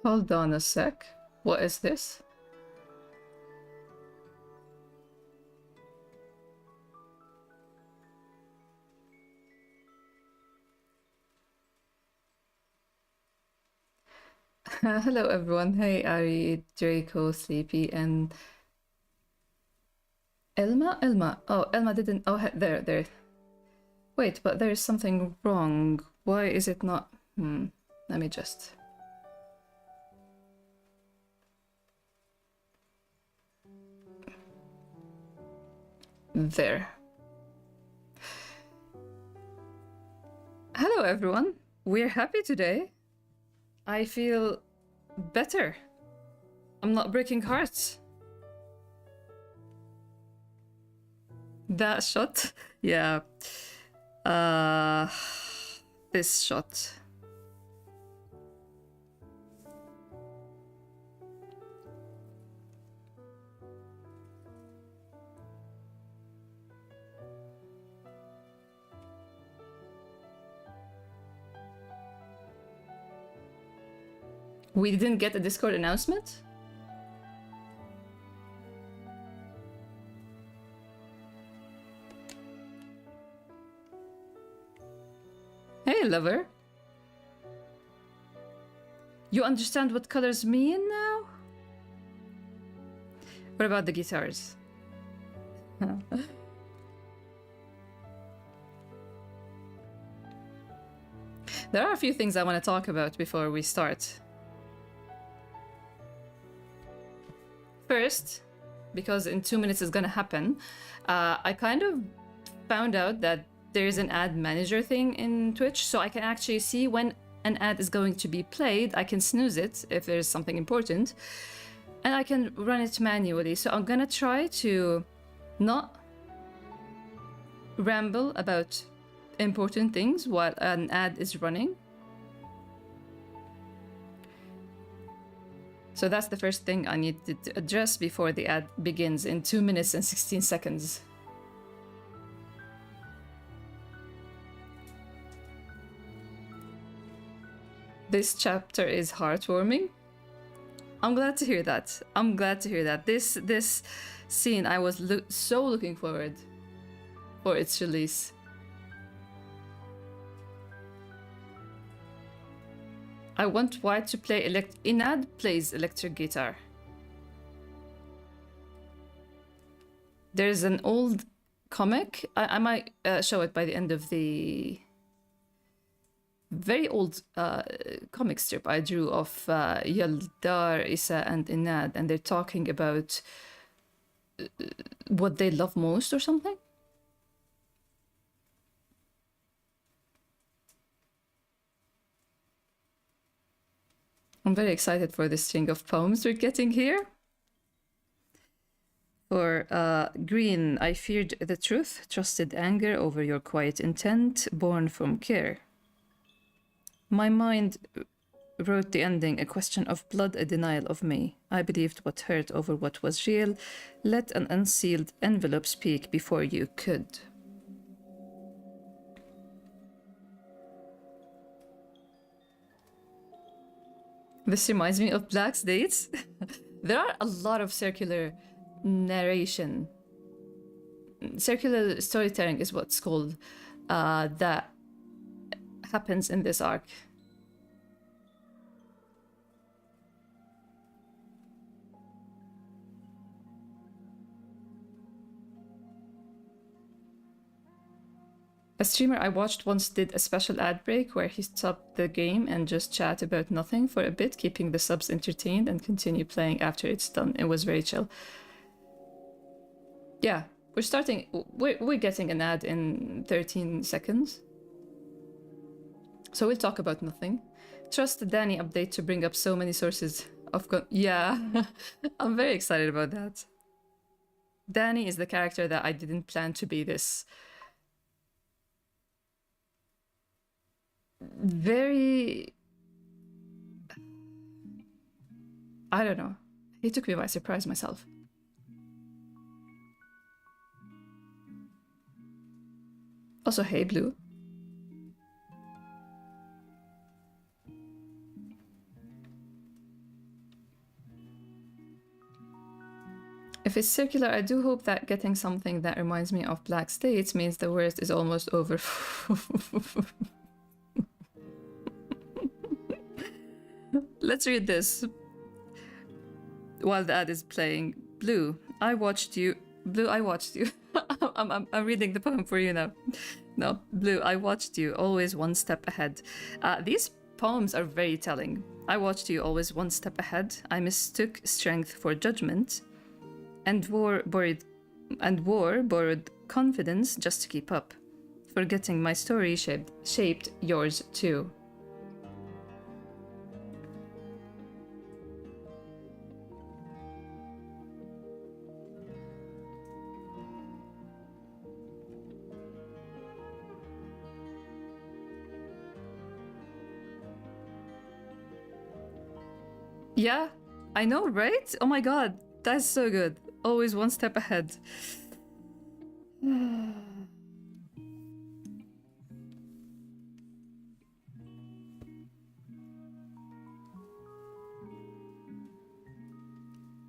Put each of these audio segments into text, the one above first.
Hold on a sec. What is this? Hello everyone. Hey Ari, Draco, Sleepy, and Elma? Elma. Oh, Elma didn't. Oh, there. Wait, but there is something wrong. Why is it not? Let me just. There. Hello everyone. We're happy today. I feel better. I'm not breaking hearts. That shot? Yeah. This shot. We didn't get a Discord announcement? Hey, lover. You understand what colors mean now? What about the guitars? There are a few things I want to talk about before we start. First, because in 2 minutes it's gonna happen, I kind of found out that there's an ad manager thing in Twitch, so I can actually see when an ad is going to be played. I can snooze it if there's something important, and I can run it manually. So I'm gonna try to not ramble about important things while an ad is running. So that's the first thing I need to address before the ad begins in 2 minutes and 16 seconds. This chapter is heartwarming. I'm glad to hear that. I'm glad to hear that. This scene, I was so looking forward for its release. I want White to play Inad plays electric guitar. There's an old comic. I might show it by the end of the very old comic strip I drew of Yaldar, Isa, and Inad, and they're talking about what they love most or something. I'm very excited for this string of poems we're getting here. For Green, I feared the truth, trusted anger over your quiet intent, born from care. My mind wrote the ending, a question of blood, a denial of me. I believed what hurt over what was real. Let an unsealed envelope speak before you could. This reminds me of Black's dates. There are a lot of circular narration. Circular storytelling is what's called, that happens in this arc. A streamer I watched once did a special ad break where he stopped the game and just chat about nothing for a bit, keeping the subs entertained and continue playing after it's done. It was very chill. Yeah, we're getting an ad in 13 seconds. So we'll talk about nothing. Trust the Danny update to bring up so many sources of yeah, I'm very excited about that. Danny is the character that I didn't plan to be this very, I don't know. He took me by surprise myself. Also, hey, Blue. If it's circular, I do hope that getting something that reminds me of Black States means the worst is almost over. Let's read this while the ad is playing. Blue, I watched you. Blue, I watched you. I'm reading the poem for you now. No, Blue, I watched you, always one step ahead. These poems are very telling. I watched you, always one step ahead. I mistook strength for judgment, and war borrowed confidence just to keep up, forgetting my story shaped yours too. Yeah, I know, right? Oh my god, that's so good. Always one step ahead.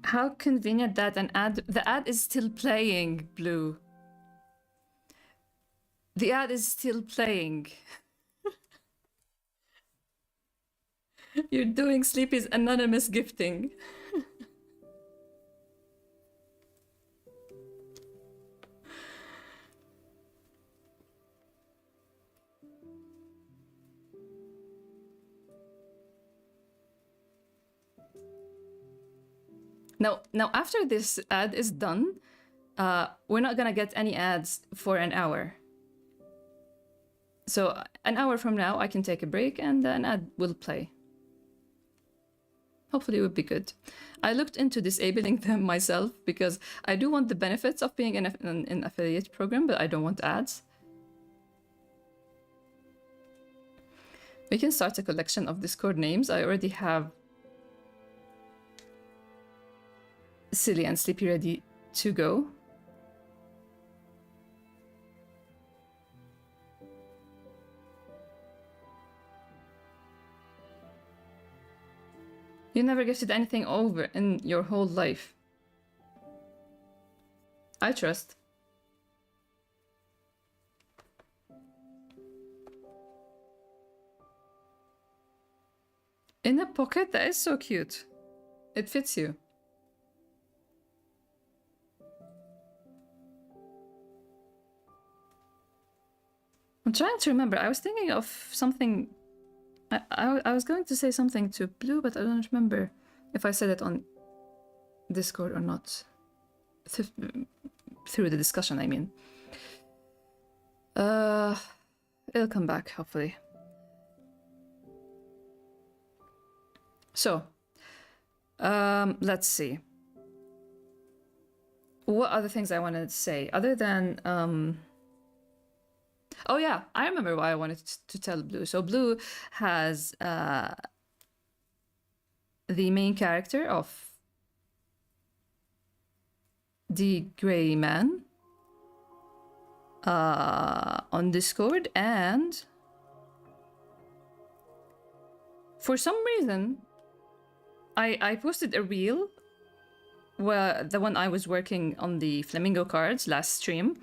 How convenient that the ad is still playing, Blue. The ad is still playing. You're doing Sleepy's anonymous gifting. Now after this ad is done, we're not gonna get any ads for an hour. So an hour from now, I can take a break and an ad will play. Hopefully it would be good. I looked into disabling them myself because I do want the benefits of being in an affiliate program, but I don't want ads. We can start a collection of Discord names. I already have Silly and Sleepy ready to go. You never gifted anything over in your whole life. I trust. In a pocket? That is so cute. It fits you. I'm trying to remember. I was thinking of something. I was going to say something to Blue, but I don't remember if I said it on Discord or not. Through the discussion, I mean. It'll come back, hopefully. So, let's see. What other things I wanted to say, other than... Oh yeah, I remember why I wanted to tell Blue. So Blue has the main character of the Grey Man on Discord, and for some reason I posted a reel where the one I was working on the flamingo cards last stream.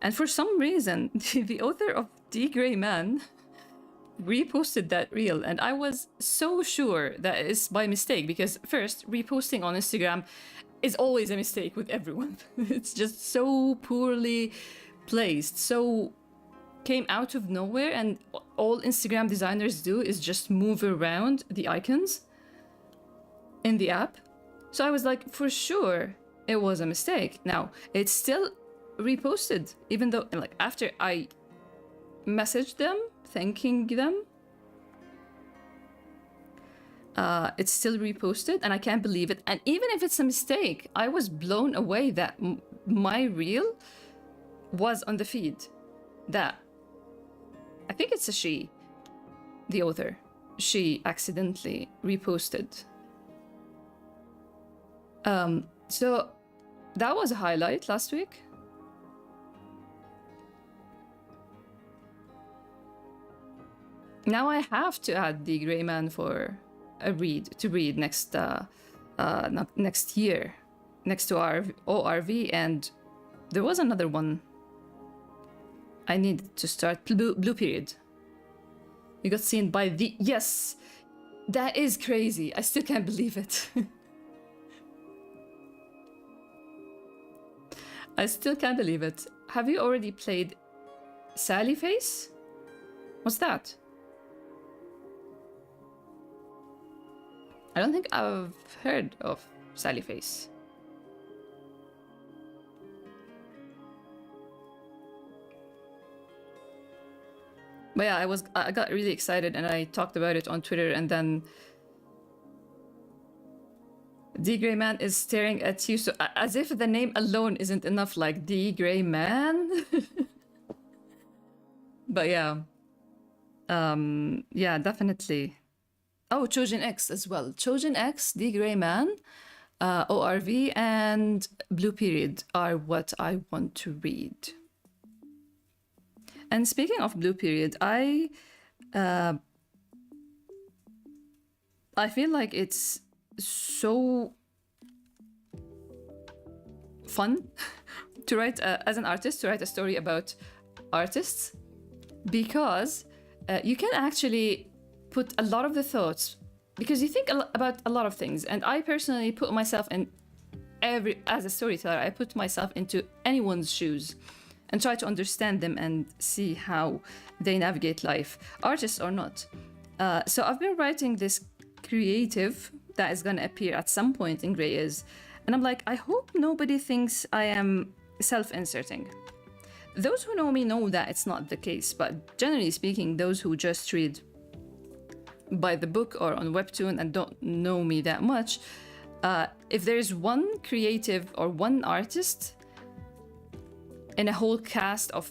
And for some reason, the author of The Grey Man reposted that reel, and I was so sure that it's by mistake, because first, reposting on Instagram is always a mistake with everyone. It's just so poorly placed, so came out of nowhere, and all Instagram designers do is just move around the icons in the app. So I was like, for sure, it was a mistake. Now, it's still reposted, even though, like, after I messaged them thanking them, it's still reposted, and I can't believe it. And even if it's a mistake, I was blown away that my reel was on the feed. That I think it's a she, the author, she accidentally reposted. So that was a highlight last week. Now I have to add the Grey Man for a read to read next next year, next to our ORV, and there was another one I needed to start. Blue Period. You got seen by the... Yes! That is crazy. I still can't believe it. I still can't believe it. Have you already played Sally Face? What's that? I don't think I've heard of Sally Face. But yeah, I got really excited and I talked about it on Twitter, and then D Grey Man is staring at you, so as if the name alone isn't enough, like D Grey Man. But yeah. Yeah, definitely. Oh, Chojin X as well. Chojin X, D Grey Man, ORV, and Blue Period are what I want to read. And speaking of Blue Period, I feel like it's so fun to write, as an artist, to write a story about artists, because you can actually put a lot of the thoughts, because you think about a lot of things, and I personally put myself in as a storyteller, I put myself into anyone's shoes and try to understand them and see how they navigate life, artists or not. So I've been writing this creative that is gonna appear at some point in Greyis, and I'm like, I hope nobody thinks I am self-inserting. Those who know me know that it's not the case, but generally speaking, those who just read by the book or on webtoon and don't know me that much, if there's one creative or one artist in a whole cast of...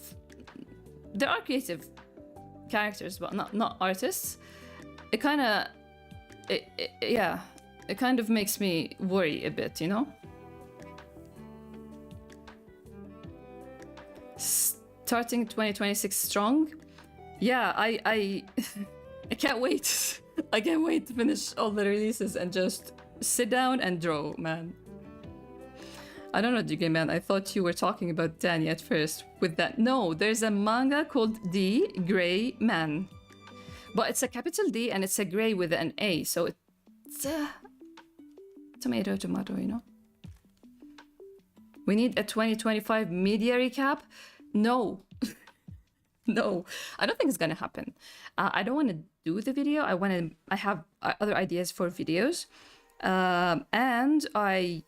There are creative characters, but not artists. It kind of... yeah, it kind of makes me worry a bit, you know? Starting 2026 strong? Yeah, I I can't wait. I can't wait to finish all the releases and just sit down and draw, man. I don't know, DK man, I thought you were talking about Danny at first with that. No, there's a manga called D Grey Man. But it's a capital D and it's a grey with an A, so it's tomato, you know? We need a 2025 media recap? No. No, I don't think it's gonna happen. I don't want to do the video. I have other ideas for videos. And I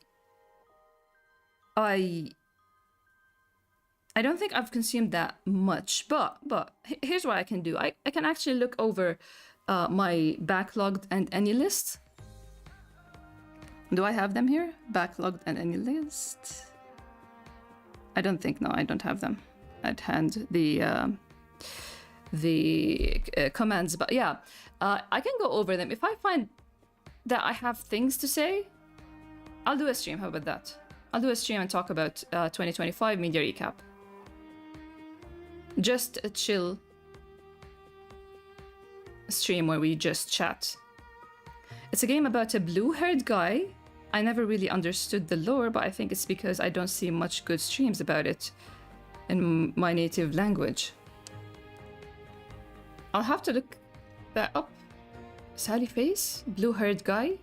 don't think I've consumed that much, but here's what I can do. I can actually look over my backlogged and any list. Do I have them here? Backlogged and any list? I don't think, no, I don't have them at hand, the commands, but yeah, I can go over them. If I find that I have things to say, I'll do a stream. How about that? I'll do a stream and talk about 2025 media recap. Just a chill stream where we just chat. It's a game about a blue-haired guy. I never really understood the lore, but I think it's because I don't see much good streams about it in my native language. I'll have to look that up. Sally Face? Blue-haired guy?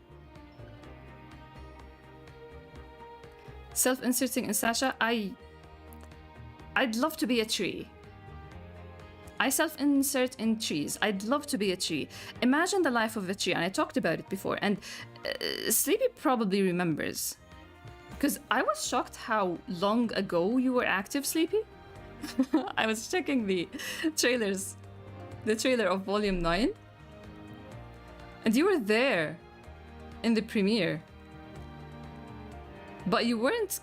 Self-inserting in Sasha? I'd love to be a tree. I self-insert in trees. I'd love to be a tree. Imagine the life of a tree, and I talked about it before, and Sleepy probably remembers. Because I was shocked how long ago you were active, Sleepy. I was checking the trailers, the trailer of Volume 9, and you were there in the premiere. But you weren't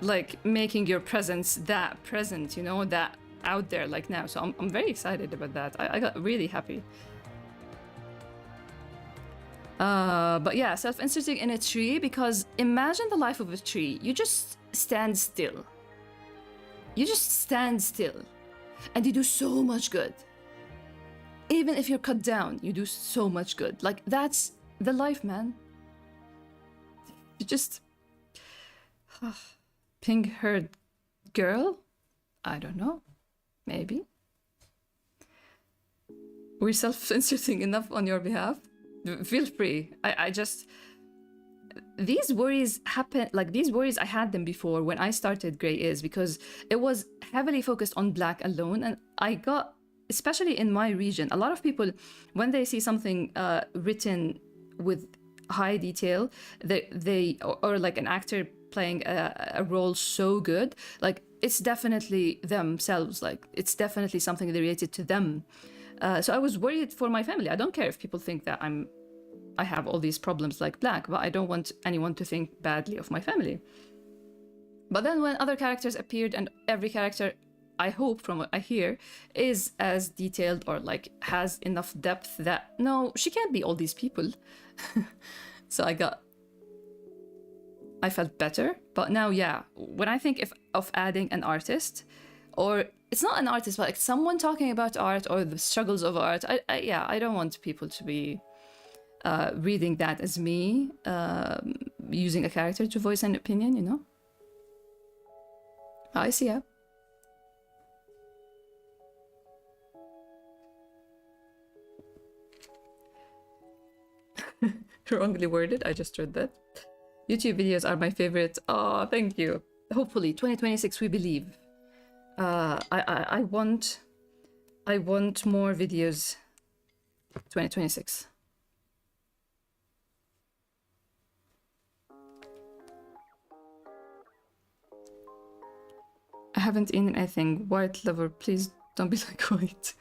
like making your presence that present, you know, that out there like now. So I'm very excited about that. I got really happy. But yeah, self-inserting in a tree, because imagine the life of a tree. You just stand still. You just stand still and you do so much good. Even if you're cut down, you do so much good. Like, that's the life, man. You just pink-haired girl? I don't know. Maybe. We're self-censoring enough on your behalf. Feel free. I just... These worries happen, like these worries, I had them before when I started Greyis, because it was heavily focused on Black alone. And I got, especially in my region, a lot of people, when they see something written with high detail, or like an actor playing a role so good, like it's definitely themselves, like it's definitely something related to them. So I was worried for my family. I don't care if people think that I have all these problems like Black, but I don't want anyone to think badly of my family. But then when other characters appeared, and every character, I hope from what I hear, is as detailed or like has enough depth that no, she can't be all these people. So I felt better. But now, yeah, when I think of adding an artist, or it's not an artist, but like someone talking about art or the struggles of art, I don't want people to be reading that as me, using a character to voice an opinion, you know? I see, yeah. Wrongly worded, I just read that. YouTube videos are my favorite. Oh, thank you. Hopefully, 2026, we believe. I want more videos. 2026. I haven't eaten anything. White lover, please don't be like White.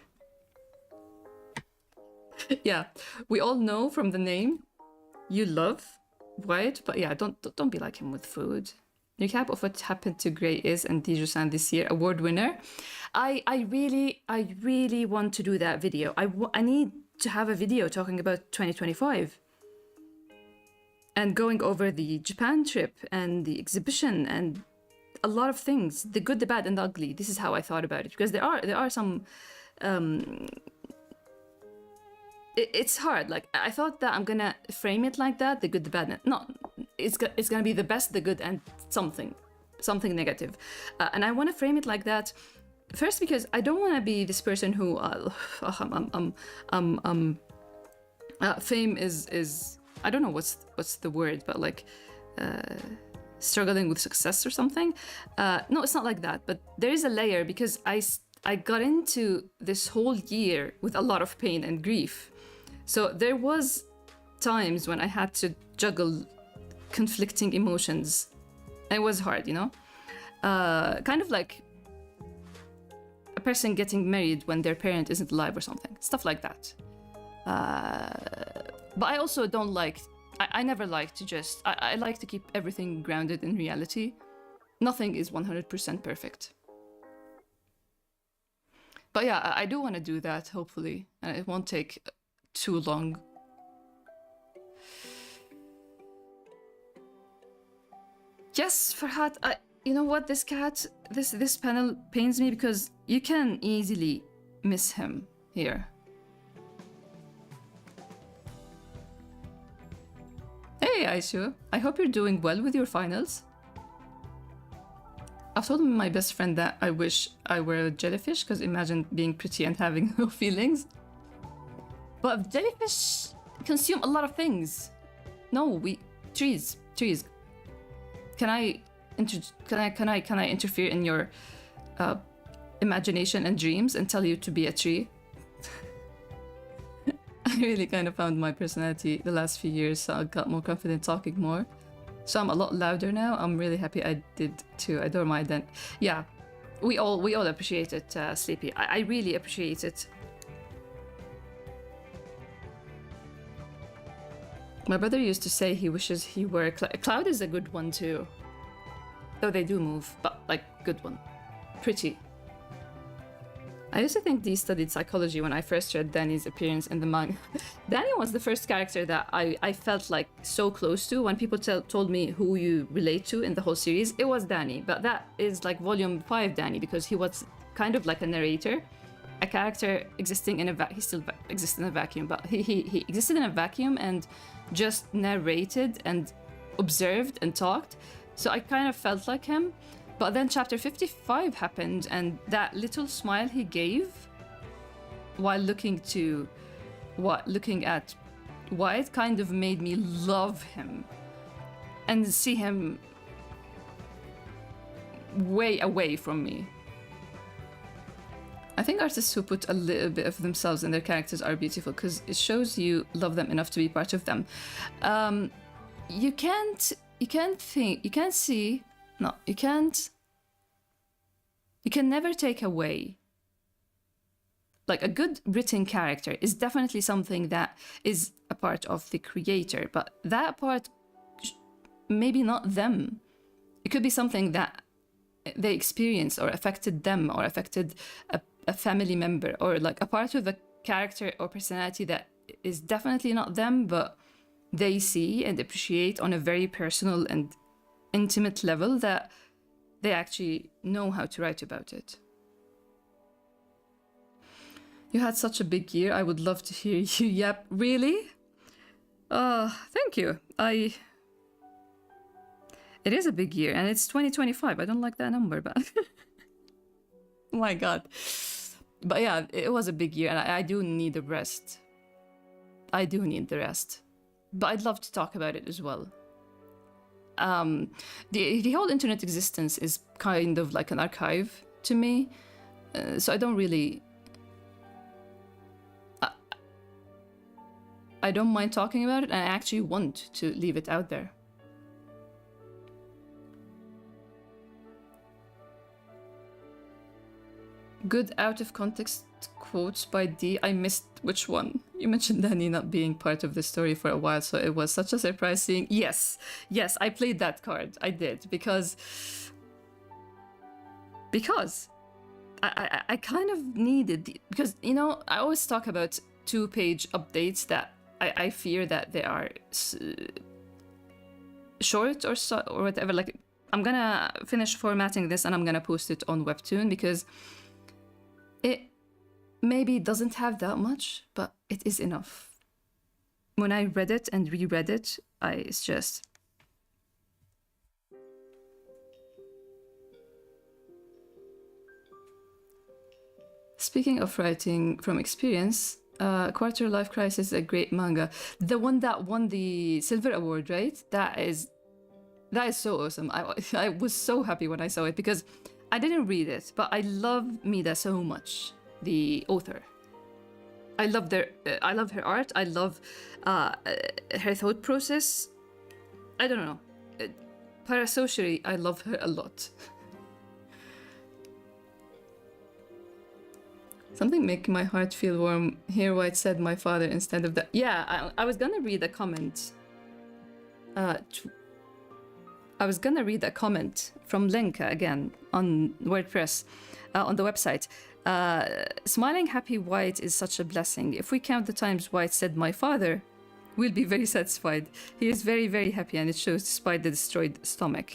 Yeah, we all know from the name you love White, but yeah, don't be like him with food. Recap of what happened to Greyis and Diju-san this year, award winner. I really want to do that video. I need to have a video talking about 2025 and going over the Japan trip and the exhibition and a lot of things, the good, the bad, and the ugly. This is how I thought about it, because there are some. It's hard. Like I thought that I'm gonna frame it like that: the good, the bad. No, it's gonna be the best, the good, and something negative. And I want to frame it like that. First, because I don't want to be this person who fame is I don't know what's the word, but like. Struggling with success or something. No, it's not like that, but there is a layer, because I got into this whole year with a lot of pain and grief. So there was times when I had to juggle conflicting emotions. And it was hard, you know? Kind of like a person getting married when their parent isn't alive or something. Stuff like that. But I also don't like... I never like to just... I like to keep everything grounded in reality. Nothing is 100% perfect. But yeah, I do want to do that, hopefully. And it won't take too long. Yes, Farhat, you know what? This cat, this panel pains me because you can easily miss him here. Hey, Aishu. I hope you're doing well with your finals. I've told my best friend that I wish I were a jellyfish, because imagine being pretty and having no feelings. But jellyfish consume a lot of things. No, trees. Can I interfere in your imagination and dreams and tell you to be a tree? I really kind of found my personality the last few years, so I got more confident talking more. So I'm a lot louder now. I'm really happy I did too. I don't mind that. Yeah, we all appreciate it, Sleepy. I really appreciate it. My brother used to say he wishes he were a cloud is a good one too. Though they do move, but like good one. Pretty. I used to think Dee studied psychology when I first read Danny's appearance in the manga. Danny was the first character that I felt like so close to. When people told me who you relate to in the whole series, it was Danny. But that is like volume 5 Danny, because he was kind of like a narrator. A character existing in a he still exists in a vacuum, but he existed in a vacuum and just narrated and observed and talked. So I kind of felt like him. But then chapter 55 happened, and that little smile he gave while looking at Wyatt kind of made me love him and see him way away from me. I think artists who put a little bit of themselves in their characters are beautiful because it shows you love them enough to be part of them. You can never take away. Like, a good written character is definitely something that is a part of the creator, but that part, maybe not them. It could be something that they experienced or affected them or affected a family member, or like a part of the character or personality that is definitely not them, but they see and appreciate on a very personal and intimate level that they actually know how to write about it. You had such a big year. I would love to hear you yap. Really? Thank you. It is a big year, and it's 2025. I don't like that number, but... Oh my god. But yeah, it was a big year, and I do need a rest. I do need the rest. But I'd love to talk about it as well. The whole internet existence is kind of like an archive to me. So I don't really... I don't mind talking about it, and I actually want to leave it out there. Good out-of-context quotes by D. I missed which one. You mentioned Danny not being part of the story for a while, so it was such a surprise seeing... Yes, I played that card. I did, because I kind of needed... Because, you know, I always talk about 2-page updates that I fear that they are short or whatever. Like, I'm gonna finish formatting this and I'm gonna post it on Webtoon, because it maybe doesn't have that much, but it is enough. When I read it and reread it, it's just... Speaking of writing from experience, Quarter Life Crisis is a great manga. The one that won the Silver Award, right? That is so awesome. I was so happy when I saw it, because I didn't read it, but I love Mida so much, the author. I love her art. I love her thought process. I don't know. Parasocially, I love her a lot. Something making my heart feel warm. Here White said my father instead of that. Yeah, I was gonna read a comment. I was gonna read a comment from Lenka again on WordPress, on the website. Smiling happy White is such a blessing. If we count the times White said my father, we'll be very satisfied. He is very, very happy, and it shows despite the destroyed stomach.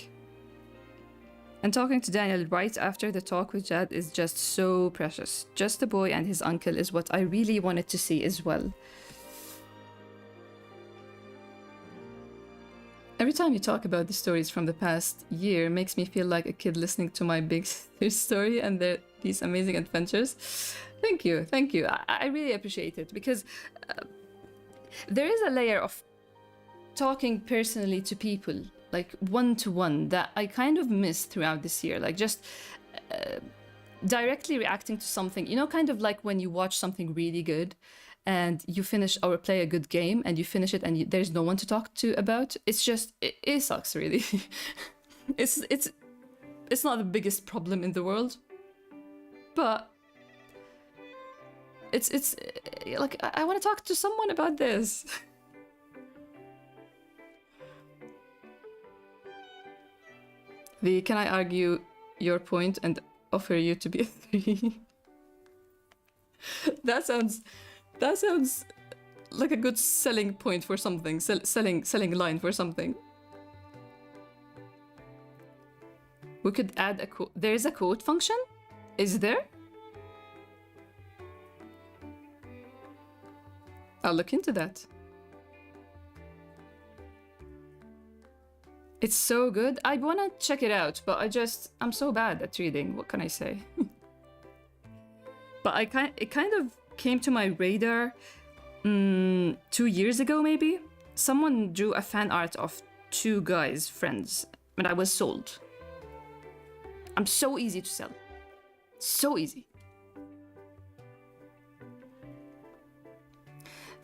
And talking to Daniel right after the talk with Jad is just so precious. Just the boy and his uncle is what I really wanted to see as well. Every time you talk about the stories from the past year, makes me feel like a kid listening to my big story and these amazing adventures. Thank you. I really appreciate it, because there is a layer of talking personally to people, like one-to-one, that I kind of missed throughout this year. Like, just directly reacting to something, you know, kind of like when you watch something really good and you finish or play a good game and you finish it and there's no one to talk to about. It's just, it sucks, really. it's not the biggest problem in the world, but it's like, I want to talk to someone about this. Can I argue your point and offer you to be a 3? That sounds like a good selling point for something. Selling line for something. We could add a quote. There is a quote function? Is there? I'll look into that. It's so good. I wanna check it out, but I'm so bad at reading. What can I say? But it kind of came to my radar 2 years ago, maybe. Someone drew a fan art of two guys, friends, and I was sold. I'm so easy to sell. So easy.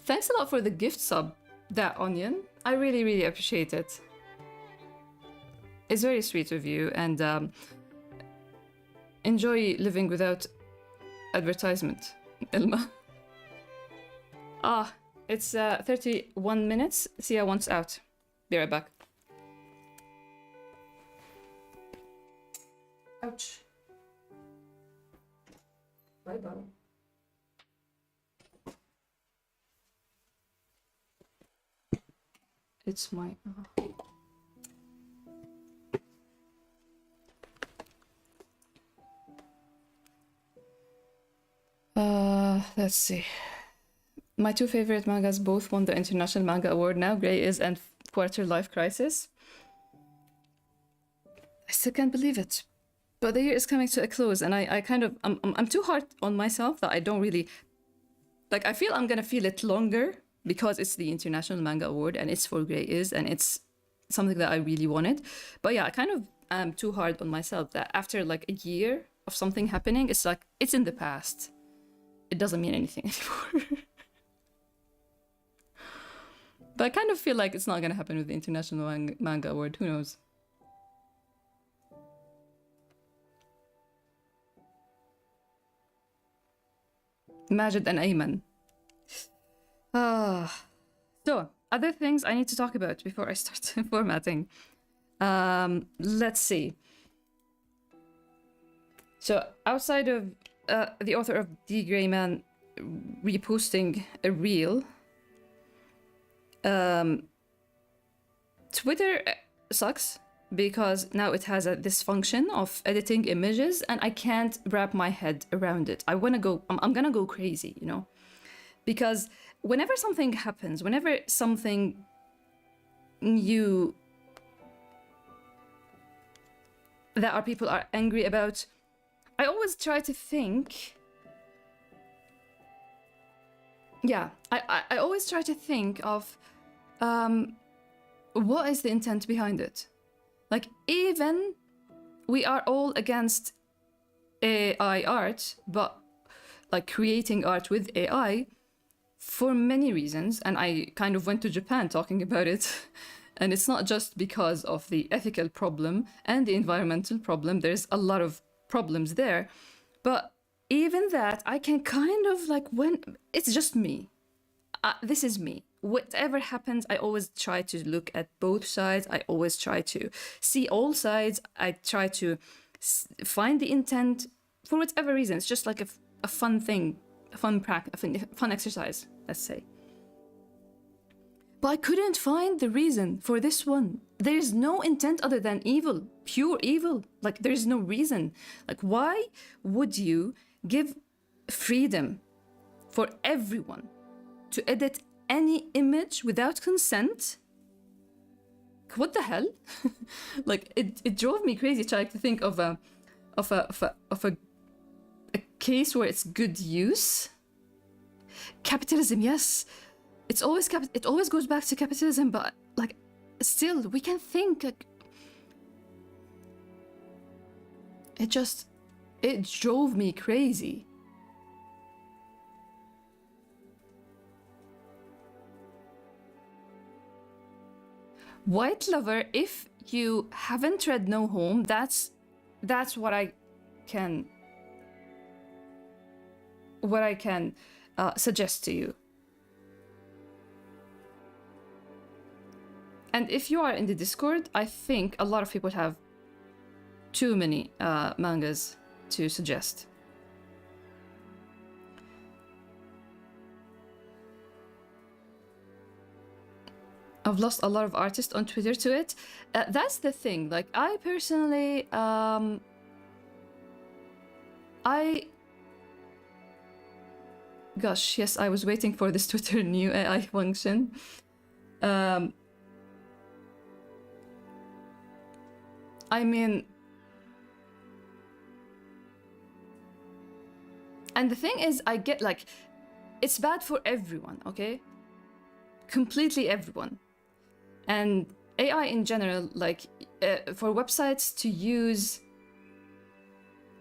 Thanks a lot for the gift sub, that onion. I really, really appreciate it. It's very sweet of you, and enjoy living without advertisement, Ilma. It's 31 minutes. Sia wants out. Be right back. Ouch. Bye-bye. It's my... Let's see. My two favorite mangas both won the International Manga Award now, Greyis and Quarter Life Crisis. I still can't believe it. But the year is coming to a close, and I'm too hard on myself that I don't really... Like, I feel I'm gonna feel it longer because it's the International Manga Award and it's for Greyis and it's something that I really wanted. But yeah, I kind of am too hard on myself that after like a year of something happening, it's like, it's in the past. It doesn't mean anything anymore. But I kind of feel like it's not gonna happen with the International Manga Award. Who knows? Majid and Ayman. So, other things I need to talk about before I start formatting. Let's see. So, outside of the author of D. Grey Man reposting a reel, Twitter sucks because now it has this function of editing images and I can't wrap my head around it. I'm gonna go crazy, you know? Because whenever something happens, whenever something new that our people are angry about, I always try to think... Yeah, I always try to think of what is the intent behind it? Like, even we are all against AI art, but like creating art with AI for many reasons, and I kind of went to Japan talking about it, and it's not just because of the ethical problem and the environmental problem, there's a lot of problems there, but even that, I can kind of like, when it's just me, this is me. Whatever happens, I always try to look at both sides. I always try to see all sides. I try to find the intent for whatever reason. It's just like a fun thing, a fun exercise, let's say. But I couldn't find the reason for this one. There's no intent other than evil, pure evil. Like, there's no reason. Like, why would you give freedom for everyone to edit any image without consent? What the hell? Like, it drove me crazy trying to think of a case where it's good use. Capitalism, yes. It always goes back to capitalism, but like, still, we can think like, it drove me crazy. White Lover, if you haven't read No Home, that's what I can suggest to you. And if you are in the Discord, I think a lot of people have too many mangas to suggest. I've lost a lot of artists on Twitter to it. That's the thing. Like, I personally, gosh, yes, I was waiting for this Twitter new AI function. I mean, and the thing is, I get like, it's bad for everyone, okay? Completely everyone. And AI in general, like for websites to use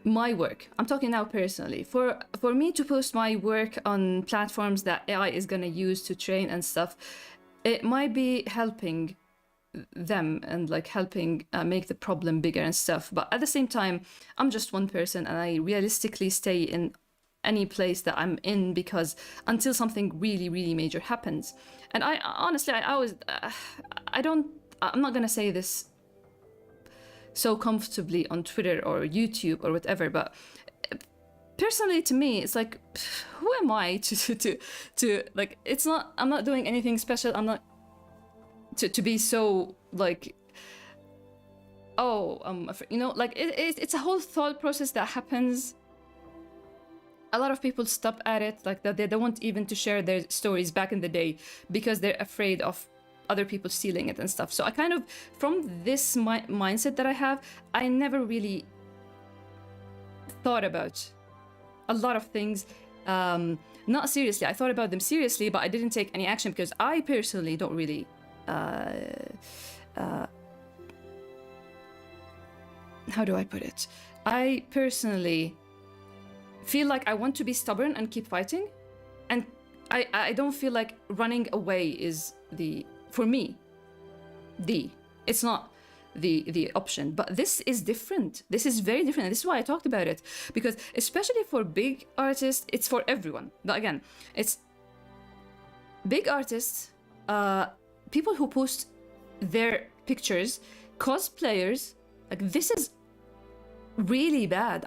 my work, I'm talking now personally, for me to post my work on platforms that AI is gonna use to train and stuff, it might be helping them and like helping make the problem bigger and stuff. But at the same time, I'm just one person and I realistically stay in any place that I'm in because until something really, really major happens. And I honestly, I always, I'm not gonna say this so comfortably on Twitter or YouTube or whatever, but personally to me, it's like, who am I to like, it's not, I'm not doing anything special. I'm not to be so like, oh, you know, like it's a whole thought process that happens. A lot of people stop at it, like that they don't want even to share their stories back in the day because they're afraid of other people stealing it and stuff. So I kind of, from this mindset that I have, I never really thought about a lot of things. Not seriously. I thought about them seriously, but I didn't take any action because I personally don't really how do I put it? I personally feel like I want to be stubborn and keep fighting, and I don't feel like running away is for me it's not the option. But this is different. This is very different. And this is why I talked about it, because especially for big artists, it's for everyone. But again, it's big artists, people who post their pictures, cosplayers. Like, this is really bad.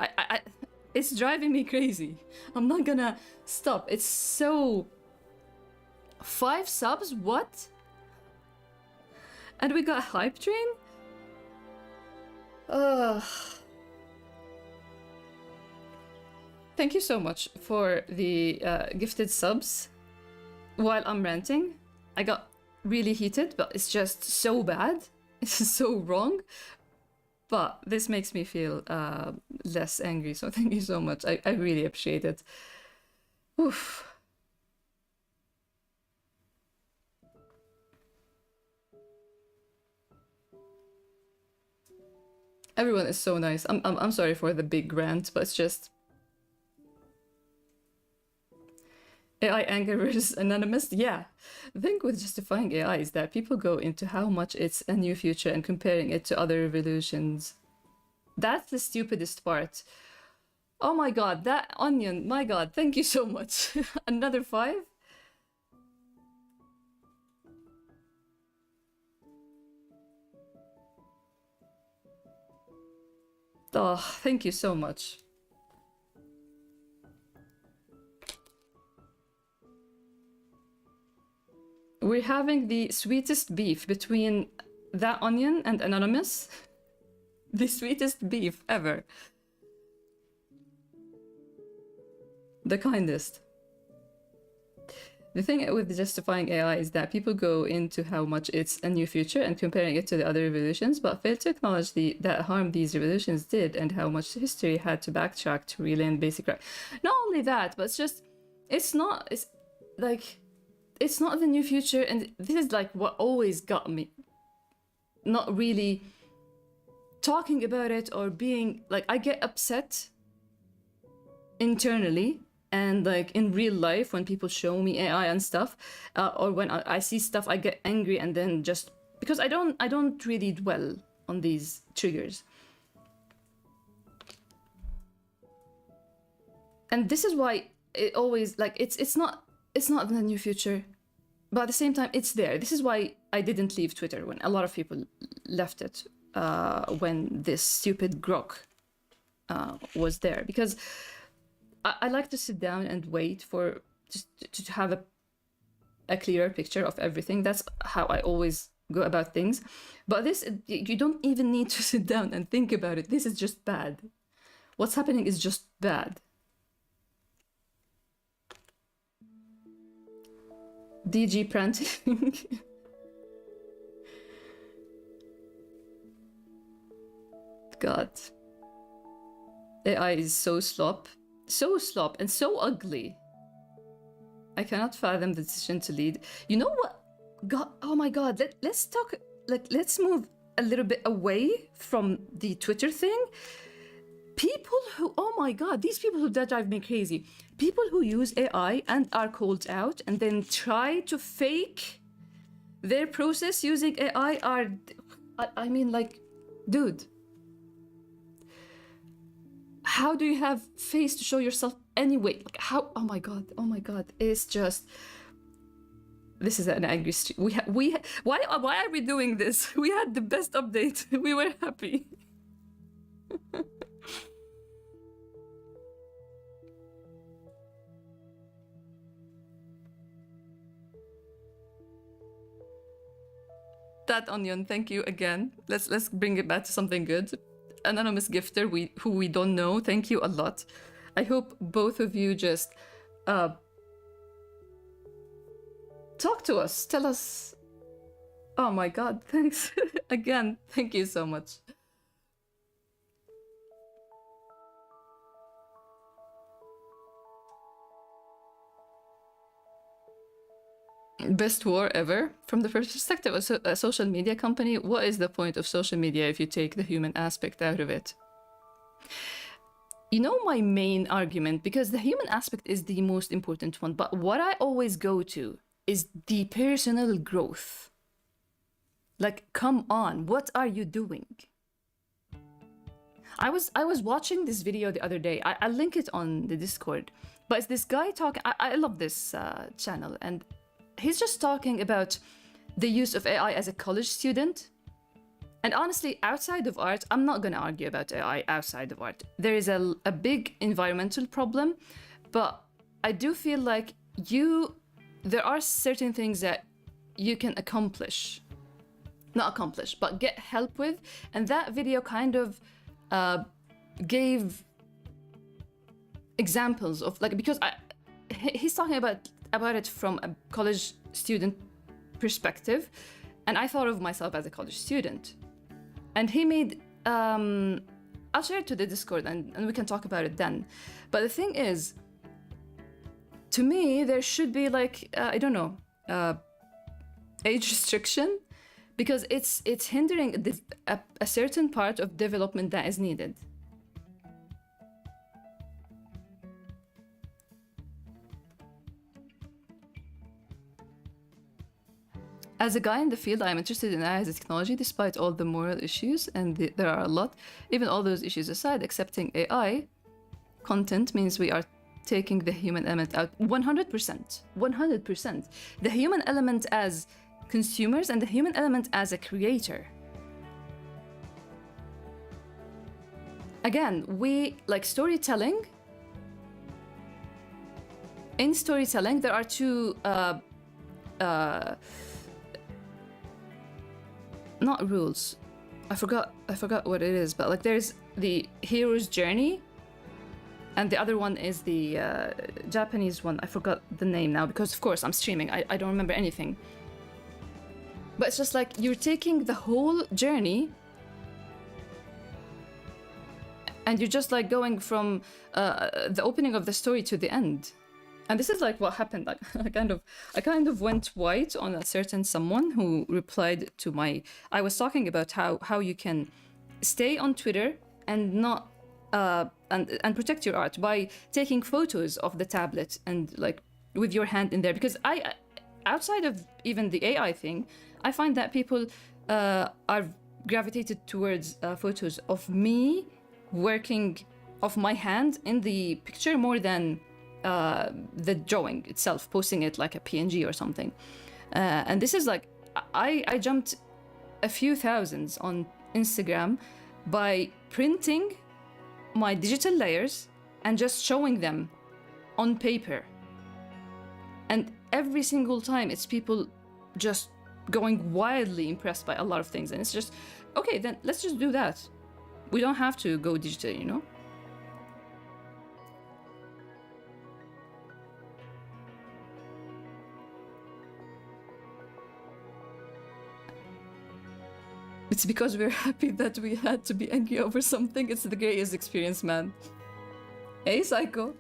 It's driving me crazy. I'm not gonna stop. It's so... 5 subs? What? And we got Hype Train? Thank you so much for the gifted subs. While I'm ranting, I got really heated, but it's just so bad. It's so wrong. But this makes me feel less angry, so thank you so much. I really appreciate it. Oof. Everyone is so nice. I'm sorry for the big rant, but it's just... AI anger versus anonymous? Yeah. The thing with justifying AI is that people go into how much it's a new future and comparing it to other revolutions. That's the stupidest part. Oh my god, that onion, my god, thank you so much. Another 5? Oh, thank you so much. We're having the sweetest beef between that onion and anonymous. The sweetest beef ever. The kindest. The thing with justifying AI is that people go into how much it's a new future and comparing it to the other revolutions, but fail to acknowledge that harm these revolutions did and how much history had to backtrack to reland basic right. Not only that, but it's not the new future, and this is like what always got me not really talking about it or being like, I get upset internally and like in real life when people show me AI and stuff, or when I see stuff, I get angry, and then just because I don't really dwell on these triggers. And this is why it always, like, it's not the new future, but at the same time it's there. This is why I didn't leave Twitter when a lot of people left it when this stupid grok was there, because I like to sit down and wait for just to have a clearer picture of everything. That's how I always go about things. But this, you don't even need to sit down and think about it. This is just bad. What's happening is just bad. DG pranting. God. AI is so slop and so ugly. I cannot fathom the decision to lead. You know what? God, oh my God. Let's talk. Let's move a little bit away from the Twitter thing. People who, oh my God, these people who that drive me crazy. People who use AI and are called out and then try to fake their process using AI are, I mean, like, dude. How do you have face to show yourself anyway? Like how? Oh my God! Oh my God! It's just. This is an angry street. Why are we doing this? We had the best update. We were happy. That onion, thank you again. Let's bring it back to something good. Anonymous gifter, who we don't know, thank you a lot. I hope both of you just talk to us, tell us. Oh my God, thanks again. Thank you so much. Best war ever. From the perspective of a social media company, what is the point of social media if you take the human aspect out of it? You know, my main argument, because the human aspect is the most important one, but what I always go to is the personal growth. Like, come on, what are you doing? I was watching this video the other day. I'll link it on the Discord, but it's this guy talking. I love this channel, and he's just talking about the use of AI as a college student. And honestly, outside of art, I'm not going to argue about AI outside of art. There is a big environmental problem, but I do feel like there are certain things that you can accomplish. Not accomplish, but get help with. And that video kind of gave examples of, like, because he's talking about it from a college student perspective, and I thought of myself as a college student. And he made, I'll share it to the Discord and we can talk about it then. But the thing is, to me, there should be like, I don't know, age restriction, because it's hindering a certain part of development that is needed. As a guy in the field, I'm interested in AI as a technology, despite all the moral issues, and there are a lot. Even all those issues aside, accepting AI content means we are taking the human element out. 100%. 100%. The human element as consumers and the human element as a creator. Again, we like storytelling. In storytelling, there are two not rules. I forgot what it is, but like there's the hero's journey, and the other one is the Japanese one. I forgot the name now because of course I'm streaming. I don't remember anything. But it's just like you're taking the whole journey and you're just like going from the opening of the story to the end. And this is like what happened. Like I kind of went white on a certain someone who replied to my. I was talking about how you can stay on Twitter and not and protect your art by taking photos of the tablet and like with your hand in there. Because I outside of even the AI thing, I find that people are gravitated towards photos of me working of my hand in the picture more than the drawing itself, posting it like a PNG or something. And this is like, I jumped a few thousands on Instagram by printing my digital layers and just showing them on paper. And every single time it's people just going wildly impressed by a lot of things. And it's just, okay, then let's just do that. We don't have to go digital, you know? It's because we're happy that we had to be angry over something. It's the Greyis experience, man. Hey, Psycho.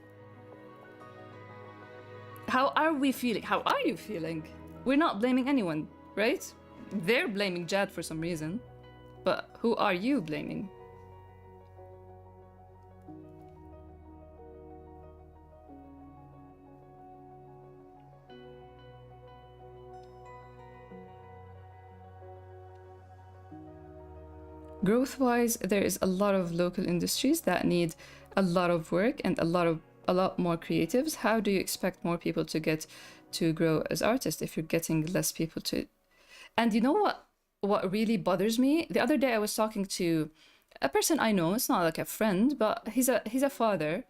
How are we feeling? How are you feeling? We're not blaming anyone, right? They're blaming Jad for some reason. But who are you blaming? Growth-wise, there is a lot of local industries that need a lot of work and a lot more creatives. How do you expect more people to get to grow as artists if you're getting less people to? And you know what really bothers me? The other day I was talking to a person I know. It's not like a friend, but he's a father.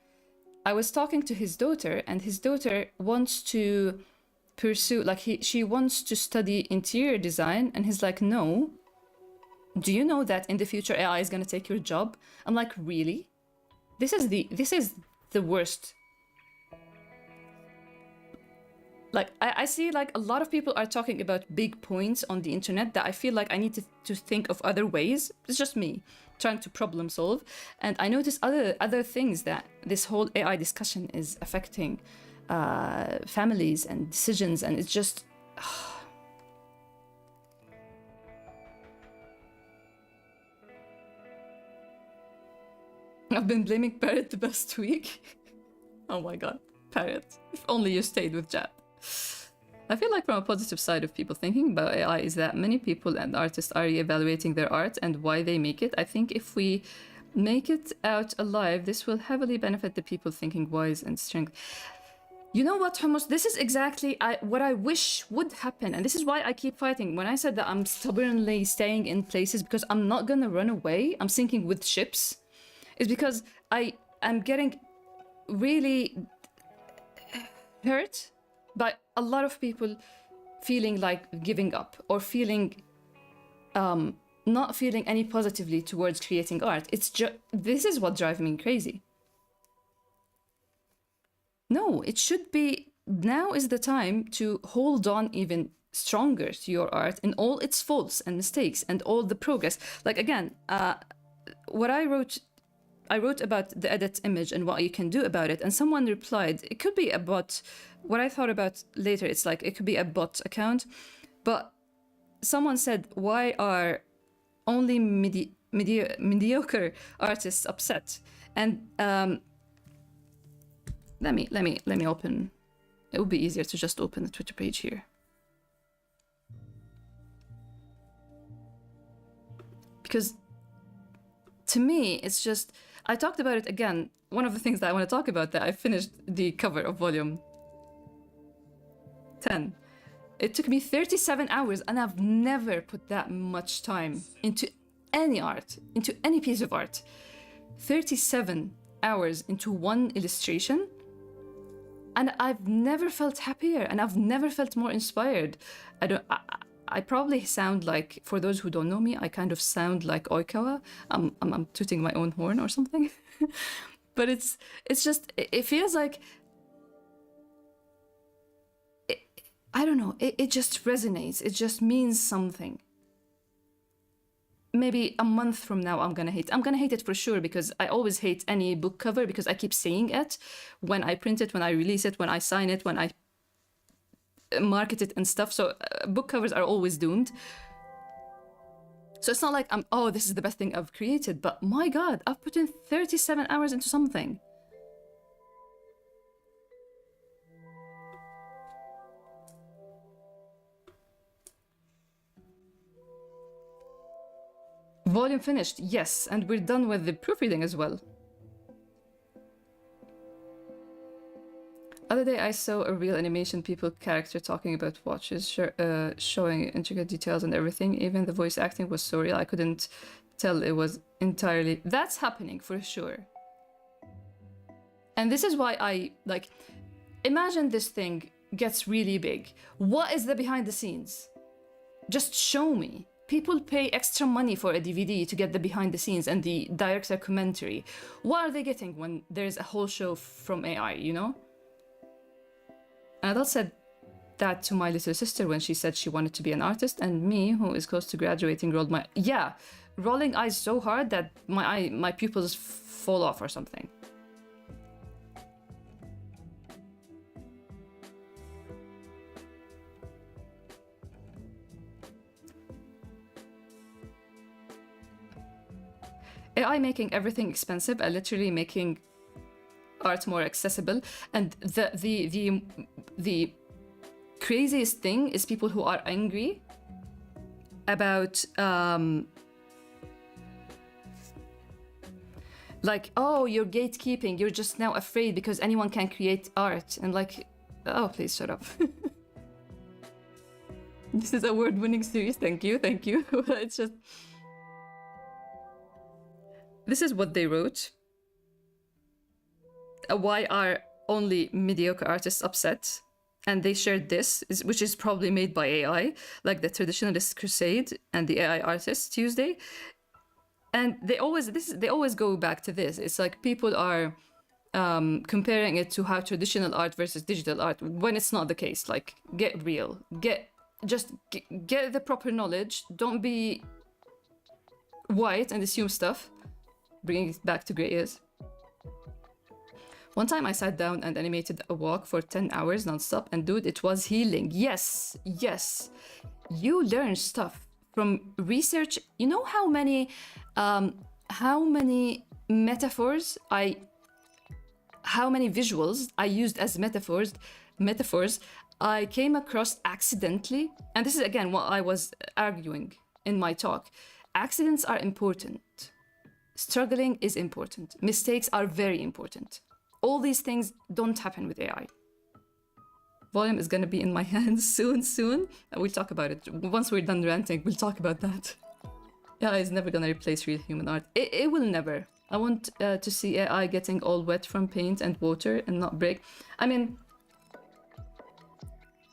I was talking to his daughter, and his daughter wants to pursue, like she wants to study interior design, and he's like, no. Do you know that in the future AI is gonna take your job? I'm like, really? This is the worst. Like, I see like a lot of people are talking about big points on the internet that I feel like I need to think of other ways. It's just me trying to problem solve. And I notice other things that this whole AI discussion is affecting families and decisions, and it's just... I've been blaming Parrot the past week. Oh my god, Parrot. If only you stayed with Jad. I feel like from a positive side of people thinking about AI is that many people and artists are re-evaluating their art and why they make it. I think if we make it out alive, this will heavily benefit the people thinking wise and strength. You know what, Hummus? This is exactly what I wish would happen. And this is why I keep fighting. When I said that I'm stubbornly staying in places because I'm not gonna run away, I'm sinking with ships, is because I'm getting really hurt by a lot of people feeling like giving up or feeling not feeling any positively towards creating art. It's just, this is what drives me crazy. No, it should be, now is the time to hold on even stronger to your art in all its faults and mistakes and all the progress. Like, again, what I wrote about the edit image and what you can do about it, and someone replied, it could be a bot. What I thought about later, it's like, it could be a bot account, but someone said, why are only mediocre artists upset? And let me open, it would be easier to just open the Twitter page here. Because to me, it's just, I talked about it again. One of the things that I want to talk about, that I finished the cover of volume 10. It took me 37 hours, and I've never put that much time into any art, into any piece of art. 37 hours into one illustration, and I've never felt happier, and I've never felt more inspired. I probably sound like, for those who don't know me, I kind of sound like Oikawa. I'm tooting my own horn or something. But it's just, it feels like, I don't know, it just resonates. It just means something. Maybe a month from now, I'm gonna hate it for sure, because I always hate any book cover, because I keep saying it when I print it, when I release it, when I sign it, when I market it and stuff. So book covers are always doomed. So it's not like oh, this is the best thing I've created, but my god, I've put in 37 hours into something. Volume finished, yes, and we're done with the proofreading as well. Other day I saw a real animation people character talking about watches, showing intricate details and everything. Even the voice acting was so real, I couldn't tell it was entirely... That's happening for sure. And this is why I, like, imagine this thing gets really big. What is the behind the scenes? Just show me. People pay extra money for a DVD to get the behind the scenes and the director commentary. What are they getting when there's a whole show from AI, you know? And Adele said that to my little sister when she said she wanted to be an artist, and me, who is close to graduating, rolled my rolling eyes so hard that my pupils fall off or something. AI making everything expensive and literally making art more accessible. And the craziest thing is people who are angry about like, oh, you're gatekeeping, you're just now afraid because anyone can create art. And like, oh, please shut up. This is a award-winning series. Thank you. It's just, this is what they wrote. Why are only mediocre artists upset? And they shared this, which is probably made by AI, like the Traditionalist Crusade and the AI Artist Tuesday. And they always go back to this. It's like people are comparing it to how traditional art versus digital art, when it's not the case. Like, get real, get the proper knowledge. Don't be white and assume stuff. Bringing it back to Greyis. One time I sat down and animated a walk for 10 hours non-stop, and dude, it was healing. Yes. You learn stuff from research. You know how many metaphors how many visuals I used as metaphors I came across accidentally. And this is again what I was arguing in my talk. Accidents are important. Struggling is important. Mistakes are very important. All these things don't happen with AI. Volume is gonna be in my hands soon. We'll talk about it. Once we're done ranting, we'll talk about that. AI is never gonna replace real human art. It will never. I want to see AI getting all wet from paint and water and not break. I mean,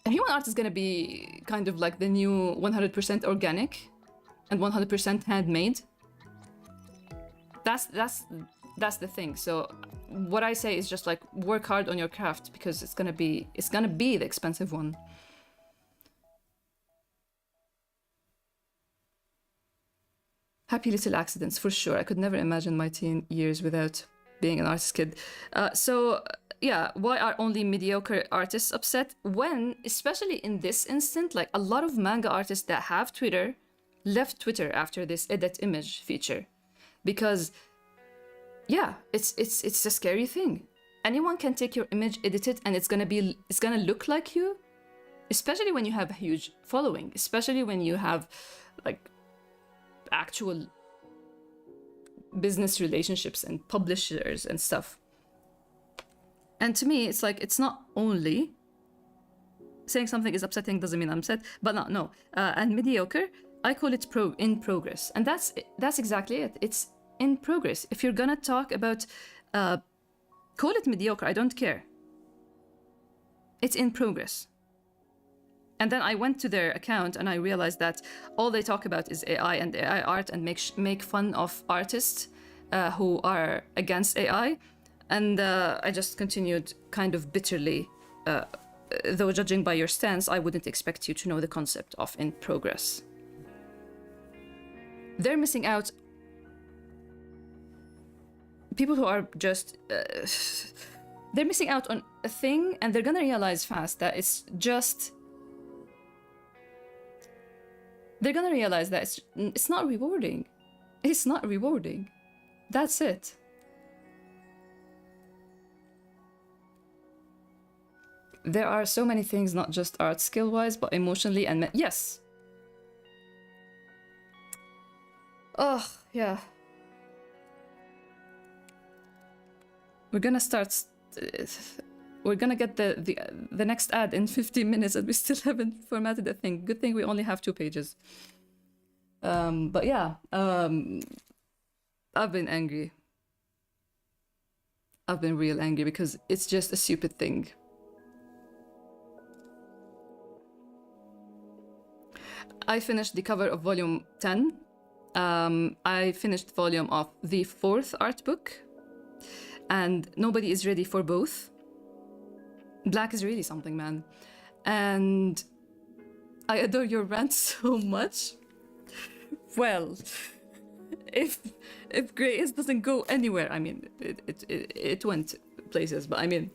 human art is gonna be kind of like the new 100% organic and 100% handmade. That's the thing. So what I say is just like work hard on your craft, because it's gonna be the expensive one. Happy little accidents for sure. I could never imagine my teen years without being an artist kid. So yeah, why are only mediocre artists upset? When, especially in this instant, like a lot of manga artists that have Twitter left Twitter after this edit image feature. Because, yeah, it's a scary thing. Anyone can take your image, edit it, and it's gonna look like you. Especially when you have a huge following. Especially when you have like actual business relationships and publishers and stuff. And to me, it's like, it's not only saying something is upsetting doesn't mean I'm upset, but no. And mediocre, I call it in progress. And that's exactly it. It's in progress. If you're gonna talk about, call it mediocre, I don't care. It's in progress. And then I went to their account and I realized that all they talk about is AI and AI art, and make fun of artists who are against AI. And I just continued kind of bitterly, though judging by your stance, I wouldn't expect you to know the concept of in progress. They're missing out. People who are just, they're missing out on a thing, and they're gonna realize fast that it's just, they're gonna realize that it's not rewarding. It's not rewarding. That's it. There are so many things, not just art skill-wise, but emotionally and yes. Oh, yeah. We're gonna start. We're gonna get the next ad in 15 minutes, and we still haven't formatted a thing. Good thing we only have 2 pages. But yeah, I've been angry. I've been real angry because it's just a stupid thing. I finished the cover of volume 10. I finished volume of the 4th art book, and nobody is ready for both. Black is really something, man. and I adore your rant so much. Well, if Greyis doesn't go anywhere, I mean, it went places, but I mean,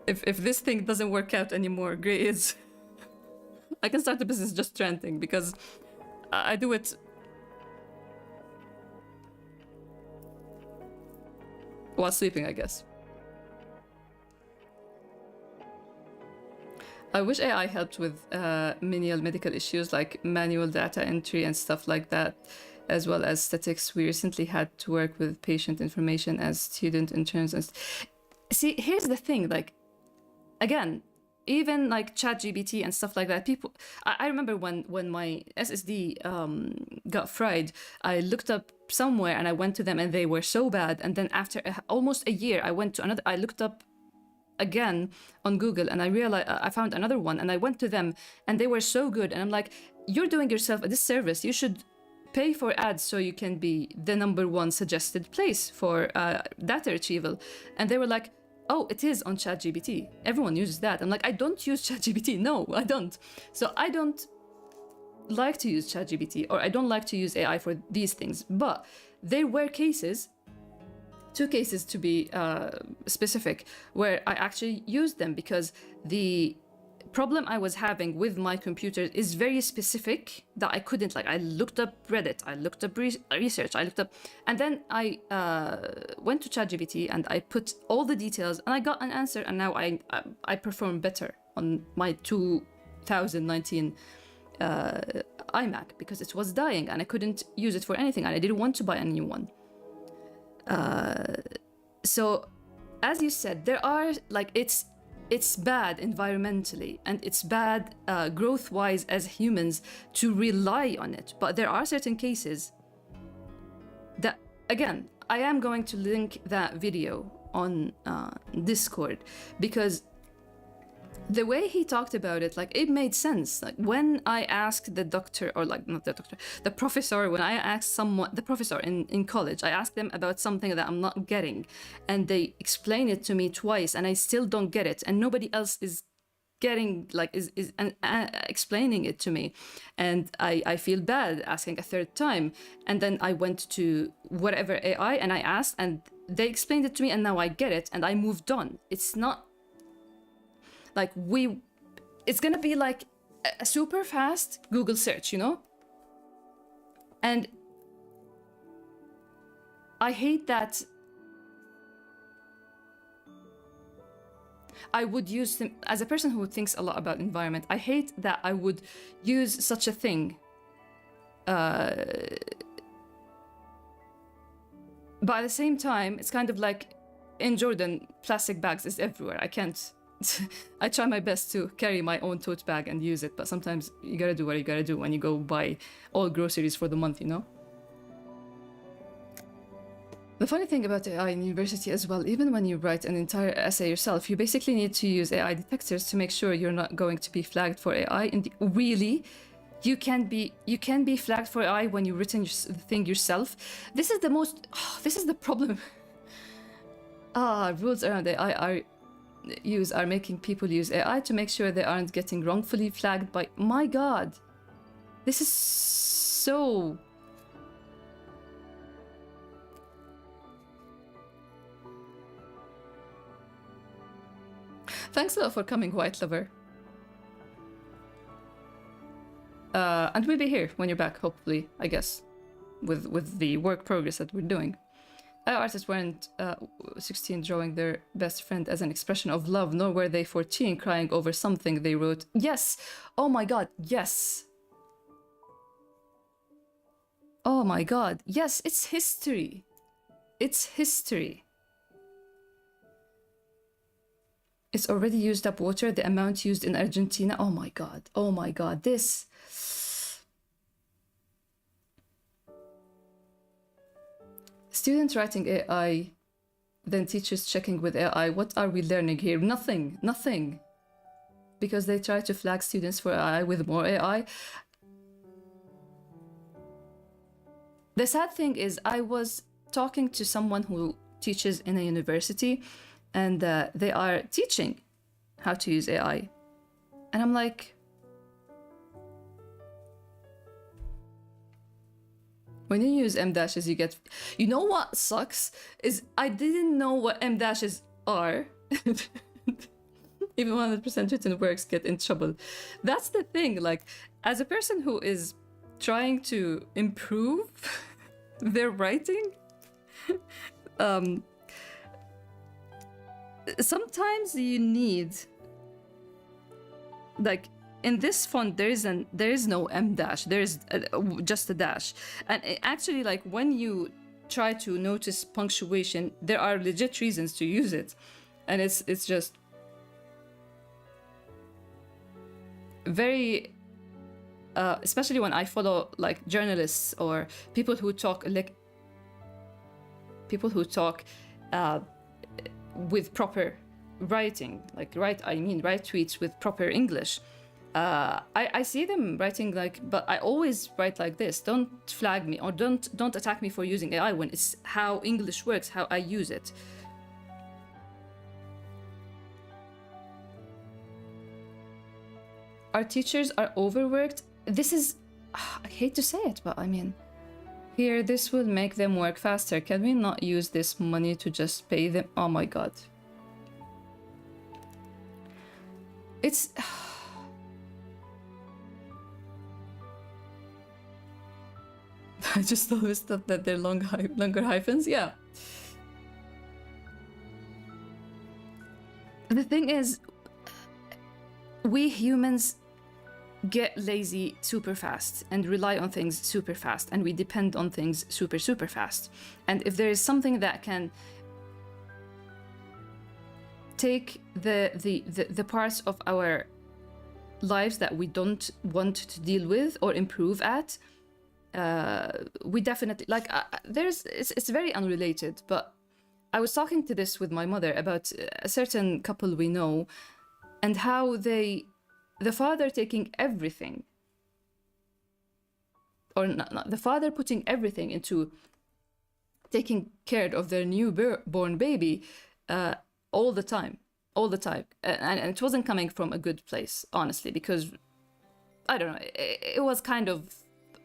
if this thing doesn't work out anymore, Greyis, I can start a business just ranting, because I do it while sleeping, I guess. I wish AI helped with menial medical issues like manual data entry and stuff like that, as well as statistics. We recently had to work with patient information as student interns. And see, here's the thing, like, again, even like ChatGPT and stuff like that, people, I remember when my SSD got fried, I looked up somewhere and I went to them and they were so bad. And then after almost a year, I went to another, I looked up again on Google and I realized I found another one and I went to them and they were so good. And I'm like, you're doing yourself a disservice. You should pay for ads so you can be the #1 suggested place for data retrieval. And they were like, oh, it is on ChatGPT. Everyone uses that. I'm like, I don't use ChatGPT. No, I don't. So I don't like to use ChatGPT, or I don't like to use AI for these things. But there were cases, 2 cases to be specific, where I actually used them because the problem I was having with my computer is very specific that I couldn't, like, I looked up Reddit, I looked up research, I looked up, and then I went to ChatGPT and I put all the details and I got an answer, and now I perform better on my 2019 iMac because it was dying and I couldn't use it for anything and I didn't want to buy a new one. So, as you said, there are, like, it's bad environmentally and it's bad growth-wise as humans to rely on it. But there are certain cases that, again, I am going to link that video on Discord because the way he talked about it, like, it made sense. Like, when I asked the doctor, or like, not the doctor, the professor, when I asked someone, the professor in college, I asked them about something that I'm not getting, and they explain it to me twice, and I still don't get it, and nobody else is getting, like, is explaining it to me, and I feel bad asking a 3rd time, and then I went to whatever AI, and I asked, and they explained it to me, and now I get it, and I moved on. It's not like it's gonna be like a super fast Google search, you know? And I hate that I would use them as a person who thinks a lot about environment. I hate that I would use such a thing. But at the same time, it's kind of like in Jordan, plastic bags is everywhere. I can't. I try my best to carry my own tote bag and use it, but sometimes you gotta do what you gotta do when you go buy all groceries for the month, you know? The funny thing about AI in university as well, even when you write an entire essay yourself, you basically need to use AI detectors to make sure you're not going to be flagged for AI. Really? You can be flagged for AI when you've written the thing yourself. This is the problem. Rules around AI are making people use AI to make sure they aren't getting wrongfully flagged by... My God. This is so... Thanks a lot for coming, White Lover. And we'll be here when you're back, hopefully, I guess, with the work progress that we're doing. Artists weren't 16 drawing their best friend as an expression of love, nor were they 14 crying over something they wrote. Yes! Oh my God, yes! Oh my God, yes, it's history. It's history. It's already used up water, the amount used in Argentina. Oh my God, this... Students writing AI, then teachers checking with AI. What are we learning here? Nothing. Because they try to flag students for AI with more AI. The sad thing is, I was talking to someone who teaches in a university, and they are teaching how to use AI. And I'm like, when you use M dashes, you get... You know what sucks? Is I didn't know what M dashes are. Even 100% written works get in trouble. That's the thing, like, as a person who is trying to improve their writing, sometimes you need, like, in this font there is no M dash, there is just a dash. And actually, like, when you try to notice punctuation, there are legit reasons to use it, and it's just very especially when I follow like journalists or people who talk with proper writing, like write tweets with proper English. I see them writing like, but I always write like this. Don't flag me, or don't attack me for using AI when it's how English works, how I use it. Our teachers are overworked. This is, I hate to say it, but I mean, here, this will make them work faster. Can we not use this money to just pay them? Oh my god. It's... I just always thought that they're longer hyphens. Yeah. The thing is, we humans get lazy super fast and rely on things super fast, and we depend on things super fast. And if there is something that can take the parts of our lives that we don't want to deal with or improve at, we definitely, like, it's very unrelated, but I was talking to this with my mother about a certain couple we know, and how the father taking everything, or not the father putting everything into taking care of their newborn baby all the time. And it wasn't coming from a good place, honestly, because, I don't know, it was kind of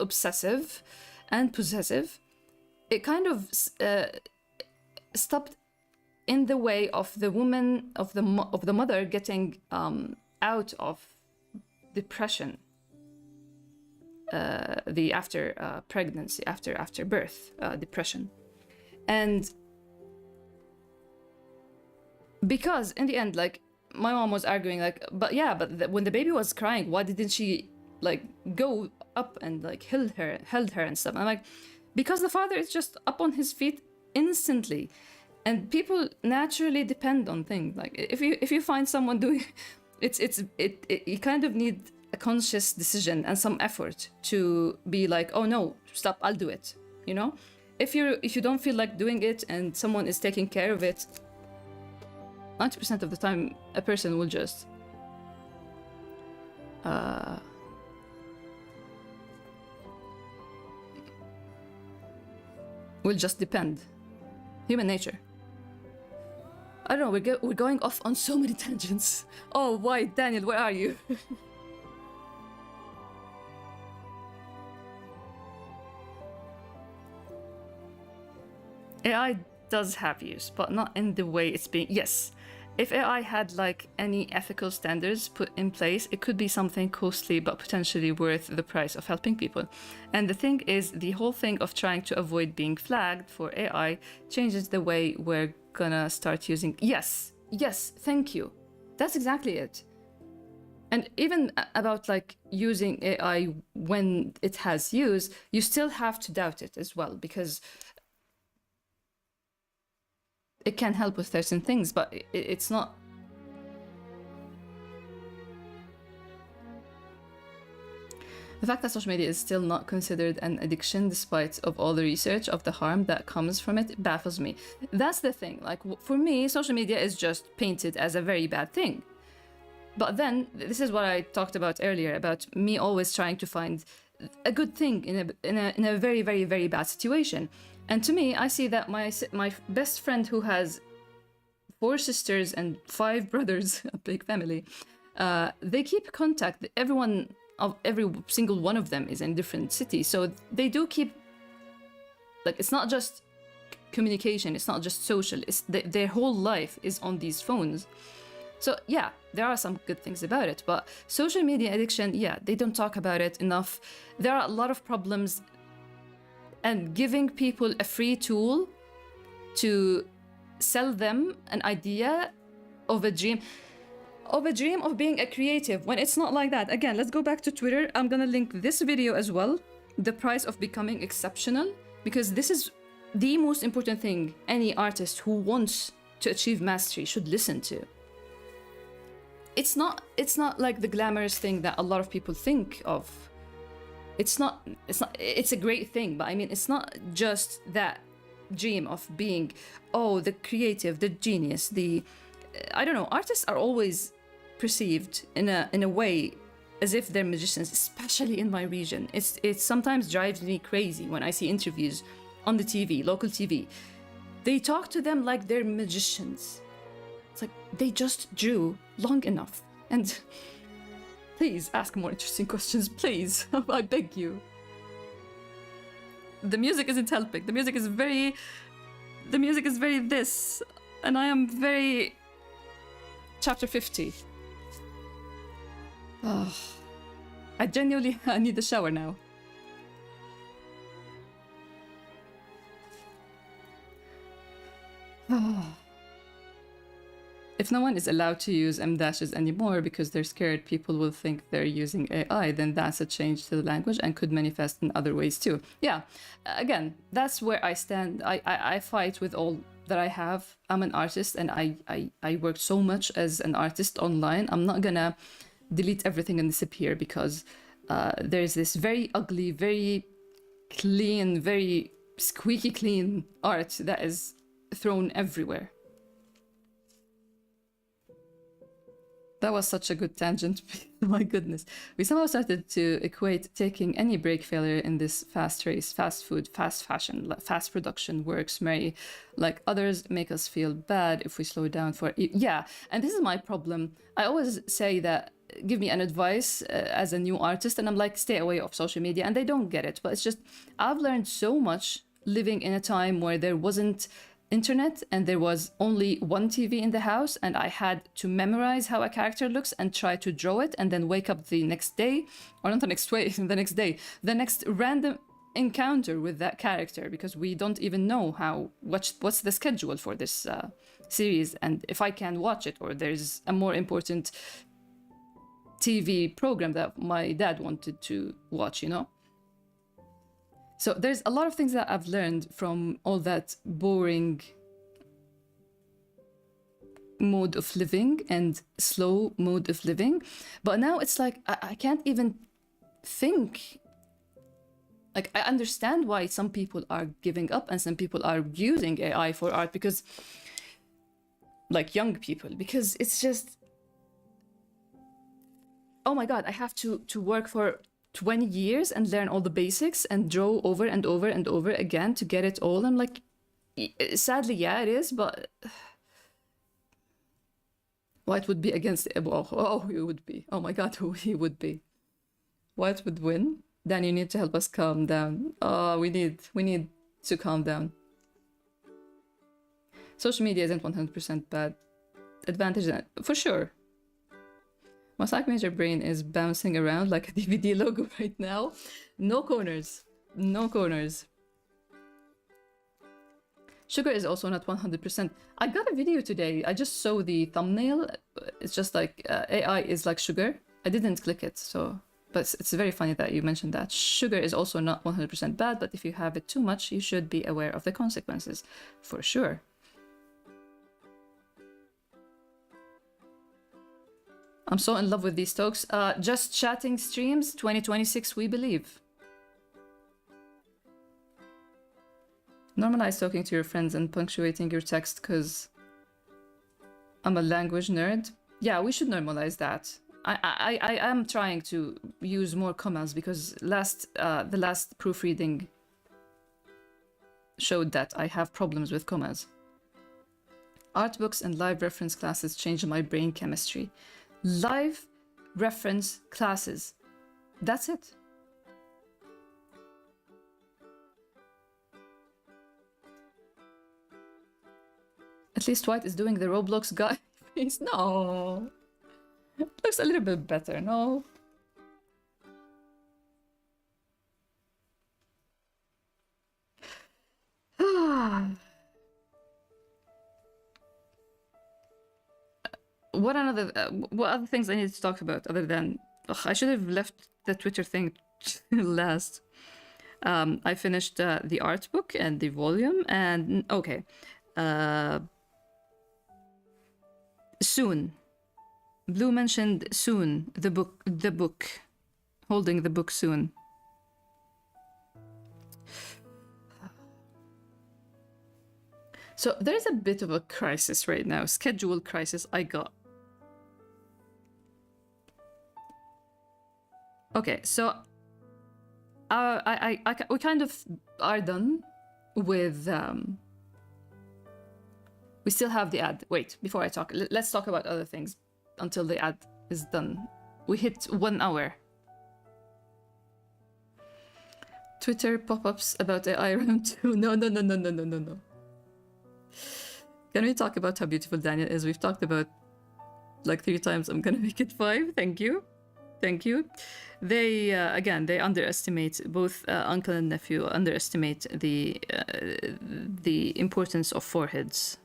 obsessive and possessive. It kind of stopped in the way of the woman, of the mother getting out of depression, the after pregnancy, after birth depression. And because in the end, like, my mom was arguing, like, but when the baby was crying, why didn't she like go up and like held her and stuff? And I'm like, because the father is just up on his feet instantly, and people naturally depend on things. Like, if you find someone doing you kind of need a conscious decision and some effort to be like, oh no, stop, I'll do it, you know? If you don't feel like doing it and someone is taking care of it, 90% of the time a person will just depend. Human nature. I don't know, we're going off on so many tangents. Oh, why, Daniel, where are you? AI does have use, but not in the way it's being... Yes, if AI had like any ethical standards put in place, it could be something costly but potentially worth the price of helping people. And the thing is, the whole thing of trying to avoid being flagged for AI changes the way we're gonna start using... Yes, thank you. That's exactly it. And even about like using AI when it has use, you still have to doubt it as well, because it can help with certain things, but it's not... The fact that social media is still not considered an addiction despite of all the research of the harm that comes from it baffles me. That's the thing. Like, for me, social media is just painted as a very bad thing. But then, this is what I talked about earlier, about me always trying to find a good thing in a very, very, very bad situation. And to me, I see that my best friend who has 4 sisters and 5 brothers, a big family. They keep contact. Every single one of them is in different cities, so they do keep, like, it's not just communication, it's not just social, it's their whole life is on these phones. So yeah, there are some good things about it, but social media addiction, yeah, they don't talk about it enough. There are a lot of problems, and giving people a free tool to sell them an idea of a dream of being a creative, when it's not like that. Again, let's go back to Twitter. I'm gonna link this video as well, The Price of Becoming Exceptional, because this is the most important thing any artist who wants to achieve mastery should listen to. It's not like the glamorous thing that a lot of people think of. It's a great thing, but I mean, it's not just that dream of being, oh, the creative, the genius, I don't know, artists are always perceived in a way as if they're magicians, especially in my region. It sometimes drives me crazy when I see interviews on the TV, local TV. They talk to them like they're magicians. It's like, they just drew long enough. And please ask more interesting questions, please. I beg you. The music isn't helping. The music is very this, and I am very chapter 50. Oh, I genuinely need a shower now. If no one is allowed to use M-dashes anymore because they're scared people will think they're using AI, then that's a change to the language and could manifest in other ways too. Yeah, again, that's where I stand. I fight with all that I have. I'm an artist, and I worked so much as an artist online. I'm not gonna delete everything and disappear because there's this very ugly, very clean, very squeaky clean art that is thrown everywhere. That was such a good tangent. My goodness. We somehow started to equate taking any break failure in this fast race, fast food, fast fashion, fast production works merry. Like others make us feel bad if we slow down for... Yeah, and this is my problem. I always say that, give me an advice as a new artist, and I'm like, stay away of social media, and they don't get it. But it's just, I've learned so much living in a time where there wasn't internet and there was only one TV in the house, and I had to memorize how a character looks and try to draw it, and then wake up the next day, or not the next way, the next day, the next random encounter with that character, because we don't even know what's the schedule for this series, and if I can watch it, or there's a more important TV program that my dad wanted to watch, you know? So there's a lot of things that I've learned from all that boring mode of living and slow mode of living. But now it's like, I can't even think. Like, I understand why some people are giving up and some people are using AI for art, because, like, young people, because it's just, oh my God, I have to work for 20 years and learn all the basics and draw over and over and over again to get it all. I'm like, sadly, yeah, it is, but White would be against it. Oh, he would be. Oh my God, who he would be. White would win. Dan, you need to help us calm down. Oh, we need to calm down. Social media isn't 100% bad. Advantage, for sure. My Slack Major brain is bouncing around like a DVD logo right now. No corners. No corners. Sugar is also not 100%. I got a video today. I just saw the thumbnail. It's just like AI is like sugar. I didn't click it, so... But it's very funny that you mentioned that. Sugar is also not 100% bad, but if you have it too much, you should be aware of the consequences. For sure. I'm so in love with these talks. Just chatting streams, 2026, we believe. Normalize talking to your friends and punctuating your text, because I'm a language nerd. Yeah, we should normalize that. I am trying to use more commas, because the last proofreading showed that I have problems with commas. Art books and live reference classes changed my brain chemistry. Live reference classes. That's it. At least White is doing the Roblox guy face. No. It looks a little bit better, no? What other things I need to talk about other than... Ugh, I should have left the Twitter thing last. I finished the art book and the volume, and okay. Soon. Blue mentioned soon, the book. Holding the book soon. So there's a bit of a crisis right now, schedule crisis I got. Okay, so we kind of are done with... we still have the ad. Wait, before I talk, let's talk about other things until the ad is done. We hit 1 hour. Twitter pop-ups about AI round 2. No. Can we talk about how beautiful Daniel is? We've talked about like 3 times. I'm gonna make it 5. Thank you. They again, they underestimate, both uncle and nephew underestimate the importance of foreheads.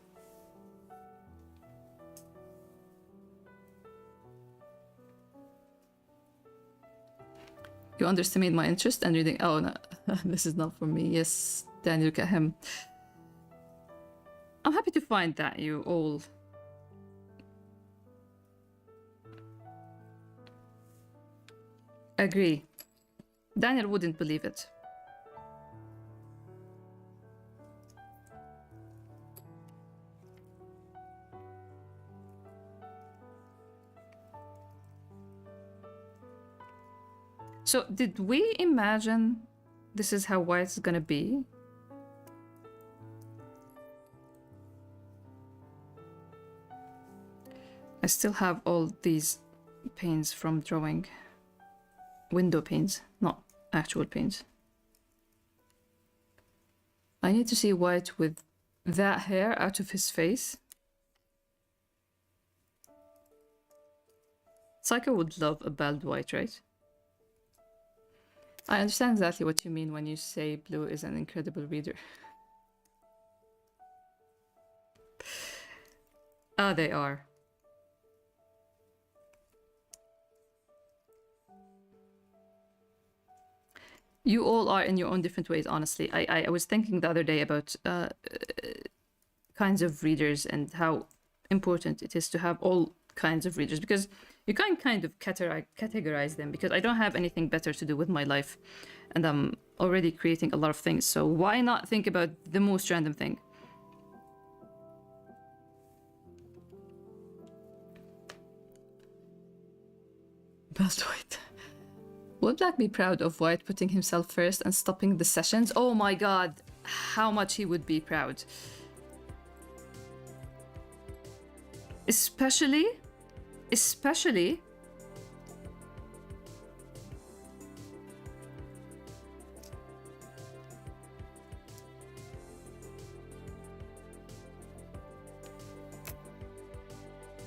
You underestimate my interest and reading. Oh no, this is not for me. Yes, Daniel, look at him. I'm happy to find that you all agree. Daniel wouldn't believe it. So, did we imagine this is how White's gonna be? I still have all these panes from drawing. Window panes, not actual panes. I need to see White with that hair out of his face. Psycho would love a bald White, right? I understand exactly what you mean when you say Blue is an incredible reader. Ah, they are. You all are in your own different ways, honestly. I was thinking the other day about kinds of readers and how important it is to have all kinds of readers, because you can kind of categorize them, because I don't have anything better to do with my life and I'm already creating a lot of things, so why not think about the most random thing? Best White. Would Black be proud of White putting himself first and stopping the sessions? Oh my god, how much he would be proud. Especially...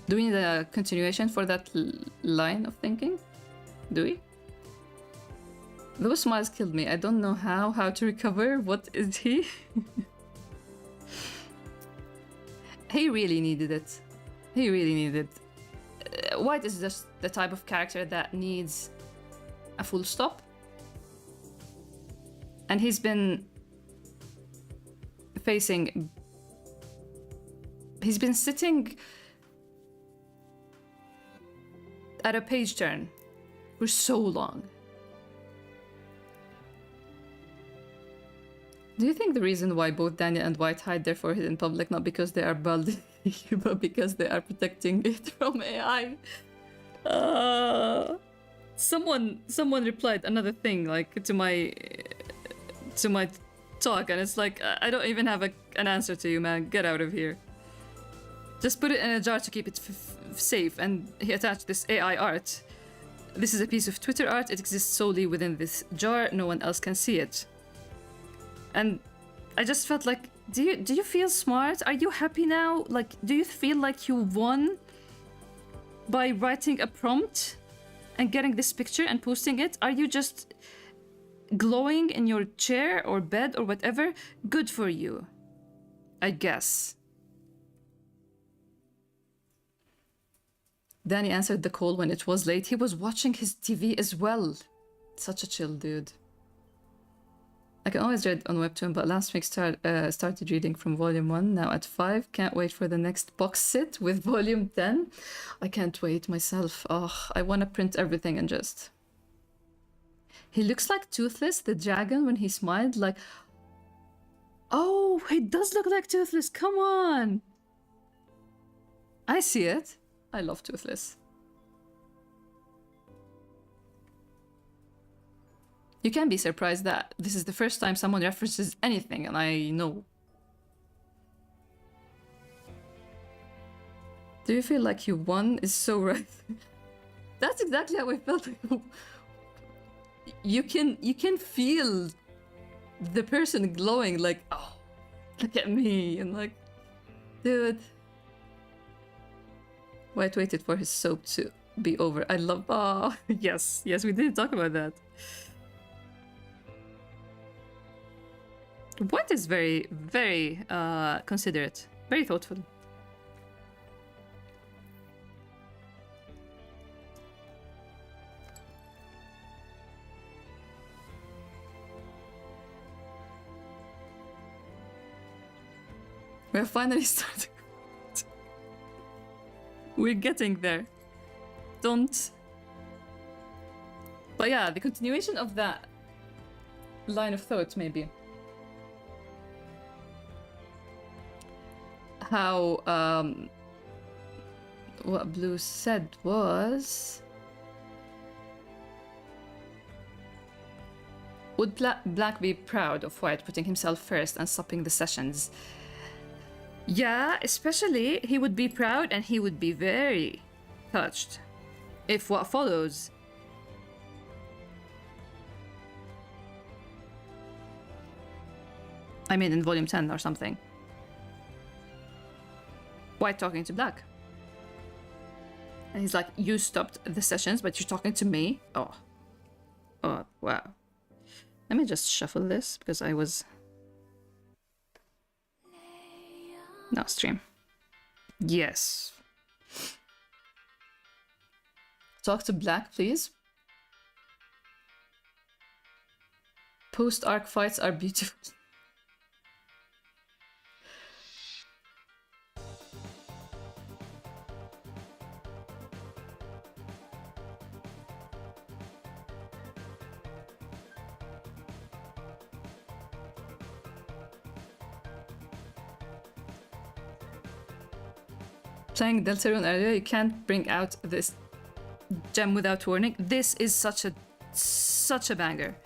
Do we need a continuation for that line of thinking? Do we? Those smiles killed me. I don't know how to recover. What is he? He really needed it. He really needed it. White is just the type of character that needs a full stop. And he's been facing... He's been sitting at a page turn for so long. Do you think the reason why both Daniel and White hide their forehead in public, not because they are bald, but because they are protecting it from AI? Someone replied another thing, like, to my talk, and it's like, I don't even have an answer to you, man. Get out of here. Just put it in a jar to keep it safe, and he attached this AI art. This is a piece of Twitter art. It exists solely within this jar. No one else can see it. And I just felt like, do you feel smart? Are you happy now? Like, do you feel like you won by writing a prompt and getting this picture and posting it? Are you just glowing in your chair or bed or whatever? Good for you, I guess. Danny answered the call when it was late. He was watching his TV as well. Such a chill dude. I can always read on webtoon, but last week started reading from volume 1, now at 5. Can't wait for the next box set with volume 10. I can't wait myself. Oh, I want to print everything and just... He looks like Toothless, the dragon, when he smiled, like... Oh, he does look like Toothless, come on! I see it. I love Toothless. You can be surprised that this is the first time someone references anything, and I know. Do you feel like you won? Is so right. That's exactly how I felt. You can feel the person glowing, like, oh, look at me, and like, dude. White waited for his soap to be over. I love... Oh, yes, we did talk about that. White is very, very considerate. Very thoughtful. We're finally starting. We're getting there. Don't... But yeah, the continuation of that line of thought, maybe. How, what Blue said was... Would Black be proud of White putting himself first and stopping the sessions? Yeah, especially he would be proud and he would be very touched if what follows. I mean, in volume 10 or something. White talking to Black. And he's like, you stopped the sessions, but you're talking to me? Oh. Oh, wow. Let me just shuffle this because I was... No, stream. Yes. Talk to Black, please. Post-arc fights are beautiful. Playing Deltarune earlier, you can't bring out this gem without warning. This is such a banger.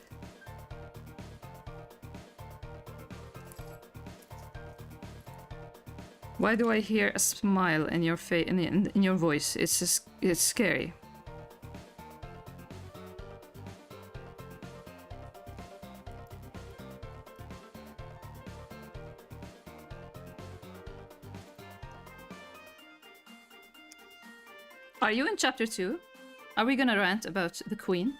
Why do I hear a smile in your face, in your voice? It's scary. Are you in chapter 2? Are we gonna rant about the queen?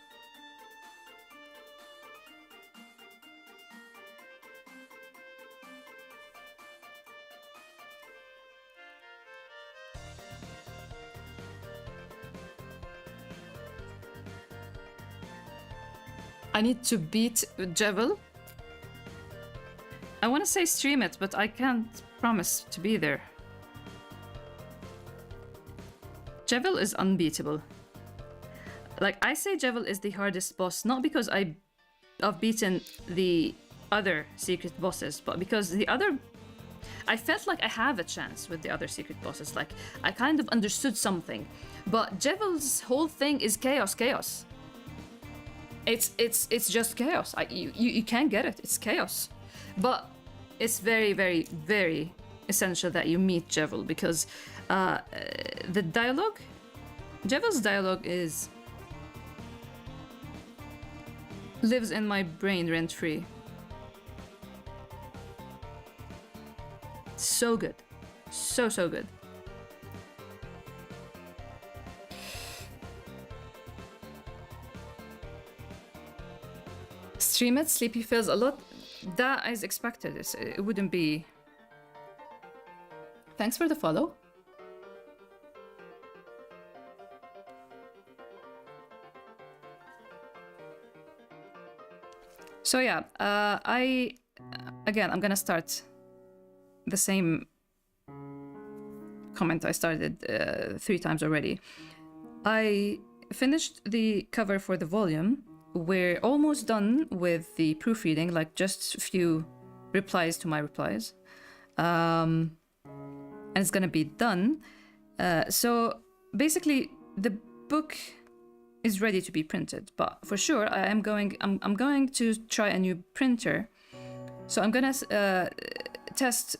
I need to beat Jevil. I want to say stream it, but I can't promise to be there. Jevil is unbeatable. Like, I say Jevil is the hardest boss, not because I've beaten the other secret bosses, but because the other... I felt like I have a chance with the other secret bosses. Like, I kind of understood something. But Jevil's whole thing is chaos. It's just chaos. You can't get it. It's chaos. But it's very, very, very essential that you meet Jevil, because the dialogue, Jevil's dialogue lives in my brain rent-free. So good. So good. Stream it, Sleepy feels a lot. That is expected. It wouldn't be. Thanks for the follow. So yeah, I'm gonna start the same comment I started 3 times already. I finished the cover for the volume. We're almost done with the proofreading, like just a few replies to my replies. And it's gonna be done. So basically the book is ready to be printed, but for sure I'm going to try a new printer. So I'm gonna test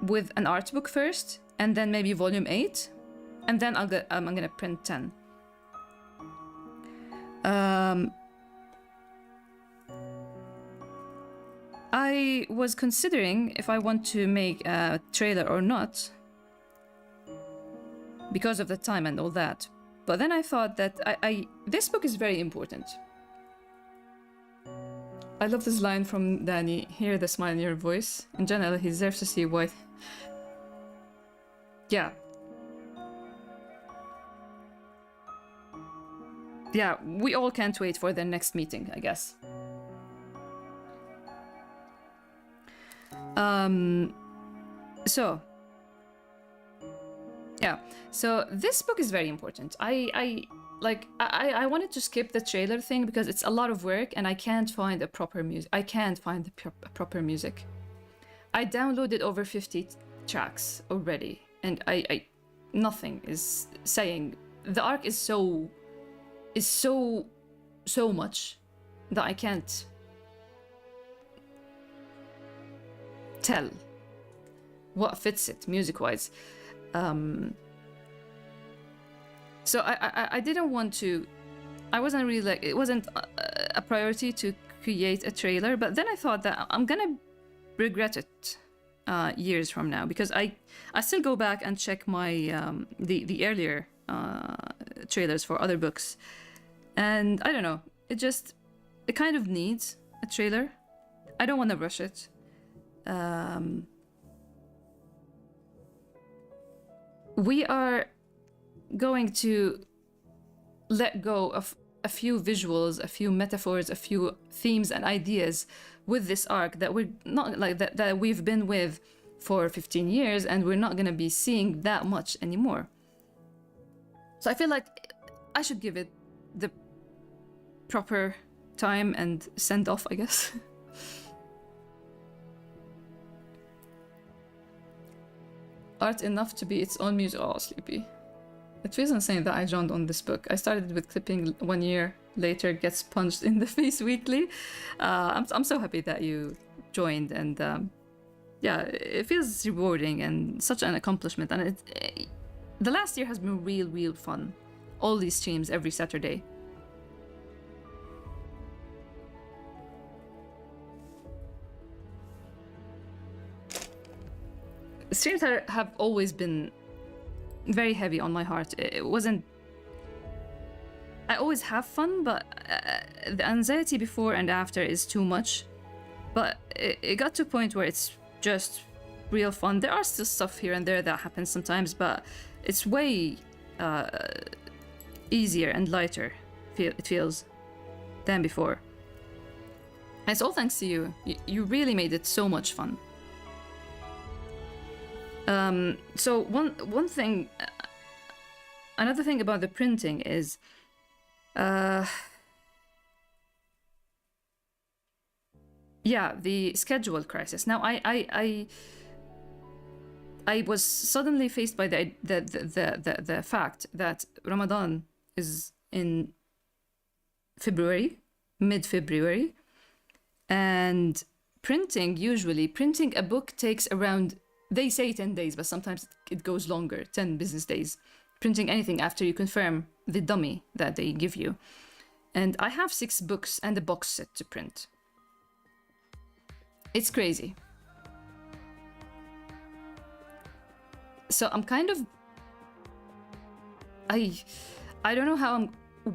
with an art book first, and then maybe volume 8, and then I'm gonna print 10. I was considering if I want to make a trailer or not because of the time and all that. But then I thought that this book is very important. I love this line from Danny. Hear the smile in your voice. In general, he deserves to see why. Yeah. Yeah, we all can't wait for their next meeting, I guess. So this book is very important. I wanted to skip the trailer thing because it's a lot of work and I can't find the proper music. Proper music. I downloaded over 50 tracks already, and I nothing is saying. The arc is so much that I can't tell what fits it music-wise. So I didn't want to. I wasn't really like, it wasn't a priority to create a trailer, but then I thought that I'm gonna regret it years from now, because I still go back and check my the earlier trailers for other books, and I don't know, it kind of needs a trailer. I don't want to rush it. We are going to let go of a few visuals, a few metaphors, a few themes and ideas with this arc that we're not like that we've been with for 15 years, and we're not going to be seeing that much anymore. So I feel like I should give it the proper time and send off, I guess. Art enough to be its own music. Oh, Sleepy. It feels insane that I joined on this book. I started with clipping 1 year later, gets punched in the face weekly. I'm so happy that you joined, and yeah, it feels rewarding and such an accomplishment. And the last year has been real fun. All these streams every Saturday. Streams have always been very heavy on my heart. It wasn't. I always have fun, but the anxiety before and after is too much. But it got to a point where it's just real fun. There are still stuff here and there that happens sometimes, but it's way easier and lighter. It feels than before. And it's all thanks to you. You really made it so much fun. So one thing, another thing about the printing is, yeah, the schedule crisis. Now I was suddenly faced by the fact that Ramadan is in February, mid-February, and usually printing a book takes around, they say 10 days, but sometimes it goes longer, 10 business days. Printing anything after you confirm the dummy that they give you. And I have 6 books and a box set to print. It's crazy. So I'm kind of... I don't know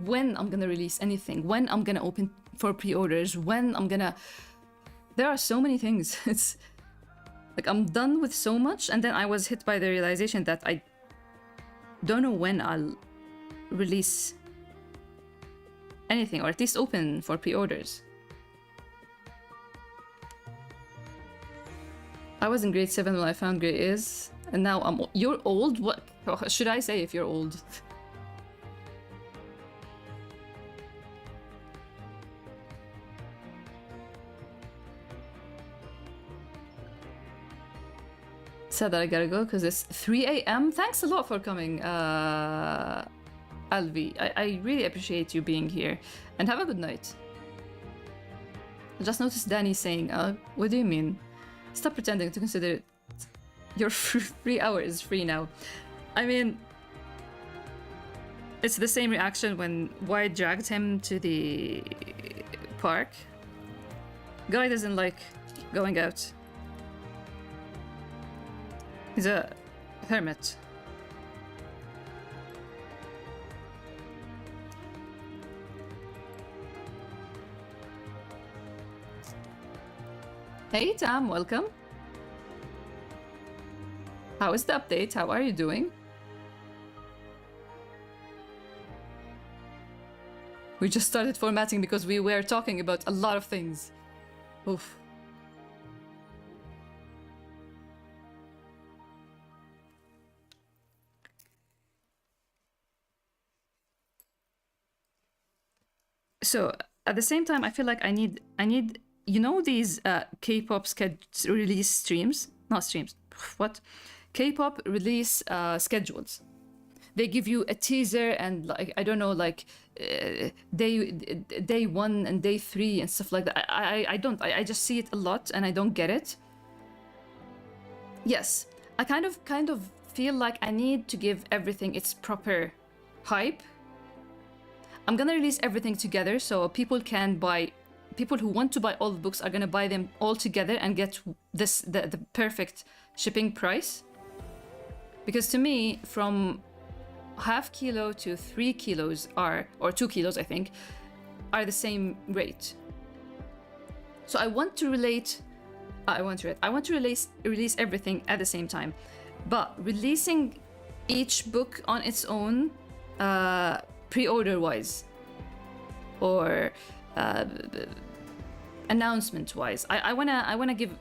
when I'm gonna release anything, when I'm gonna open for pre-orders, when I'm gonna... There are so many things. It's like I'm done with so much, and then I was hit by the realization that I don't know when I'll release anything, or at least open for pre-orders. I was in grade 7 when I found Greyis, and now I'm... You're old? What should I say if you're old? Sad that I gotta go because it's 3 a.m. Thanks a lot for coming, Alvi. I really appreciate you being here, and have a good night. I just noticed Danny saying, what do you mean? Stop pretending to consider your free hour is free now. I mean, it's the same reaction when Wyatt dragged him to the park. Guy doesn't like going out. He's a hermit. Hey Tam, welcome. How is the update? How are you doing? We just started formatting because we were talking about a lot of things. Oof. So at the same time, I feel like I need, you know, these K-pop release streams, not streams, what? K-pop release schedules. They give you a teaser and like, I don't know, like day 1 and day 3 and stuff like that. I just see it a lot and I don't get it. Yes, I kind of feel like I need to give everything its proper hype. I'm gonna release everything together so people who want to buy all the books are gonna buy them all together and get the perfect shipping price. Because to me, from ½ kilo to 3 kilos or 2 kilos, I think, are the same rate. So I want to release everything at the same time, but releasing each book on its own, pre-order wise or announcement wise, I wanna give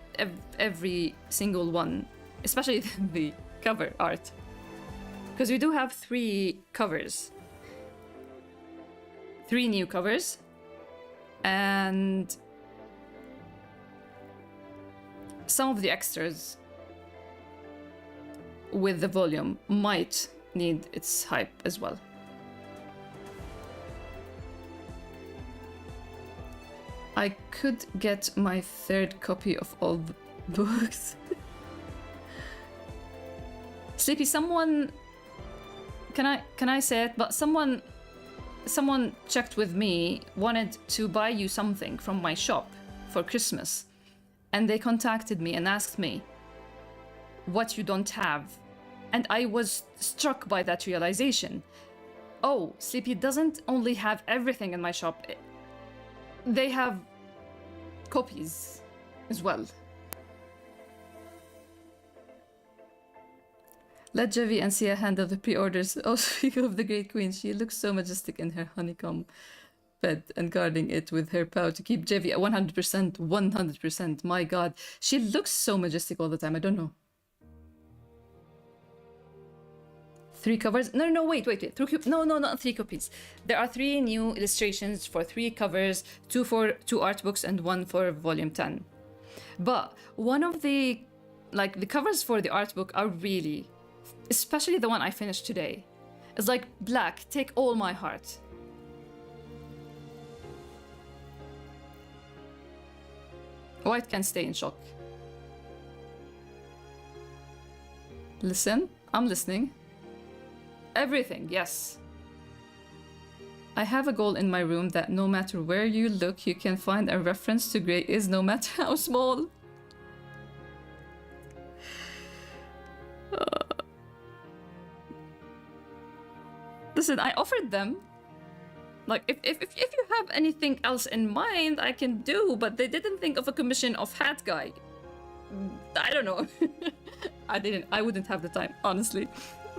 every single one, especially the cover art, because we do have 3 covers, 3 new covers, and some of the extras with the volume might need its hype as well. I could get my 3rd copy of all the books. Sleepy, someone... Can I say it? But someone checked with me, wanted to buy you something from my shop for Christmas. And they contacted me and asked me what you don't have. And I was struck by that realization. Oh, Sleepy doesn't only have everything in my shop. They have copies as well. Let Jevi and Sia handle the pre-orders. Oh, speaking of the Great Queen, she looks so majestic in her honeycomb bed and guarding it with her paw to keep Jevi at 100%, 100%. My god, she looks so majestic all the time. I don't know. 3 covers? No, wait. No, not 3 copies. There are 3 new illustrations for 3 covers, 2 for 2 art books and 1 for volume 10. But one of the covers for the art book are really, especially the one I finished today. It's like, black, take all my heart. White can stay in shock. Listen, I'm listening. Everything, yes. I have a goal in my room that no matter where you look, you can find a reference to Greyis, no matter how small. Listen, I offered them. Like, if you have anything else in mind, I can do, but they didn't think of a commission of Hat Guy. I don't know. I wouldn't have the time, honestly.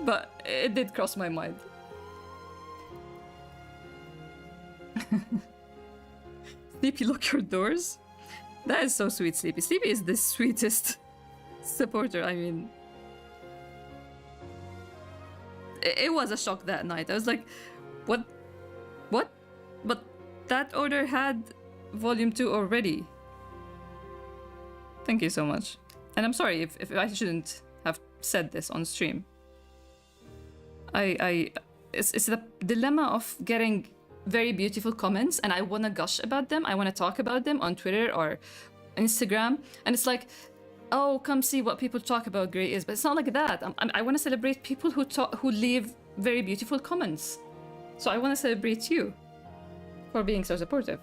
But it did cross my mind. Sleepy, lock your doors? That is so sweet, Sleepy. Sleepy is the sweetest supporter, I mean. It was a shock that night. I was like, what? What? But that order had volume 2 already. Thank you so much. And I'm sorry if I shouldn't have said this on stream. It's the dilemma of getting very beautiful comments and I want to gush about them. I want to talk about them on Twitter or Instagram. And it's like, oh, come see what people talk about Greyis. But it's not like that. I want to celebrate people who leave very beautiful comments. So I want to celebrate you for being so supportive.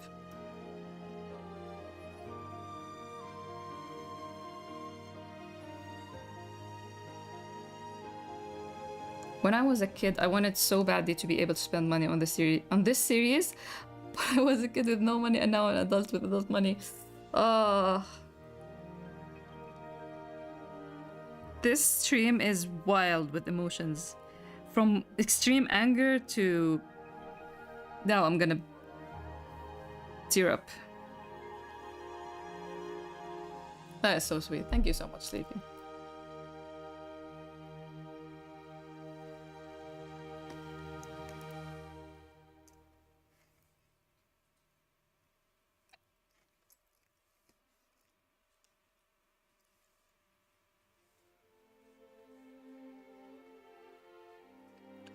When I was a kid, I wanted so badly to be able to spend money on this series, but I was a kid with no money and now an adult with adult money. This stream is wild with emotions. From extreme anger to... Now I'm gonna tear up. That is so sweet. Thank you so much, Sleepy.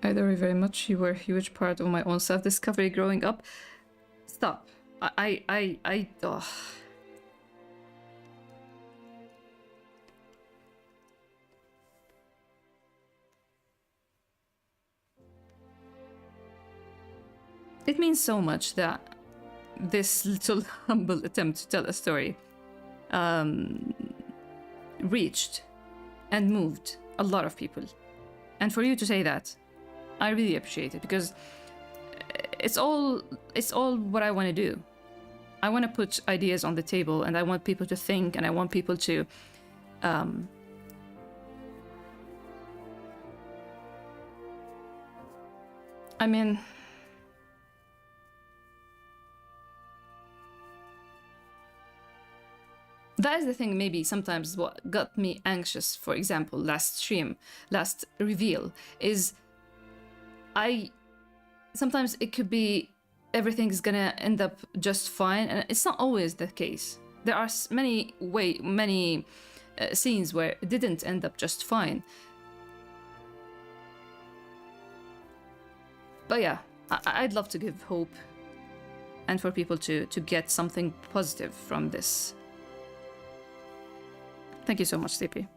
I adore you very much. You were a huge part of my own self-discovery growing up. Stop. Oh. It means so much that this little humble attempt to tell a story reached and moved a lot of people. And for you to say that, I really appreciate it because it's all what I want to do. I want to put ideas on the table and I want people to think and I want people to I mean, that is the thing, maybe sometimes what got me anxious, for example, last reveal, is sometimes it could be everything's gonna end up just fine, and it's not always the case. There are many scenes where it didn't end up just fine. But yeah, I'd love to give hope and for people to get something positive from this. Thank you so much, Sleepy.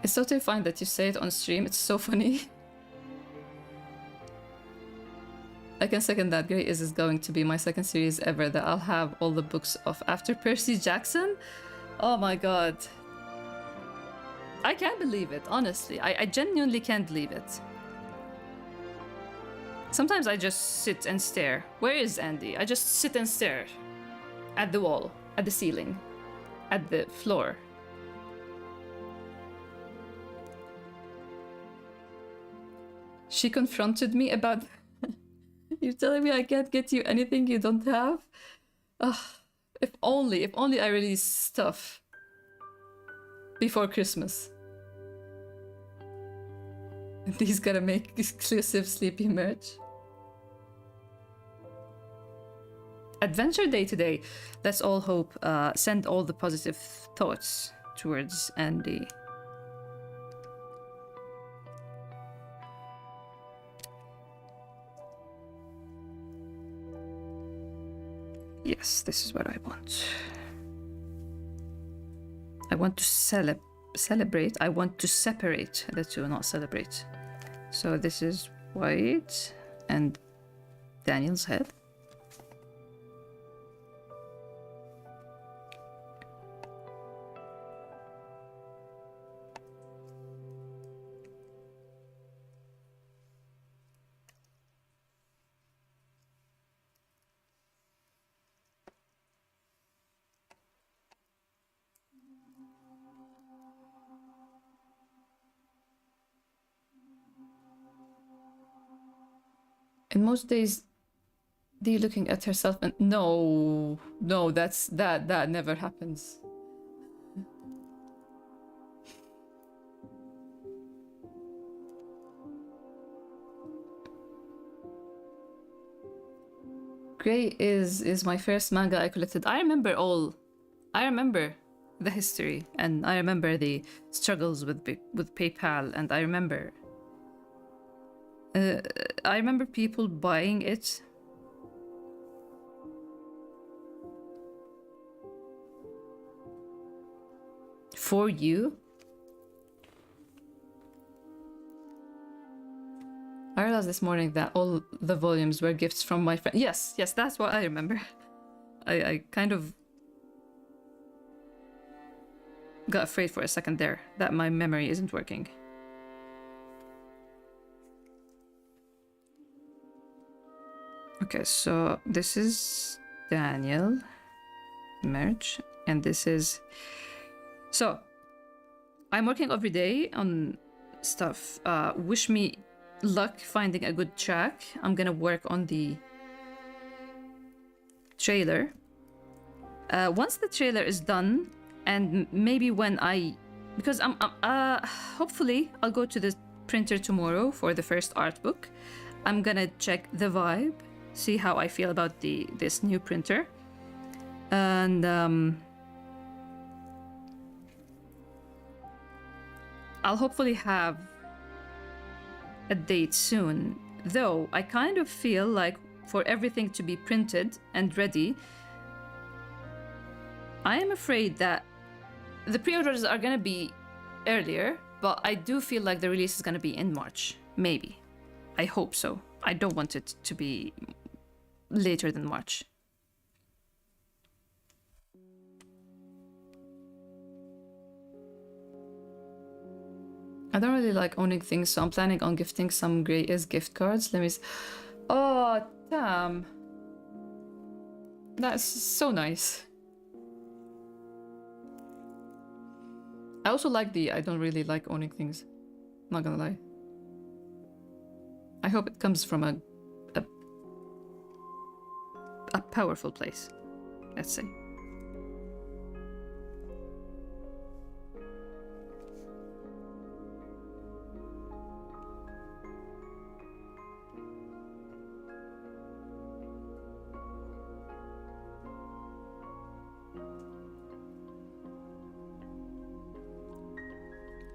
It's so terrifying that you say it on stream. It's so funny. I can second that. Greyis is going to be my second series ever that I'll have all the books of after Percy Jackson. Oh my god. I can't believe it, honestly. I genuinely can't believe it. Sometimes I just sit and stare. Where is Andy? I just sit and stare at the wall, at the ceiling, at the floor. She confronted me about... You're telling me I can't get you anything you don't have? Ugh, if only I release stuff before Christmas. And he's gonna make exclusive Sleepy merch. Adventure Day today. Let's all hope, send all the positive thoughts towards Andy. Yes, this is what I want. I want to celebrate. I want to separate the two, not celebrate. So this is white and Daniel's head. In most days, Dee looking at herself and no, that never happens. Greyis is my first manga I collected. I remember the history, and I remember the struggles with PayPal, and I remember people buying it. For you? I realized this morning that all the volumes were gifts from my friend. Yes, that's what I remember. I kind of got afraid for a second there that my memory isn't working. Okay, so this is Daniel, merge, and this is... So, I'm working every day on stuff. Wish me luck finding a good track. I'm gonna work on the trailer. Once the trailer is done, and maybe when because I'm hopefully I'll go to the printer tomorrow for the first art book. I'm gonna check the vibe, see how I feel about this new printer, and I'll hopefully have a date soon. Though I kind of feel like for everything to be printed and ready, I am afraid that the pre-orders are gonna be earlier, but I do feel like the release is gonna be in March. Maybe. I hope so. I don't want it to be later than March. I don't really like owning things, so I'm planning on gifting some Greyis gift cards. Let me Oh, damn. That's so nice. I also like I don't really like owning things. Not gonna lie. I hope it comes from a powerful place, let's say.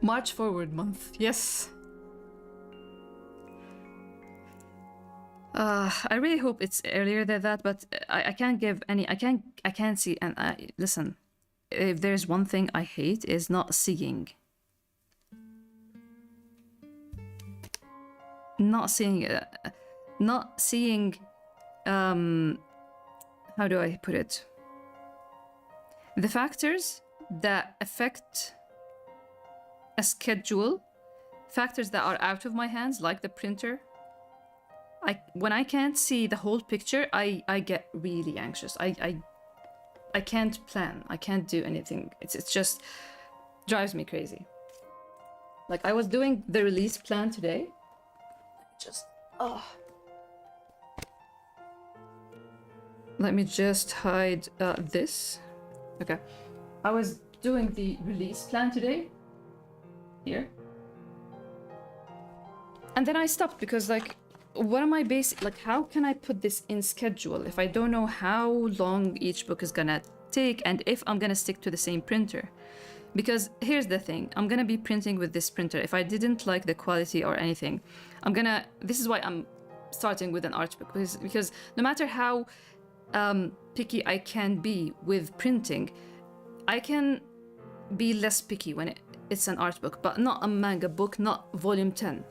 March forward month, yes. I really hope it's earlier than that, but I can't give any. I can't see. And listen, if there's one thing I hate is not seeing. Not seeing. How do I put it? The factors that affect a schedule, factors that are out of my hands, like the printer. When I can't see the whole picture, I get really anxious. I can't plan. I can't do anything. It's just drives me crazy. Like I was doing the release plan today. Let me just hide this. Okay. I was doing the release plan today. Here. And then I stopped because like, what am I how can I put this in schedule if I don't know how long each book is gonna take and if I'm gonna stick to the same printer? Because here's the thing, I'm gonna be printing with this printer. If I didn't like the quality or anything, this is why I'm starting with an art book, because no matter how picky I can be with printing, I can be less picky when it's an art book, but not a manga book, not volume 10.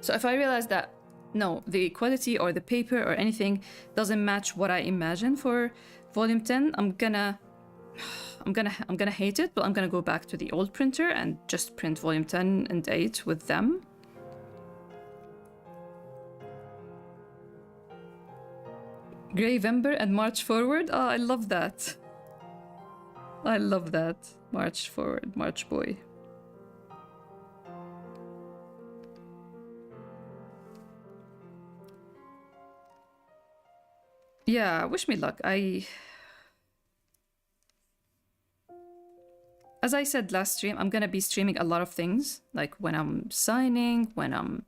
So if I realize that no, the quality or the paper or anything doesn't match what I imagine for volume 10, I'm gonna hate it, but I'm gonna go back to the old printer and just print volume 10 and 8 with them. Greyvember and March Forward. Oh, I love that. I love that. March Forward, March Boy. Yeah, wish me luck. As I said last stream, I'm gonna be streaming a lot of things, like when I'm signing, when I'm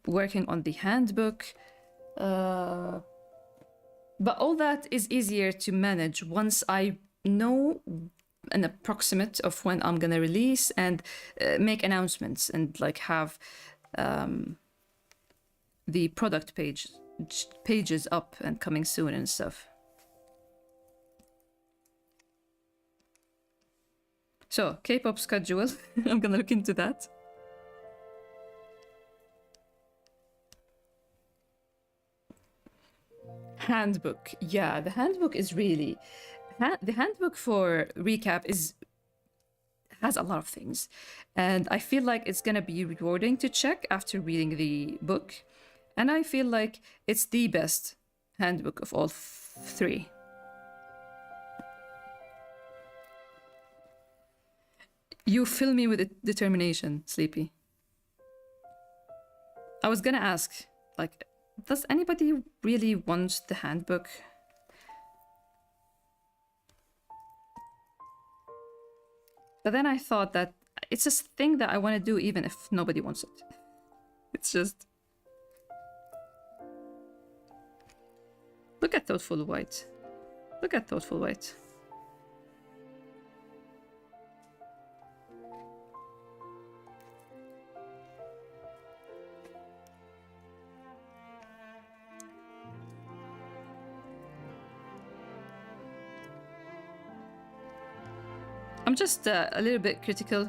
working on the handbook. But all that is easier to manage once I know an approximate of when I'm gonna release and make announcements and like have the product pages up and coming soon and stuff. So, K-pop schedule. I'm gonna look into that. Handbook. Yeah, the handbook is really... the handbook for recap has a lot of things. And I feel like it's gonna be rewarding to check after reading the book. And I feel like it's the best handbook of all three. You fill me with determination, Sleepy. I was gonna ask, like, does anybody really want the handbook? But then I thought that it's a thing that I want to do even if nobody wants it. It's just... Look at Thoughtful White. Look at Thoughtful White. I'm just a little bit critical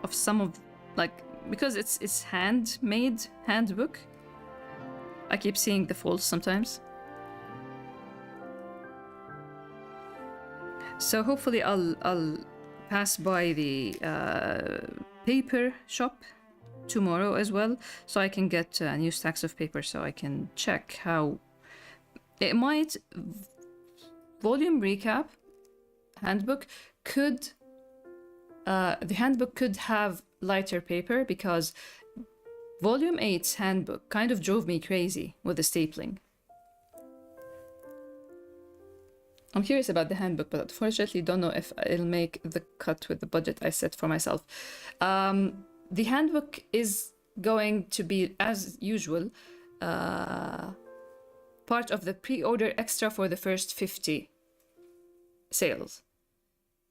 of some of, like, because it's handmade handbook. I keep seeing the faults sometimes. So hopefully I'll pass by the paper shop tomorrow as well, so I can get new stacks of paper so I can check how it might. Volume recap handbook could the handbook could have lighter paper, because volume 8's handbook kind of drove me crazy with the stapling. I'm curious about the handbook, but unfortunately don't know if it'll make the cut with the budget I set for myself. The handbook is going to be, as usual, part of the pre-order extra for the first 50 sales.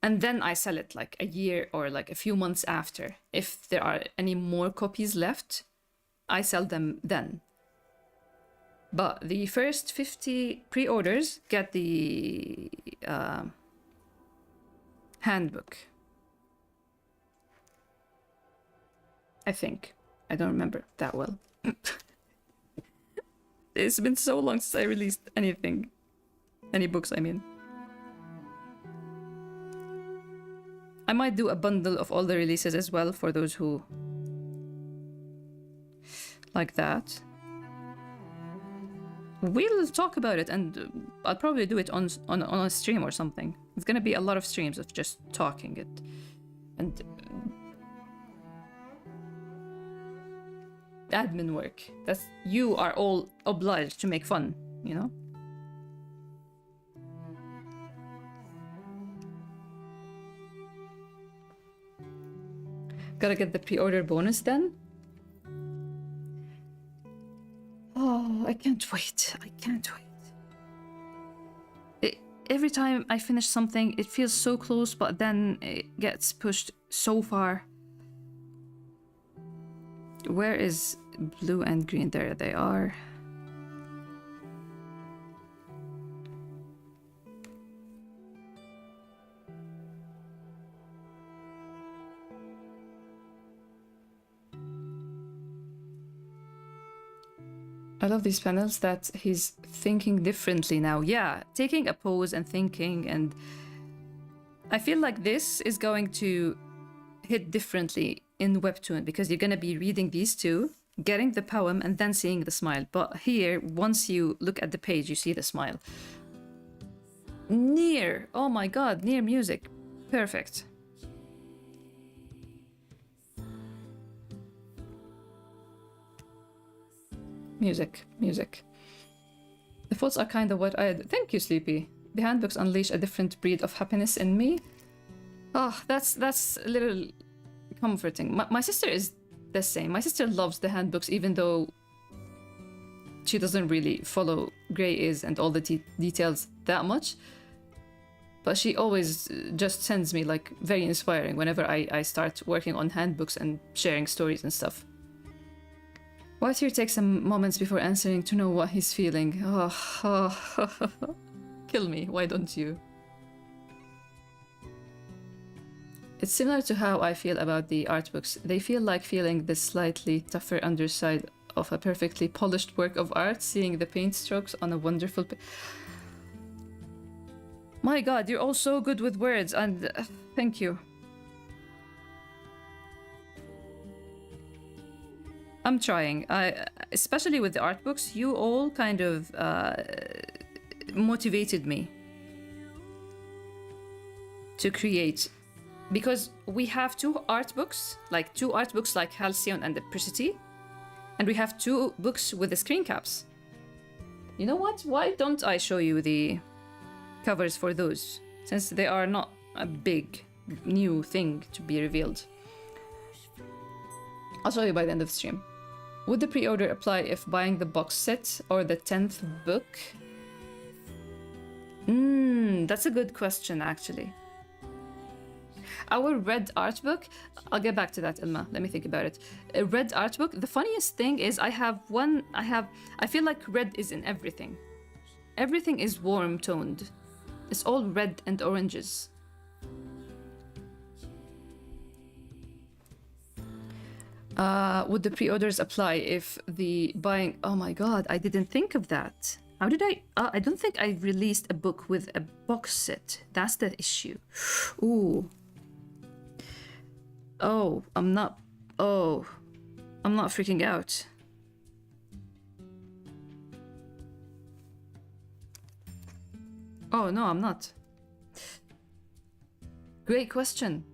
And then I sell it like a year or like a few months after. If there are any more copies left, I sell them then. But the first 50 pre-orders get the handbook. I think. I don't remember that well. It's been so long since I released anything. Any books, I mean. I might do a bundle of all the releases as well for those who like that. We'll talk about it, and I'll probably do it on a stream or something. It's gonna be a lot of streams of just talking it. And admin work. You are all obliged to make fun, you know? Gotta get the pre-order bonus then. Oh, I can't wait. I can't wait. Every time I finish something, it feels so close, but then it gets pushed so far. Where is blue and green? There they are. I love these panels that he's thinking differently now. Yeah, taking a pause and thinking, and I feel like this is going to hit differently in webtoon because you're going to be reading these two, getting the poem, and then seeing the smile. But here, once you look at the page, you see the smile. Near, oh my god, near music, perfect. Music. The thoughts are kind of what I... Thank you, Sleepy. The handbooks unleash a different breed of happiness in me. Oh, that's a little comforting. My sister is the same. My sister loves the handbooks, even though she doesn't really follow Greyis and all the details that much. But she always just sends me like very inspiring whenever I start working on handbooks and sharing stories and stuff. Whitehair takes some moments before answering to know what he's feeling. Oh. Kill me, why don't you? It's similar to how I feel about the art books. They feel like feeling the slightly tougher underside of a perfectly polished work of art, seeing the paint strokes on a wonderful... My god, you're all so good with words, and thank you. I'm trying. Especially with the art books, you all kind of motivated me to create. Because we have two art books like Halcyon and the Pricity, and we have two books with the screen caps. You know what? Why don't I show you the covers for those, since they are not a big new thing to be revealed. I'll show you by the end of the stream. Would the pre-order apply if buying the box set or the 10th book? That's a good question, actually. Our red art book, I'll get back to that, Ilma. Let me think about it. A red art book, the funniest thing is I feel like red is in everything. Everything is warm toned. It's all red and oranges. Would the pre-orders apply if the buying... Oh my god, I didn't think of that. How did I... I don't think I released a book with a box set. That's the issue. Ooh. Oh, I'm not freaking out. Oh, no, I'm not. Great question.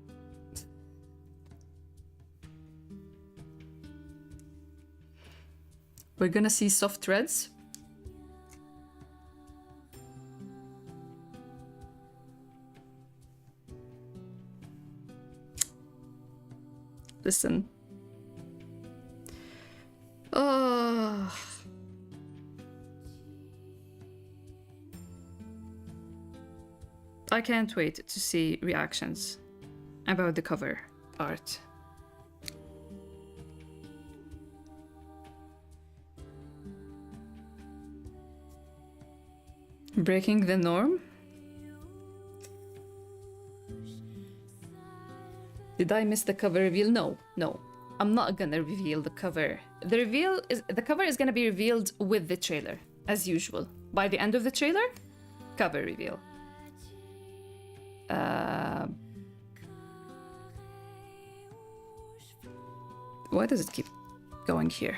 We're gonna see soft threads. Listen. Oh. I can't wait to see reactions about the cover art. Breaking the norm? Did I miss the cover reveal? No. I'm not gonna reveal the cover. The cover is gonna be revealed with the trailer, as usual. By the end of the trailer, cover reveal. Why does it keep going here?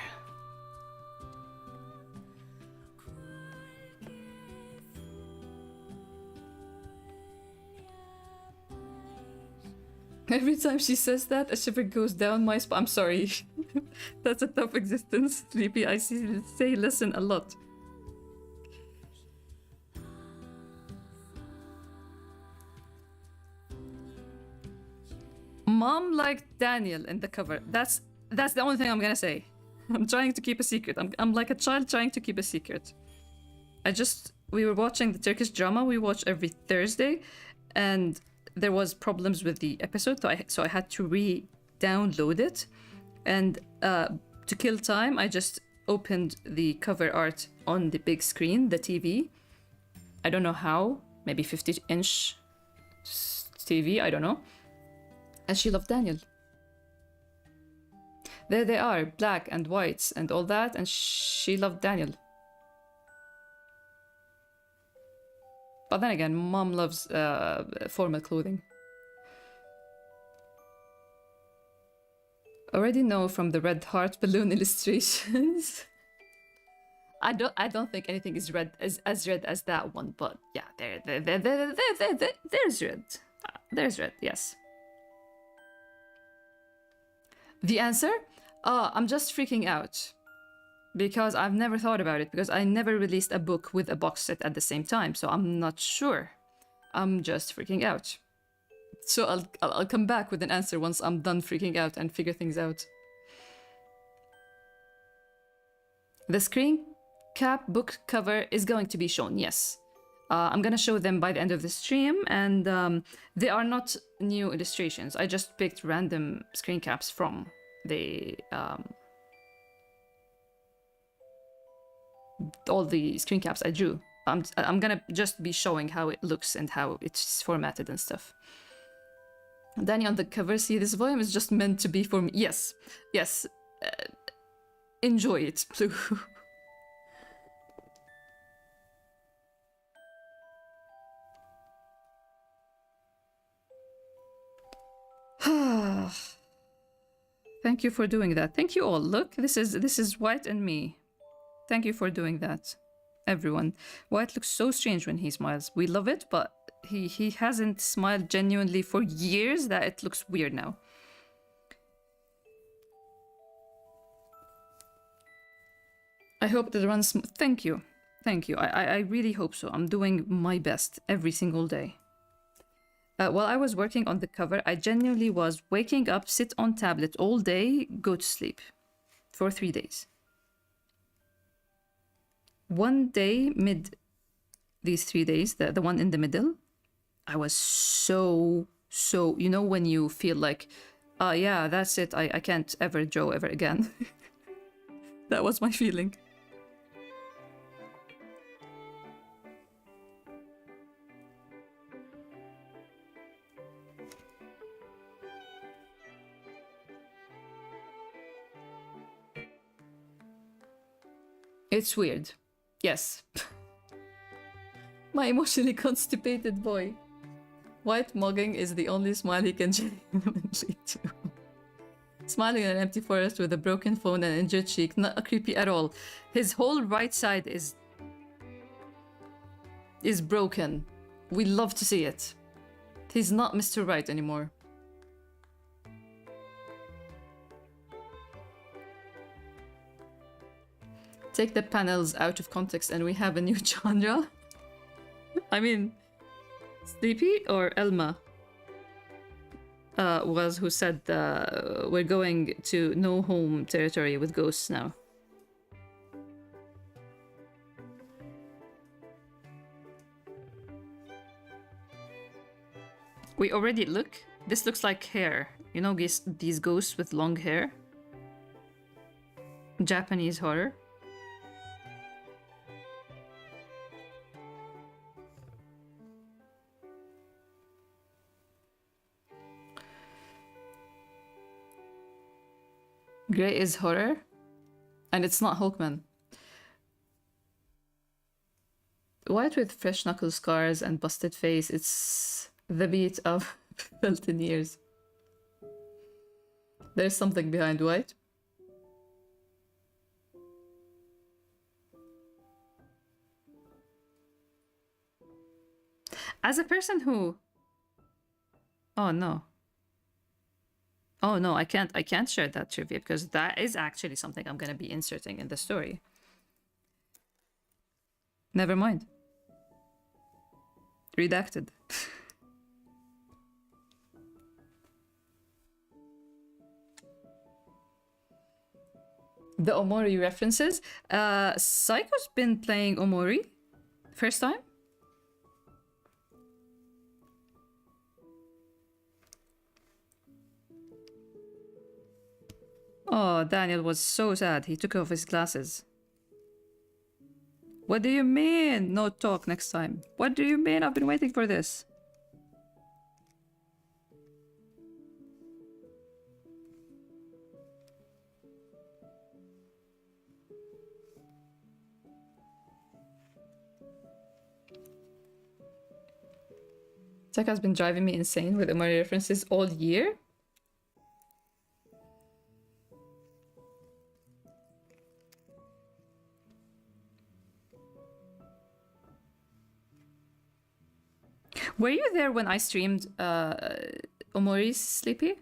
Every time she says that, a shiver goes down my spine. I'm sorry. That's a tough existence, Sleepy. I say listen a lot. Mom liked Daniel in the cover. That's the only thing I'm gonna say. I'm trying to keep a secret. I'm like a child trying to keep a secret. We were watching the Turkish drama we watch every Thursday, and there was problems with the episode, so I had to re-download it. And to kill time, I just opened the cover art on the big screen, the TV. I don't know how, maybe 50-inch TV, I don't know. And she loved Daniel. There they are, black and whites and all that, and she loved Daniel. But then again, mom loves formal clothing. Already know from the red heart balloon illustrations. I don't think anything is red as red as that one, but yeah, there's red. There's red, yes. The answer? I'm just freaking out. Because I've never thought about it, because I never released a book with a box set at the same time, so I'm not sure. I'm just freaking out. So I'll come back with an answer once I'm done freaking out and figure things out. The screen cap book cover is going to be shown, yes. I'm gonna show them by the end of the stream, and they are not new illustrations. I just picked random screen caps from the all the screen caps I drew. I'm gonna just be showing how it looks and how it's formatted and stuff. Danny on the cover, see, this volume is just meant to be for me. Yes, yes. Enjoy it, Blue. Thank you for doing that. Thank you all. Look, this is White and me. Thank you for doing that, everyone. White looks so strange when he smiles. We love it, but he hasn't smiled genuinely for years that it looks weird now. I hope that it runs smooth. Thank you. Thank you. I really hope so. I'm doing my best every single day. While I was working on the cover, I genuinely was waking up, sit on tablet all day, go to sleep. For 3 days. One day, mid these 3 days, the one in the middle, I was so, you know when you feel like, yeah, that's it, I can't ever draw ever again. That was my feeling. It's weird. Yes. My emotionally constipated boy. White mugging is the only smile he can genuinely do. Smiling in an empty forest with a broken phone and injured cheek, not creepy at all. His whole right side is broken. We love to see it. He's not Mr. Right anymore. Take the panels out of context and we have a new genre. I mean, Sleepy or Elma was who said we're going to no home territory with ghosts now. We already look. This looks like hair. You know these ghosts with long hair? Japanese horror. Grey is horror, and it's not Hulkman. White with fresh knuckle scars and busted face, it's the beat of Felton years. There's something behind White. As a person who... Oh no. Oh no, I can't share that trivia because that is actually something I'm gonna be inserting in the story. Never mind. Redacted. The Omori references. Psycho's been playing Omori. First time? Oh, Daniel was so sad. He took off his glasses. What do you mean? No talk next time. What do you mean? I've been waiting for this. Tech has been driving me insane with Omari references all year. Were you there when I streamed Omori's Sleepy?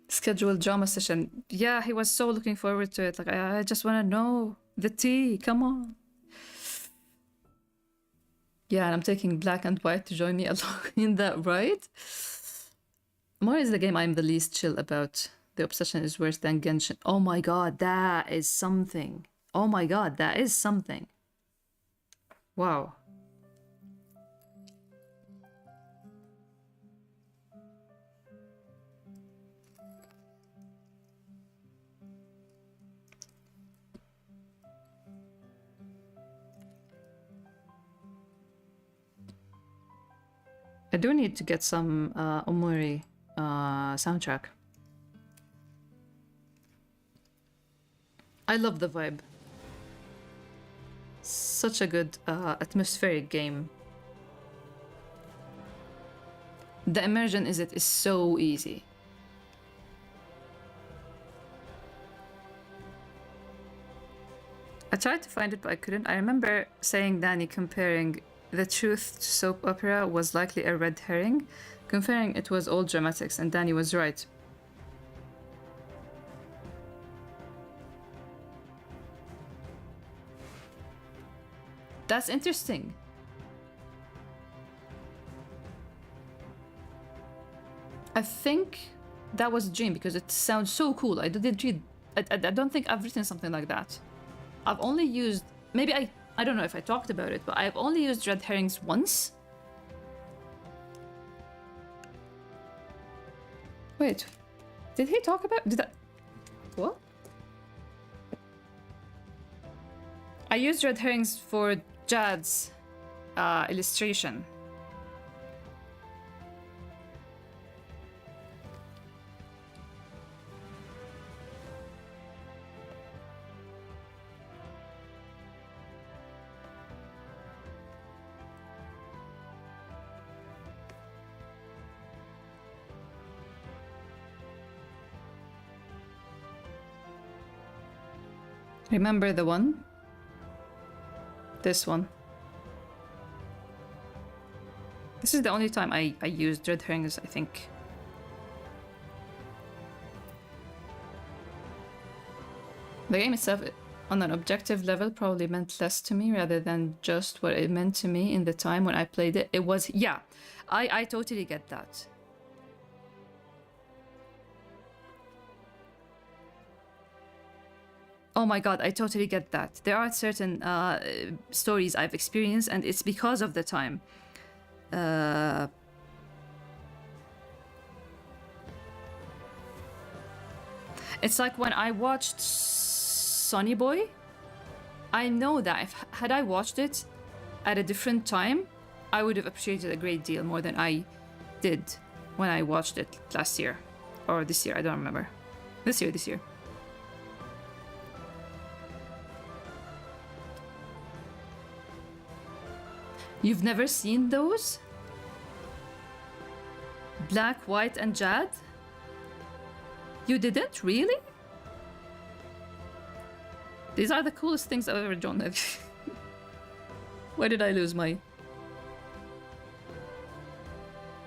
Scheduled drama session. Yeah, he was so looking forward to it. Like, I just want to know the tea. Come on. Yeah, and I'm taking Black and White to join me along in that, right? More is the game I'm the least chill about. The obsession is worse than Genshin. Oh my god, that is something. Oh my god, that is something. Wow. I do need to get some Omori soundtrack. I love the vibe. Such a good atmospheric game. The immersion is so easy. I tried to find it, but I couldn't. I remember saying Danny comparing The Truth to soap opera was likely a red herring, comparing it was all dramatics, and Danny was right. That's interesting. I think that was a dream because it sounds so cool. I didn't read. I don't think I've written something like that. I've only used, maybe I don't know if I talked about it, but I've only used red herrings once. Wait, did he talk about, did I, what? I used red herrings for Jad's illustration. Remember the one? This one. This is the only time I used red herrings, I think. The game itself, on an objective level, probably meant less to me rather than just what it meant to me in the time when I played it. It was, yeah, I totally get that. Oh my god, I totally get that. There are certain stories I've experienced, and it's because of the time. It's like when I watched Sonny Boy. I know that if had I watched it at a different time, I would have appreciated it a great deal more than I did when I watched it last year. Or this year, I don't remember. This year. You've never seen those? Black, White, and Jad? You didn't? Really? These are the coolest things I've ever drawn. Where did I lose my...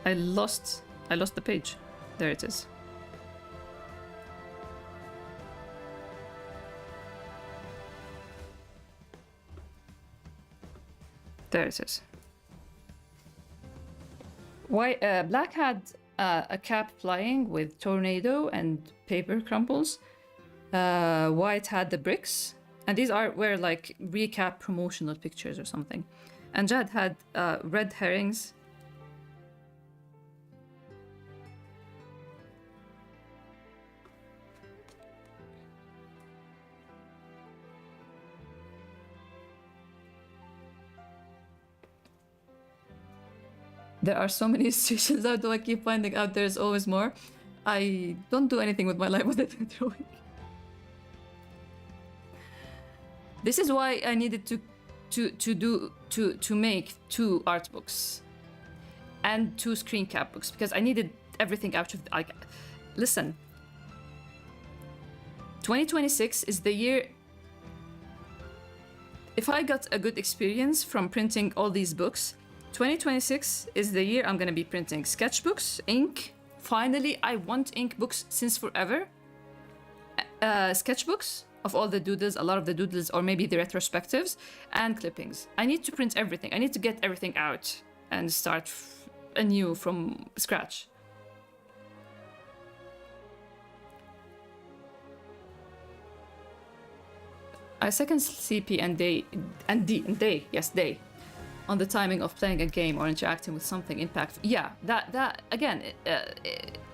I lost the page. There it is. There it is. Black had a cap flying with tornado and paper crumbles. White had the bricks, and these were like recap promotional pictures or something. And Jad had red herrings. There are so many situations. How do I keep finding out there's always more? I don't do anything with my life other than drawing. This is why I needed to make 2 art books and 2 screen cap books, because I needed everything out of like, listen, 2026 is the year. If I got a good experience from printing all these books, 2026 is the year I'm gonna be printing sketchbooks, ink. Finally, I want ink books since forever. Sketchbooks of all the doodles, a lot of the doodles, or maybe the retrospectives, and clippings. I need to print everything. I need to get everything out and start anew from scratch. I second CP and day, yes, day, on the timing of playing a game or interacting with something impactful. Yeah, that again,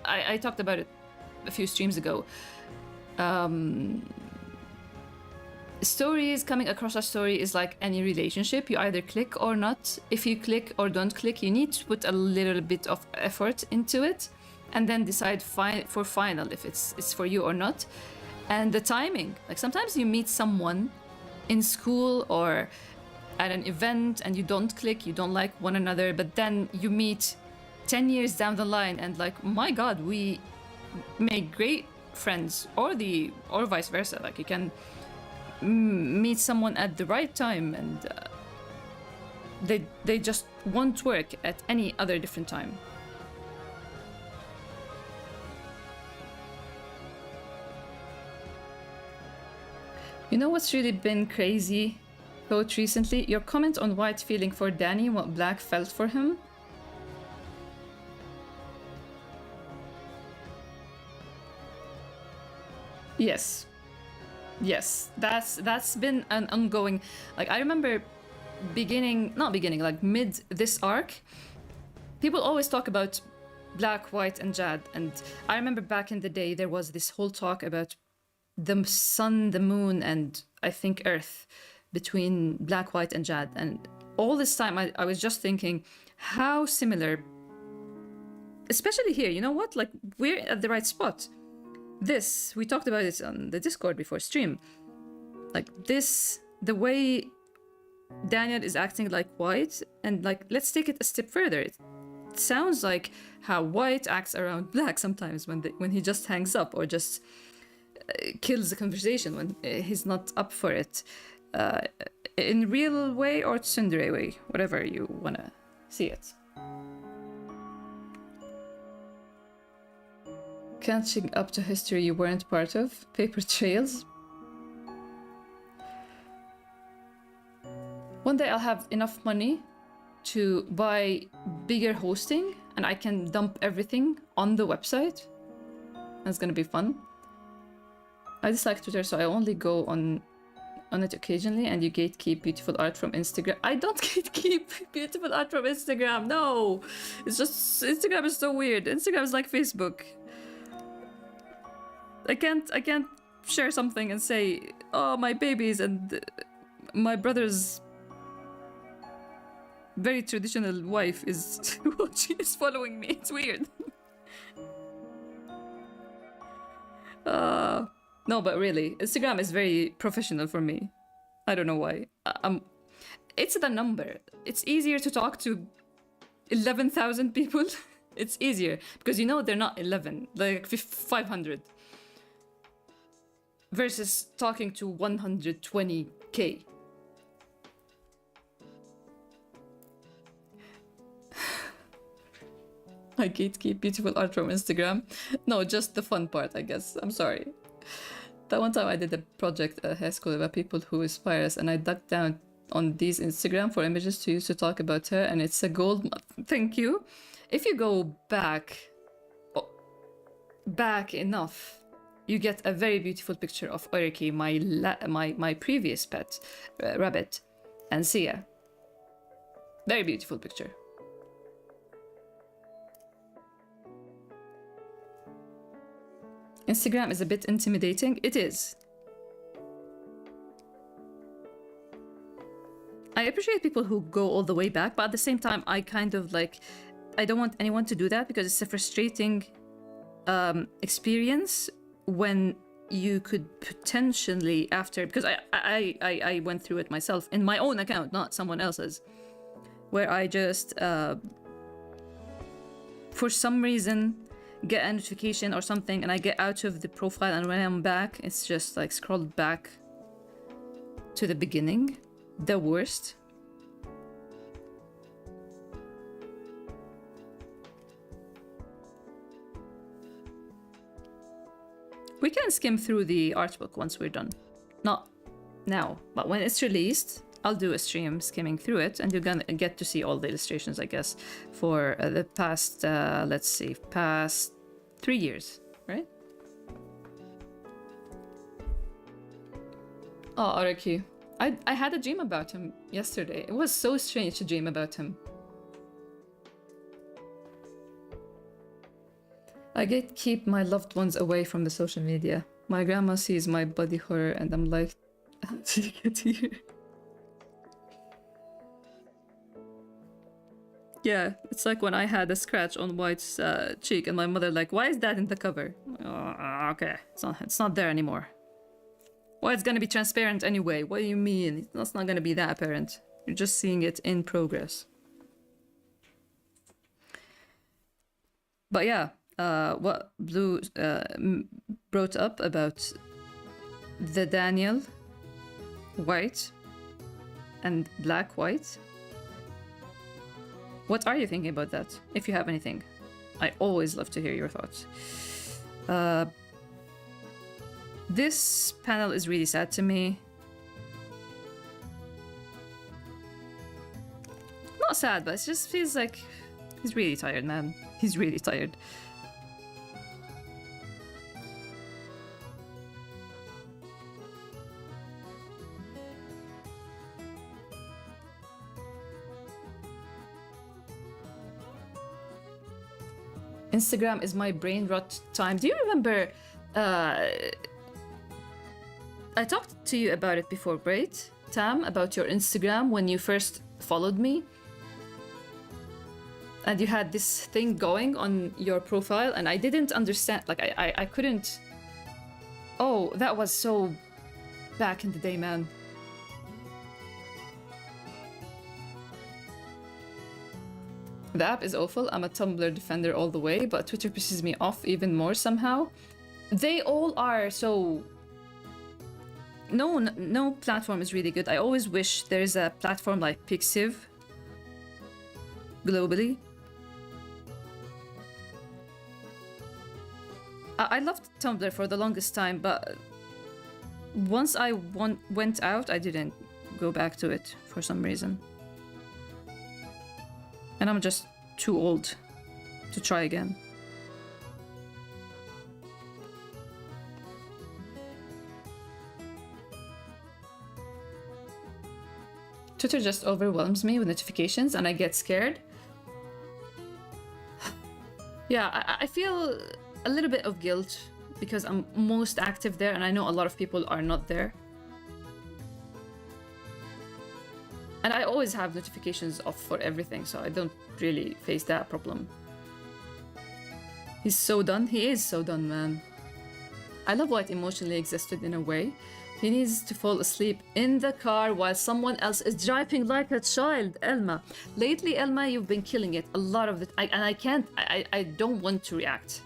I talked about it a few streams ago. Stories, coming across a story is like any relationship. You either click or not. If you click or don't click, you need to put a little bit of effort into it and then decide for final if it's for you or not. And the timing, like sometimes you meet someone in school or at an event and you don't click, you don't like one another, but then you meet 10 years down the line and like, my God, we make great friends, or vice versa. Like you can meet someone at the right time and they just won't work at any other different time. You know what's really been crazy thought recently? Your comment on White feeling for Danny, what Black felt for him. Yes. Yes, that's been an ongoing, like I remember like mid this arc, people always talk about Black, White, and Jad, and I remember back in the day there was this whole talk about the sun, the moon, and I think Earth between Black, White, and Jad, and all this time I was just thinking how similar, especially here, you know what, like we're at the right spot. This, we talked about it on the Discord before stream. Like this, the way Daniel is acting like White, and like, let's take it a step further. It sounds like how White acts around Black sometimes when he just hangs up or just kills the conversation when he's not up for it. In real way or tsundere way, whatever you wanna see it. Catching up to history you weren't part of. Paper trails. One day I'll have enough money to buy bigger hosting and I can dump everything on the website. That's gonna be fun. I dislike Twitter, so I only go on it occasionally, and you gatekeep beautiful art from Instagram. I don't gatekeep beautiful art from Instagram, no! It's just, Instagram is so weird. Instagram is like Facebook. I can't share something and say, oh, my babies and my brother's very traditional wife is she is following me. It's weird. No, but really, Instagram is very professional for me. I don't know why. It's the number. It's easier to talk to 11,000 people. It's easier because you know they're not 11, like 500. Versus talking to 120k. I gatekeep beautiful art from Instagram. No, just the fun part, I guess. I'm sorry. That one time I did a project at high school about people who inspire us, and I dug down on these Instagram for images to use to talk about her, and it's a gold. Thank you. If you go back enough, you get a very beautiful picture of Oiriki, my previous pet, rabbit, and Sia. Very beautiful picture. Instagram is a bit intimidating. It is. I appreciate people who go all the way back, but at the same time, I kind of like I don't want anyone to do that because it's a frustrating experience when you could potentially after, because I went through it myself in my own account, not someone else's, where I just for some reason get a notification or something and I get out of the profile, and when I'm back it's just like scrolled back to the beginning. The worst. We can skim through the art book once we're done. Not now, but when it's released, I'll do a stream skimming through it, and you're gonna get to see all the illustrations, I guess, for the past, let's see, past 3 years, right? Oh, Araki. I had a dream about him yesterday. It was so strange to dream about him. I keep my loved ones away from the social media. My grandma sees my body horror and I'm like, how did you get here? Yeah, it's like when I had a scratch on White's cheek and my mother like, why is that in the cover? Okay, it's not there anymore. Well, it's gonna be transparent anyway. What do you mean? It's not gonna be that apparent. You're just seeing it in progress. But yeah, what Blue brought up about the Daniel White and Black White. What are you thinking about that? If you have anything, I always love to hear your thoughts. This panel is really sad to me. Not sad, but it just feels like he's really tired, man. He's really tired. Instagram is my brain rot time. Do you remember I talked to you about it before, right, Tam, about your Instagram when you first followed me? And you had this thing going on your profile and I didn't understand, like I couldn't. Oh, that was so back in the day, man. The app is awful. I'm a Tumblr defender all the way, but Twitter pisses me off even more somehow. They all are so... No platform is really good. I always wish there's a platform like Pixiv globally. I loved Tumblr for the longest time, but once I went out, I didn't go back to it for some reason. And I'm just too old to try again. Twitter just overwhelms me with notifications and I get scared. Yeah, I feel a little bit of guilt because I'm most active there and I know a lot of people are not there. And I always have notifications off for everything, so I don't really face that problem. He's so done. He is so done, man. I love White emotionally exhausted in a way. He needs to fall asleep in the car while someone else is driving like a child. Elma. Lately, Elma, you've been killing it a lot of the time. And I don't want to react.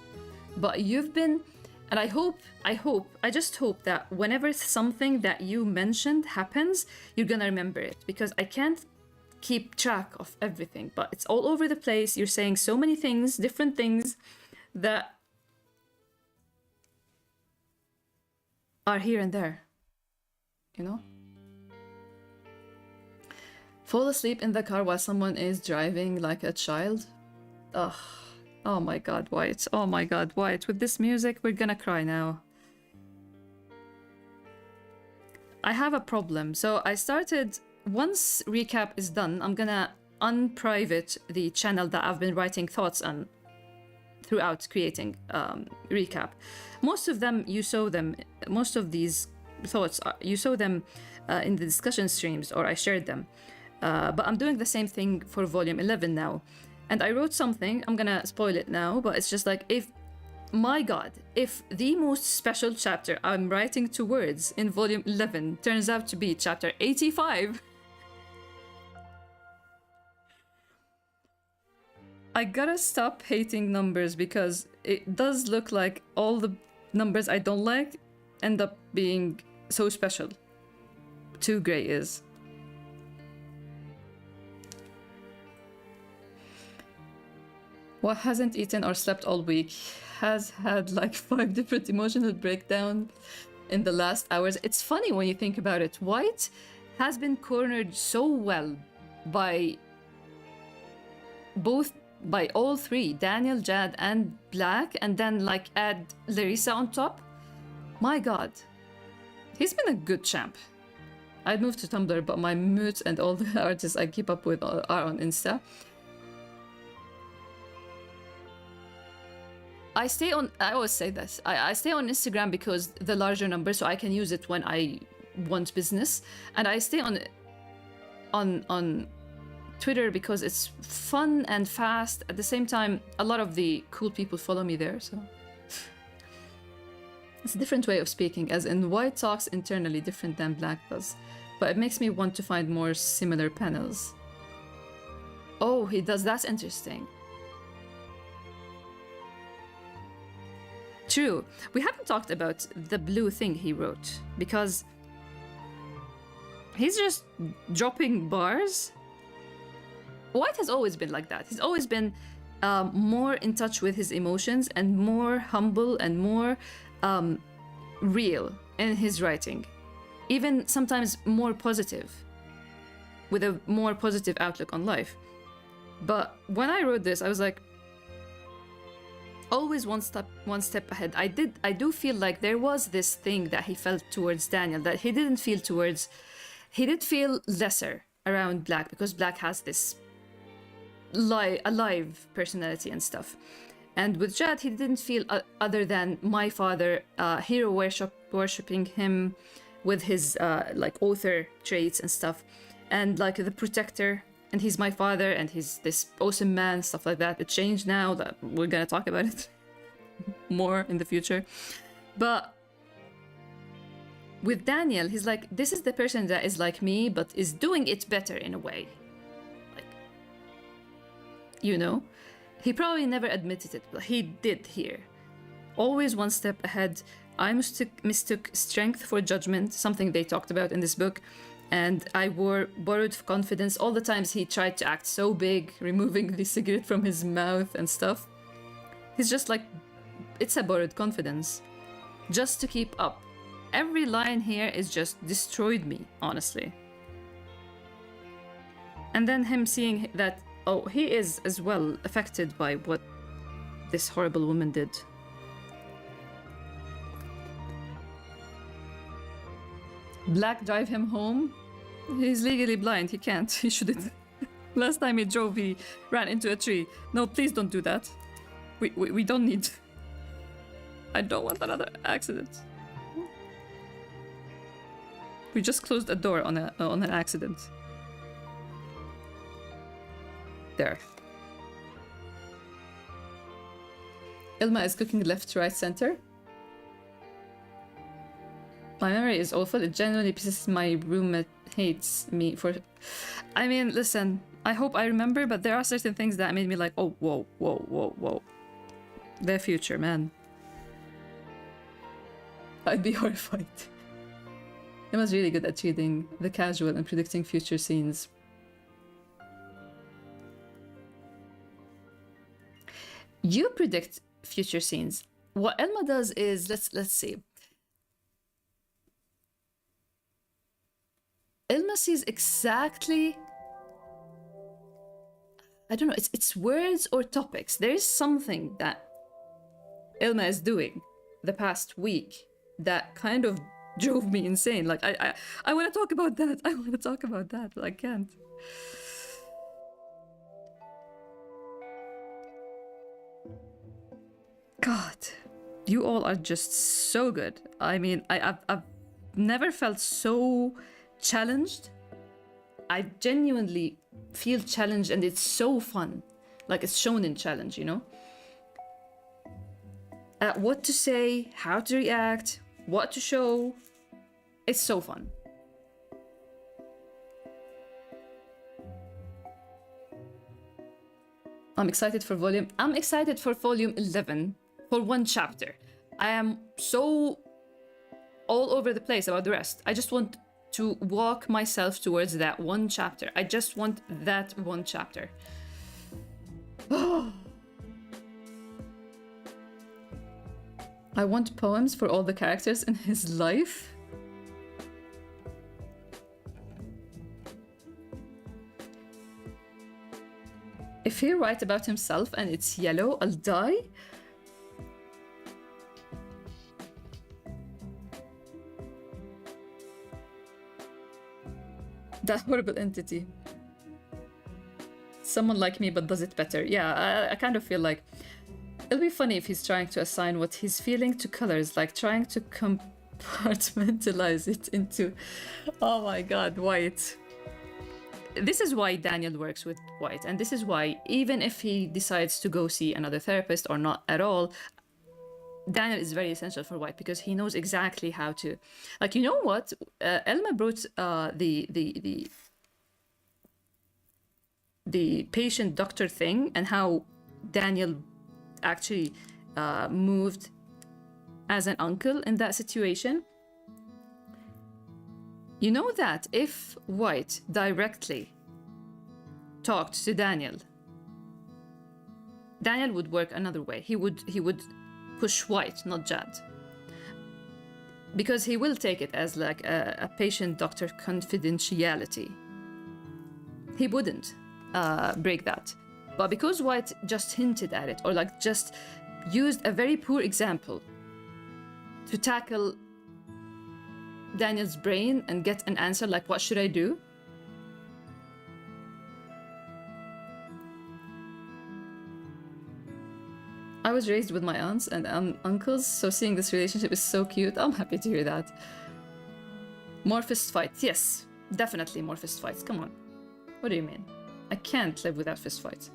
But you've been, and I just hope that whenever something that you mentioned happens, you're gonna remember it. Because I can't keep track of everything. But it's all over the place. You're saying so many things, different things, that are here and there. You know? Fall asleep in the car while someone is driving like a child. Ugh. Oh my god, White. Oh my god, White. With this music, we're gonna cry now. I have a problem. So I started... Once recap is done, I'm gonna unprivate the channel that I've been writing thoughts on throughout creating recap. Most of them, you saw them, most of these thoughts, you saw them in the discussion streams, or I shared them. But I'm doing the same thing for volume 11 now. And I wrote something, I'm gonna spoil it now, but it's just like, my God, if the most special chapter I'm writing to words in volume 11 turns out to be chapter 85, I gotta stop hating numbers, because it does look like all the numbers I don't like end up being so special to Greyis. What hasn't eaten or slept all week has had like 5 different emotional breakdowns in the last hours. It's funny when you think about it. White has been cornered so well by all three, Daniel, Jad, and Black, and then like add Larissa on top. My God, he's been a good champ. I'd moved to Tumblr, but my moods and all the artists I keep up with are on Insta. I always say this, I stay on Instagram because the larger number, so I can use it when I want business. And I stay on Twitter because it's fun and fast. At the same time, a lot of the cool people follow me there, so it's a different way of speaking, as in White talks internally different than Black does. But it makes me want to find more similar panels. Oh, he does, that's interesting. True. We haven't talked about the blue thing he wrote, because he's just dropping bars. White has always been like that. He's always been more in touch with his emotions and more humble and more real in his writing. Even sometimes more positive, with a more positive outlook on life. But when I wrote this, I was like, always one step ahead. I do feel like there was this thing that he felt towards Daniel that he didn't feel towards. He did feel lesser around Black, because Black has this alive personality and stuff. And with Jad, he didn't feel other than my father, hero worshipping him with his like author traits and stuff, and like the protector. And he's my father, and he's this awesome man, stuff like that. It changed now, that we're gonna talk about it more in the future. But with Daniel, he's like, this is the person that is like me, but is doing it better in a way. Like, you know? He probably never admitted it, but he did here. Always one step ahead. I mistook strength for judgment, something they talked about in this book. And I borrowed confidence all the times he tried to act so big, removing the cigarette from his mouth and stuff. He's just like, it's a borrowed confidence. Just to keep up. Every line here is just destroyed me, honestly. And then him seeing that, oh, he is as well affected by what this horrible woman did. Black drive him home. He's legally blind. He can't. He shouldn't. Last time he drove, he ran into a tree. No, please don't do that. We don't need. I don't want another accident. We just closed a door on an accident. There. Ilma is cooking left, right, center. My memory is awful. It genuinely pisses my roommate hates me for. I mean, listen, I hope I remember, but there are certain things that made me like, oh, whoa, whoa, whoa, whoa. Their future, man. I'd be horrified. Emma's really good at reading the casual and predicting future scenes. You predict future scenes. What Elma does is, let's see. Elma sees exactly, I don't know, it's words or topics. There is something that Elma is doing the past week that kind of drove me insane. Like, I want to talk about that. I want to talk about that, but I can't. God, you all are just so good. I mean, I've never felt so challenged. I genuinely feel challenged, and it's so fun. Like it's shonen challenge, you know? What to say, how to react, what to show. It's so fun. I'm excited for volume 11 for one chapter. I am so all over the place about the rest. I just want to walk myself towards that one chapter. I just want that one chapter. I want poems for all the characters in his life. If he writes about himself and it's yellow, I'll die. That horrible entity. Someone like me but does it better. Yeah, I kind of feel like it'll be funny if he's trying to assign what he's feeling to colors, like trying to compartmentalize it into, oh my god, white. This is why Daniel works with white, and this is why even if he decides to go see another therapist or not at all, Daniel is very essential for white because he knows exactly how to, like, you know what? Elma brought the patient doctor thing and how Daniel actually moved as an uncle in that situation. You know that if White directly talked to Daniel, Daniel would work another way. He would push White, not Jad, because he will take it as like a patient-doctor confidentiality. He wouldn't break that, but because White just hinted at it or like just used a very poor example to tackle Daniel's brain and get an answer like, what should I do? I was raised with my aunts and uncles, so seeing this relationship is so cute. I'm happy to hear that. More fist fights. Yes, definitely more fist fights. Come on. What do you mean? I can't live without fist fights.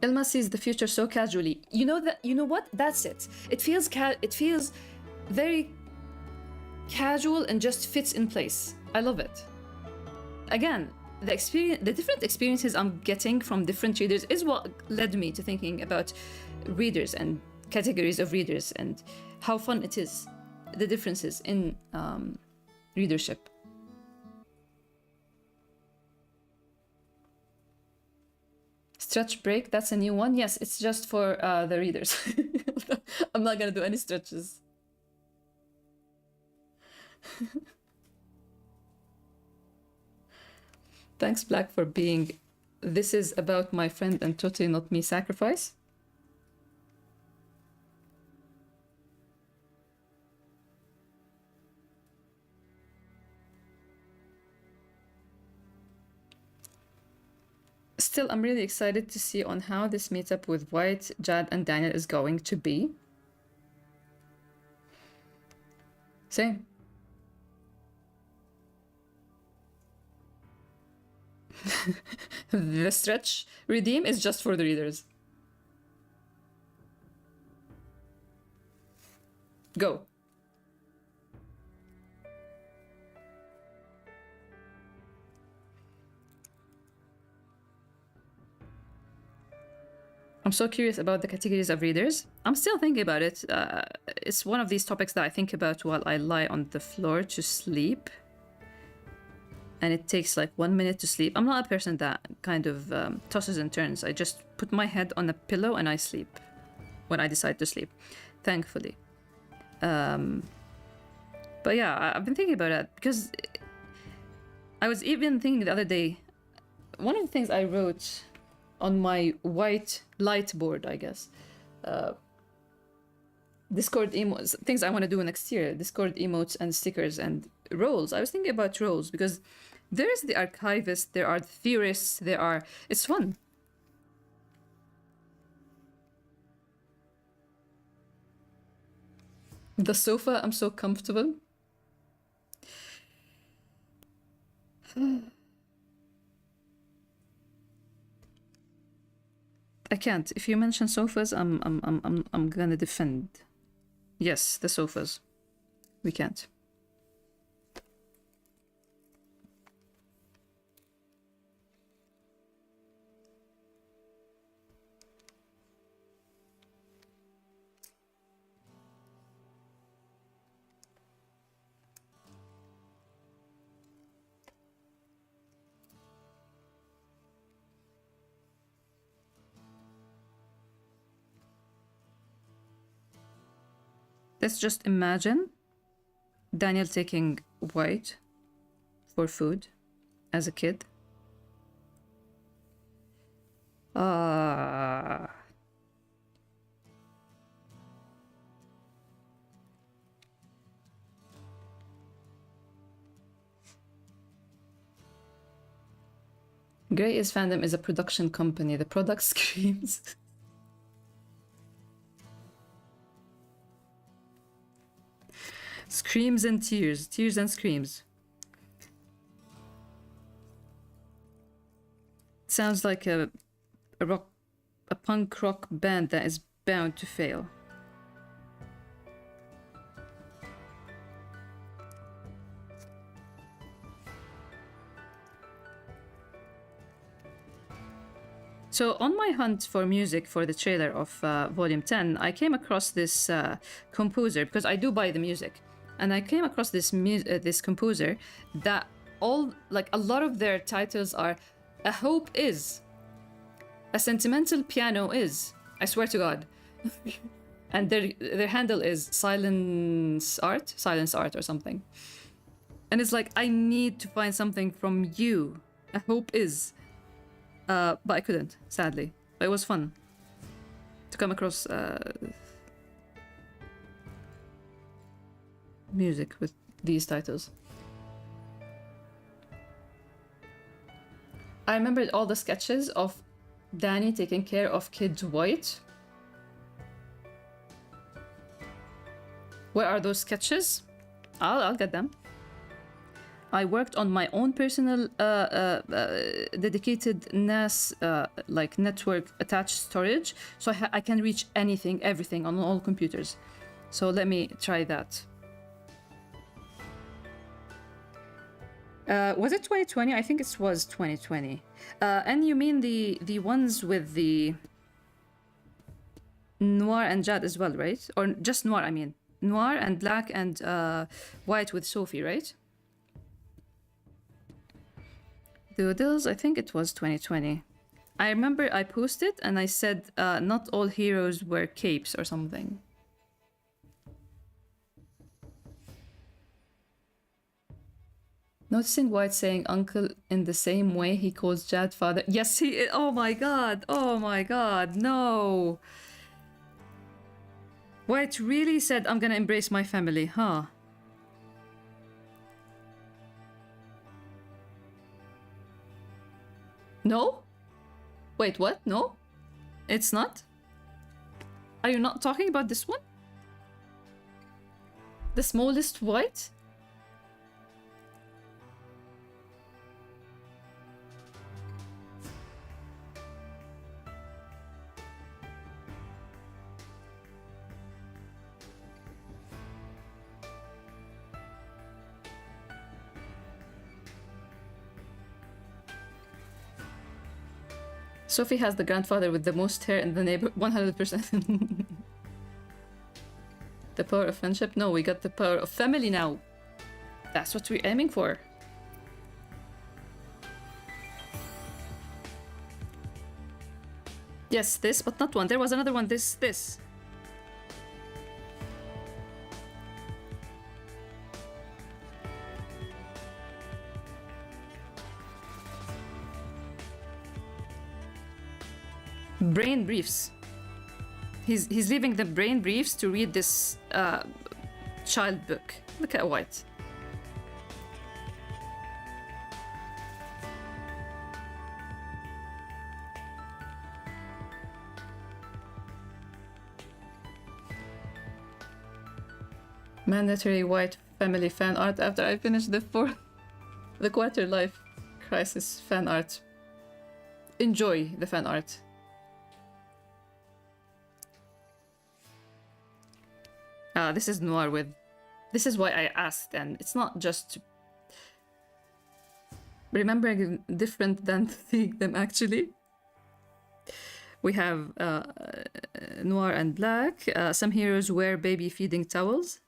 Ilma sees the future so casually. You know that. You know what? That's it. It feels very casual and just fits in place. I love it. Again, the different experiences I'm getting from different readers is what led me to thinking about readers and categories of readers and how fun it is, the differences in readership. Stretch break, that's a new one. Yes, it's just for the readers. I'm not gonna do any stretches. Thanks, Black, for being "This is about my friend and totally not me" sacrifice. Still, I'm really excited to see on how this meetup with White, Jad, and Daniel is going to be. Same. The stretch redeem is just for the readers. Go. I'm so curious about the categories of readers. I'm still thinking about it. It's one of these topics that I think about while I lie on the floor to sleep. And it takes like 1 minute to sleep. I'm not a person that kind of tosses and turns. I just put my head on a pillow and I sleep when I decide to sleep, thankfully. But yeah, I've been thinking about that because I was even thinking the other day, one of the things I wrote on my white light board, I guess, Discord emotes, things I want to do next year, Discord emotes and stickers and roles. I was thinking about roles because there's the archivist, there are the theorists, it's fun. The sofa, I'm so comfortable. I can't. If you mention sofas, I'm gonna defend. Yes, the sofas. We can't. Let's just imagine Daniel taking white for food as a kid. Greyis fandom is a production company. The product screams. Screams and tears. Tears and screams. Sounds like a punk rock band that is bound to fail. So on my hunt for music for the trailer of Volume 10, I came across this composer, because I do buy the music, and I came across this this composer that a lot of their titles are "A Hope Is," "A Sentimental Piano Is," I swear to God. And their handle is Silence Art or something. And it's like, I need to find something from you. "A Hope Is." But I couldn't, sadly. But it was fun to come across music with these titles. I remembered all the sketches of Danny taking care of Kid White. Where are those sketches? I'll get them. I worked on my own personal dedicated NAS network attached storage, so I can reach anything, everything on all computers. So let me try that. Was it 2020? I think it was 2020. And you mean the ones with the Noir and Jad as well, right? Or just Noir, I mean. Noir and black and white with Sophie, right? Doodles, I think it was 2020. I remember I posted and I said not all heroes wear capes or something. Noticing White saying uncle in the same way he calls Jad father. Yes, he is. Oh my god. Oh my god. No. White really said, I'm gonna embrace my family, huh? No? Wait, what? No? It's not? Are you not talking about this one? The smallest White? Sophie has the grandfather with the most hair in the neighborhood. 100%. The power of friendship? No, we got the power of family now. That's what we're aiming for. Yes, this, but not one. There was another one. This. Brain briefs. He's leaving the brain briefs to read this child book. Look at White. Mandatory white family fan art after I finish the quarter life crisis fan art. Enjoy the fan art. This is noir with... This is why I asked, and it's not just remembering different than seeing them actually. We have noir and black. Some heroes wear baby feeding towels.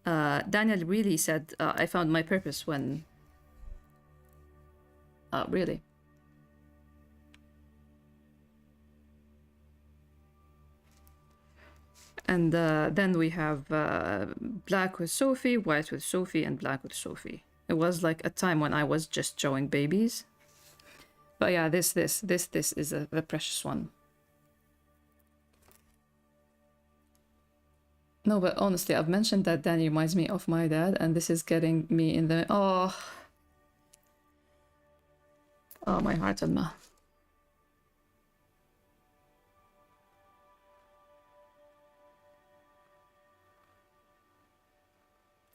Daniel really said, I found my purpose when... really? And then we have black with Sophie, white with Sophie, and black with Sophie. It was like a time when I was just showing babies. But yeah, this is the precious one. No, but honestly, I've mentioned that Danny reminds me of my dad, and this is getting me in the... Oh, my heart, Alma.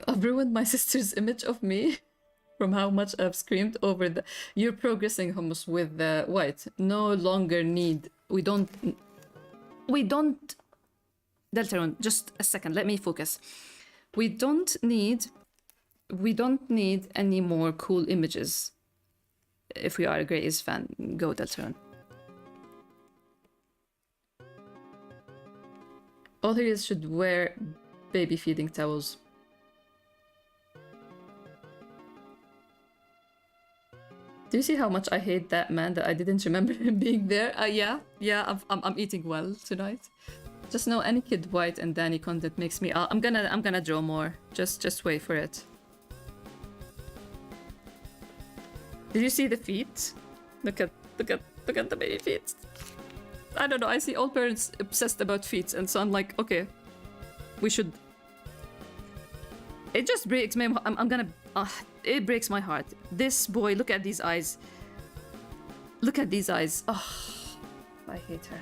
I've ruined my sister's image of me from how much I've screamed over the... You're progressing, hummus, with the white. No longer need... We don't... Deltarune, just a second, let me focus. We don't need any more cool images. If we are a Greyis fan, go Deltarune. All heroes should wear baby feeding towels. Do you see how much I hate that man that I didn't remember him being there? Yeah, I'm eating well tonight. Just know any kid white and Danny content makes me... I'm gonna draw more. Just wait for it. Did you see the feet? Look at the baby feet. I don't know, I see all parents obsessed about feet, and so I'm like, okay, we should... It just breaks my... I'm gonna... it breaks my heart. This boy, look at these eyes. Look at these eyes. Oh, I hate her.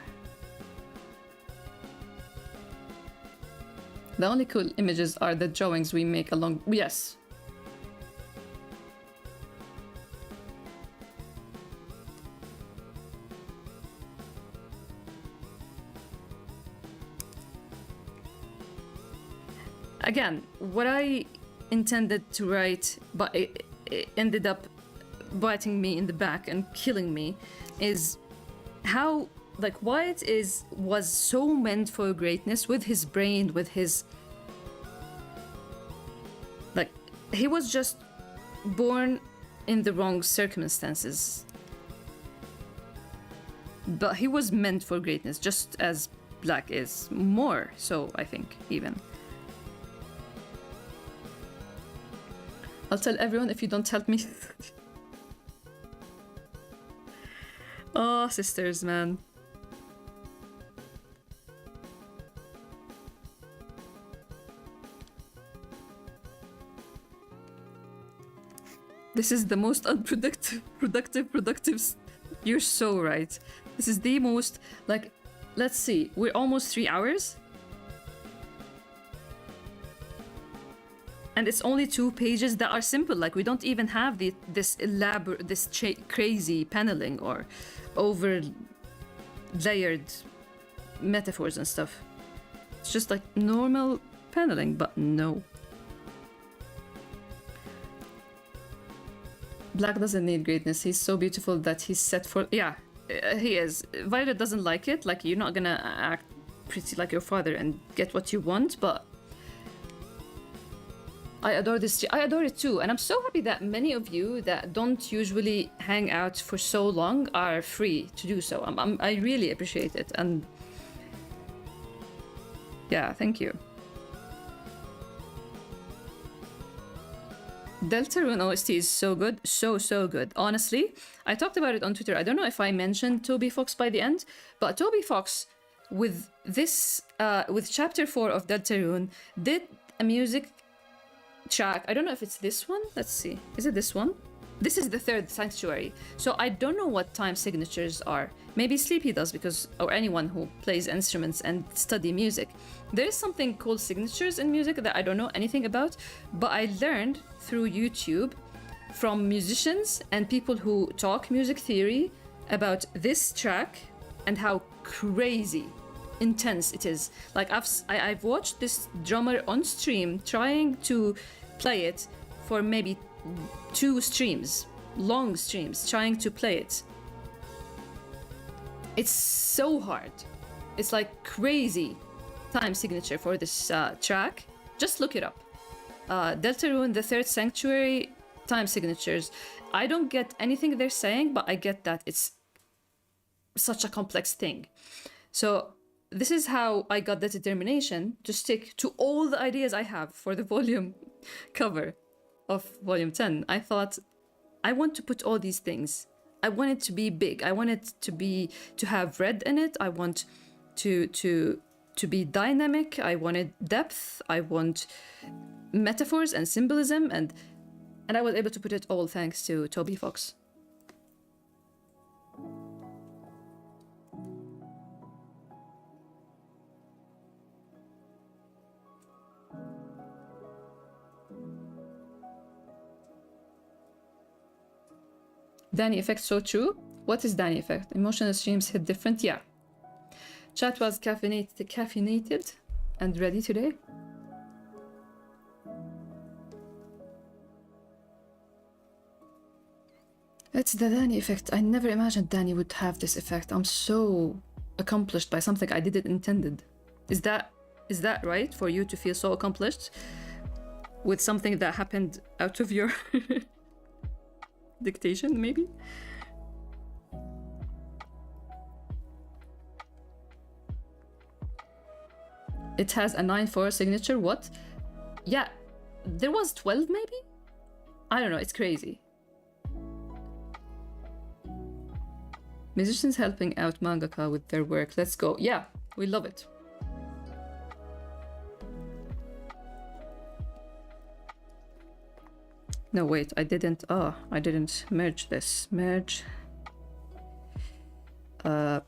The only cool images are the drawings we make along... Yes. Again, what I intended to write, but it ended up biting me in the back and killing me, is how... Like, Wyatt was so meant for greatness with his brain, with his... Like, he was just born in the wrong circumstances. But he was meant for greatness, just as Black is. More so, I think, even. I'll tell everyone if you don't help me. Oh, sisters, man. This is the most unproductive, productive. You're so right. This is the most, like, let's see, we're almost 3 hours. And it's only 2 pages that are simple. Like, we don't even have this elaborate, crazy paneling or over layered metaphors and stuff. It's just like normal paneling, but no. Black doesn't need greatness. He's so beautiful that he's set for... Yeah, he is. Violet doesn't like it. Like, you're not gonna act pretty like your father and get what you want, but... I adore this. I adore it too. And I'm so happy that many of you that don't usually hang out for so long are free to do so. I really appreciate it. And... yeah, thank you. Deltarune OST is so good, so good. Honestly, I talked about it on Twitter. I don't know if I mentioned Toby Fox by the end, but Toby Fox, with this, with Chapter 4 of Deltarune, did a music track. I don't know if it's this one. Let's see. Is it this one? This is the third sanctuary. So I don't know what time signatures are. Maybe Sleepy does, because, or anyone who plays instruments and study music. There is something called signatures in music that I don't know anything about, but I learned through YouTube from musicians and people who talk music theory about this track and how crazy intense it is. Like I've watched this drummer on stream trying to play it for maybe 2 streams, long streams, trying to play it. It's so hard. It's like crazy time signature for this track. Just look it up. Deltarune, the third sanctuary, time signatures. I don't get anything they're saying, but I get that it's such a complex thing. So this is how I got the determination to stick to all the ideas I have for the volume cover of volume 10. I thought, I want to put all these things. I want it to be big. I want it to have red in it. I want to be dynamic. I wanted depth. I want metaphors and symbolism, and I was able to put it all thanks to Toby Fox. Danny effect, so true. What is Danny effect? Emotional streams hit different. Yeah. Chat was caffeinated and ready today. It's the Danny effect. I never imagined Danny would have this effect. I'm so accomplished by something I didn't intended. Is that right for you to feel so accomplished with something that happened out of your dictation, maybe? It has a 9-4 signature. What? Yeah, there was 12 maybe? I don't know, it's crazy. Musicians helping out mangaka with their work. Let's go. Yeah, we love it. No, wait, I didn't merge this. Merge. God.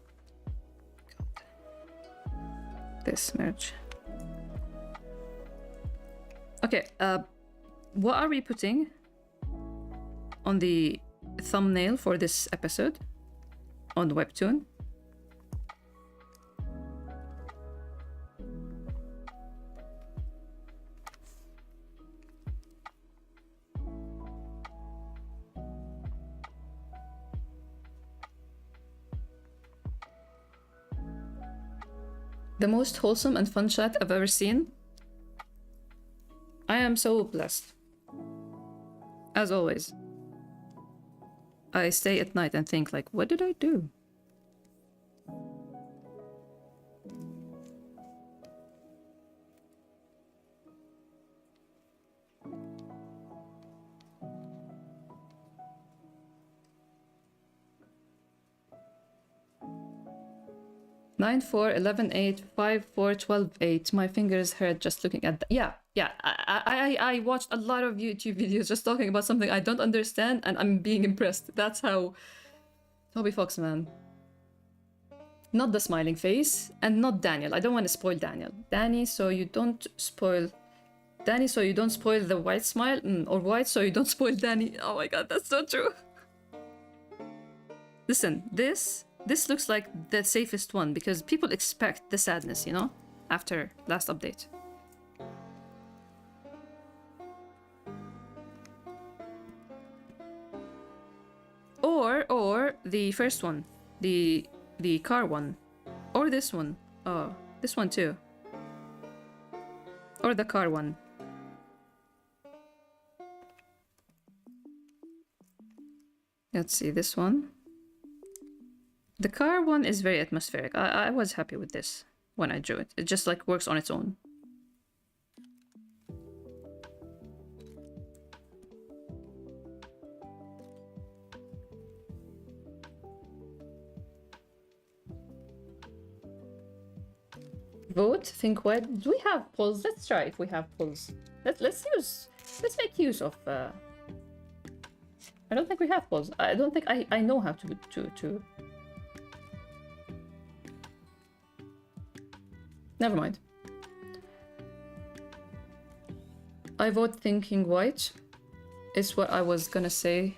This merge. Okay, what are we putting on the thumbnail for this episode on Webtoon? The most wholesome and fun chat I've ever seen. I am so blessed. As always. I stay at night and think, like, what did I do? Nine, 4, 11, 8, 5, 4, 12, 8. My fingers hurt just looking at that. Yeah. I watched a lot of YouTube videos just talking about something I don't understand, and I'm being impressed. That's how Toby Fox, man. Not the smiling face, and not Daniel. I don't want to spoil Daniel. Danny, so you don't spoil the white smile, or white so you don't spoil Danny. Oh my god, that's so true. Listen, this looks like the safest one, because people expect the sadness, you know, after last update. Or the first one, the car one, or this one. Oh, this one too. Or the car one. Let's see, this one. The car one is very atmospheric. I was happy with this when I drew it. It just like works on its own. Vote, think what? Do we have polls? Let's try if we have polls. Let's make use of I I don't think we have pause. I don't think I know how to... Never mind. I vote thinking white is what I was gonna say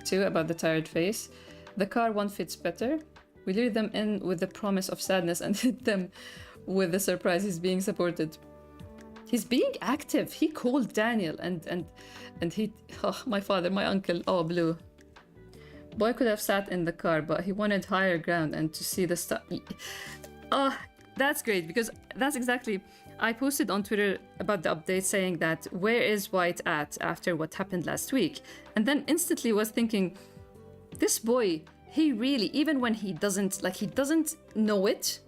too about the tired face. The car one fits better. We lure them in with the promise of sadness and hit them with the surprise he's being supported. He's being active. He called Daniel and he... Oh, my father, my uncle. Oh, blue. Boy could have sat in the car, but he wanted higher ground and to see the stuff. Oh, that's great, because that's exactly... I posted on Twitter about the update saying that where is White at after what happened last week? And then instantly was thinking, this boy, he really, even when he doesn't know it,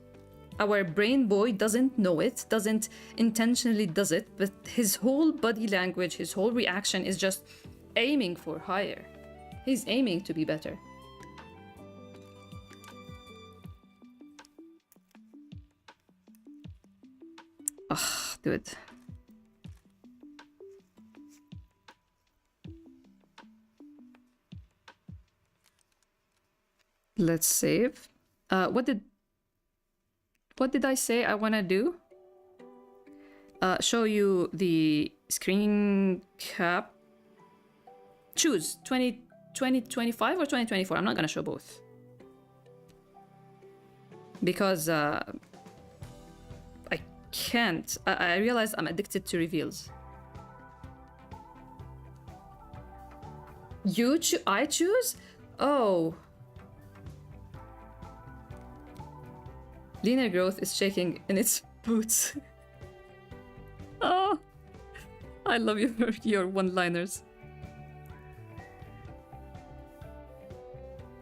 our brain boy doesn't know it, doesn't intentionally does it, but his whole body language, his whole reaction is just aiming for higher. He's aiming to be better. Ah, dude. Let's save. What did I say I want to do? Show you the screen cap. Choose 2025 or 2024. I'm not gonna show both. Because I can't. I realized I'm addicted to reveals. I choose? Oh. Linear growth is shaking in its boots. Oh, I love your one-liners.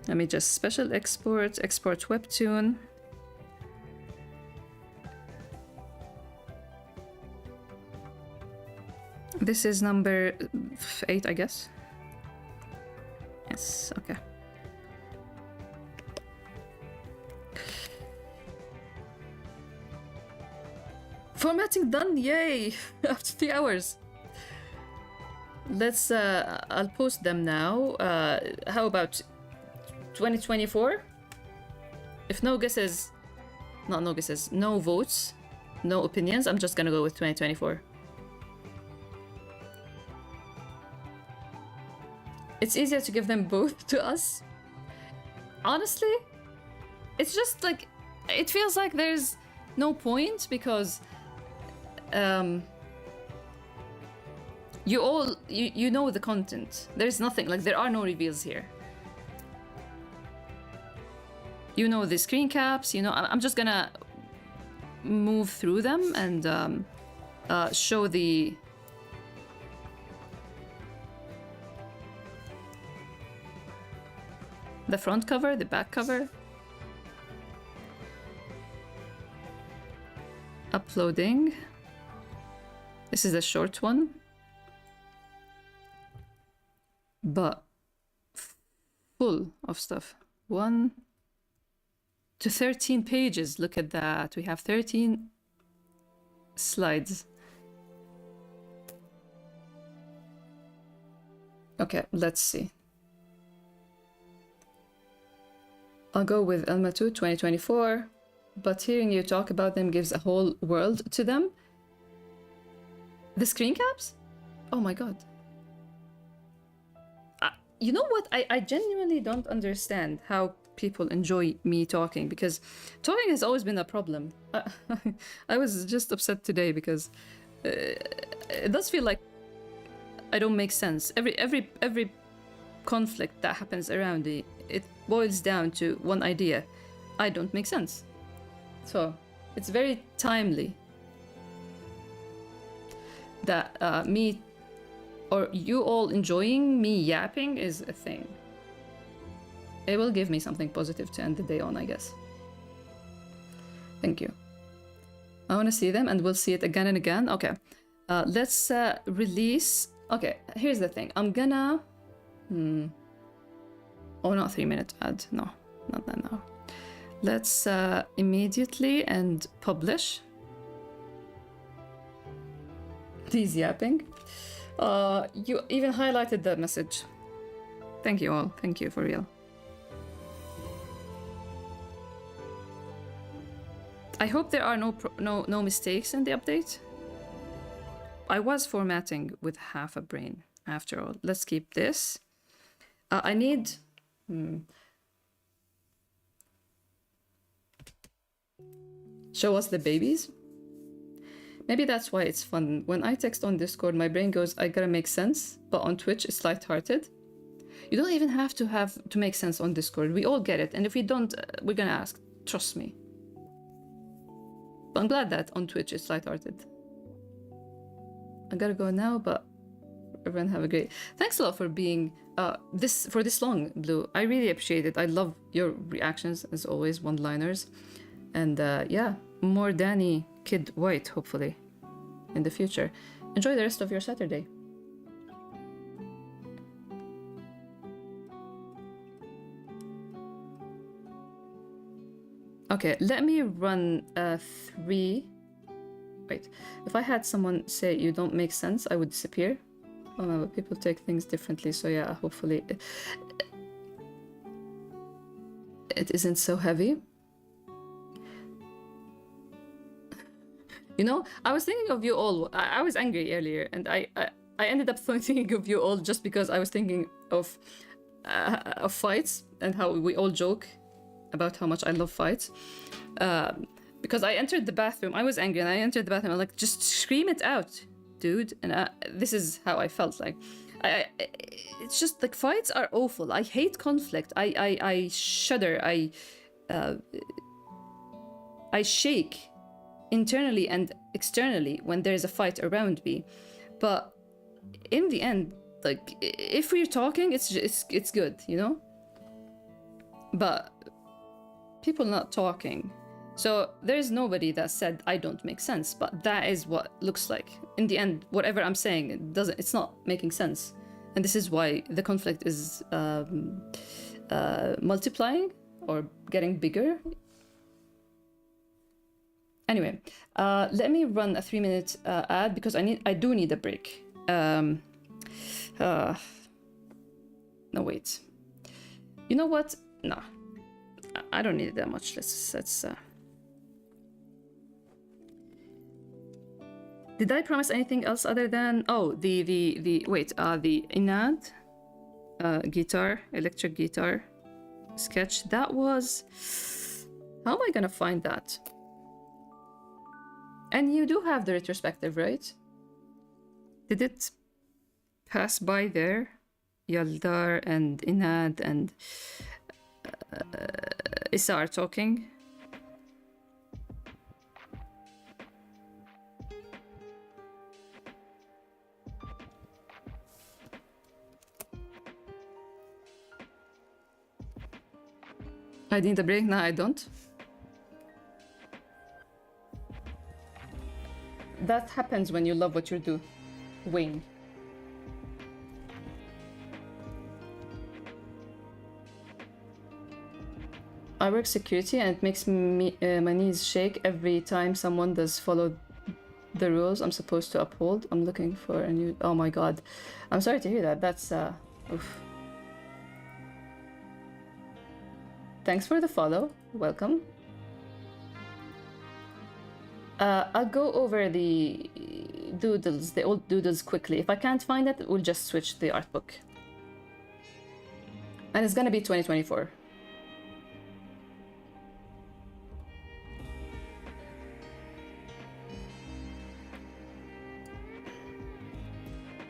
Let me just special export webtoon. This is number 8, I guess. Yes, okay. Formatting done, yay! After 3 hours. Let's, I'll post them now. How about 2024? If no guesses, not no guesses, no votes, no opinions, I'm just gonna go with 2024. It's easier to give them both to us. Honestly, it's just like, it feels like there's no point because you know the content. There's nothing, like there are no reveals here. You know the screen caps, you know, I'm just gonna move through them and show the front cover, the back cover. Uploading. This is a short one, but full of stuff. 1 to 13 pages. Look at that. We have 13 slides. Okay, let's see. I'll go with Elma 2 2024, but hearing you talk about them gives a whole world to them. The screen caps? Oh my god. You know what? I genuinely don't understand how people enjoy me talking, because talking has always been a problem. I was just upset today because it does feel like I don't make sense. Every conflict that happens around me, it boils down to one idea. I don't make sense. So it's very timely that me or you all enjoying me yapping is a thing. It will give me something positive to end the day on, I guess. Thank you. I want to see them and we'll see it again and again. Okay, let's release. Okay, here's the thing. I'm gonna... Oh, not 3-minute ad. No, not that now. Let's immediately and publish. He's yapping. You even highlighted the message. Thank you all. Thank you, for real. I hope there are no mistakes in the update. I was formatting with half a brain, after all. Let's keep this. I need... Show us the babies? Maybe that's why it's fun. When I text on Discord, my brain goes, I gotta make sense. But on Twitch, it's lighthearted. You don't even have to make sense on Discord. We all get it. And if we don't, we're gonna ask. Trust me. But I'm glad that on Twitch, it's lighthearted. I gotta go now, but everyone have a great... Thanks a lot for being this long, Blue. I really appreciate it. I love your reactions, as always, one-liners. And yeah, more Danny Kid White, hopefully, in the future. Enjoy the rest of your Saturday. Okay, let me run 3... Wait, if I had someone say you don't make sense, I would disappear. Oh no, but people take things differently, so yeah, hopefully it isn't so heavy. You know, I was thinking of you all. I was angry earlier, and I ended up thinking of you all just because I was thinking of fights and how we all joke about how much I love fights. Because I entered the bathroom, I was angry, and I entered the bathroom. I'm like, just scream it out, dude. And this is how I felt. Like, it's just like fights are awful. I hate conflict. I shudder. I shake internally and externally when there's a fight around me. But in the end, like, if we're talking, it's good, you know. But people not talking. So there's nobody that said I don't make sense, but that is what looks like. In the end, whatever I'm saying, it's not making sense. And this is why the conflict is multiplying or getting bigger. Anyway, let me run a 3-minute ad because I do need a break. No, wait. You know what? No, I don't need it that much. Let's. Did I promise anything else other than the Inad guitar, electric guitar sketch? That was... How am I gonna find that? And you do have the retrospective, right? Did it pass by there? Yaldar and Inad and Issa are talking. I need a break? No, I don't. That happens when you love what you do, Wayne. I work security and it makes me my knees shake every time someone does follow the rules I'm supposed to uphold. I'm looking for a new... Oh my god. I'm sorry to hear that. That's oof. Thanks for the follow. Welcome. I'll go over the doodles, the old doodles quickly. If I can't find it, we'll just switch the art book. And it's gonna be 2024.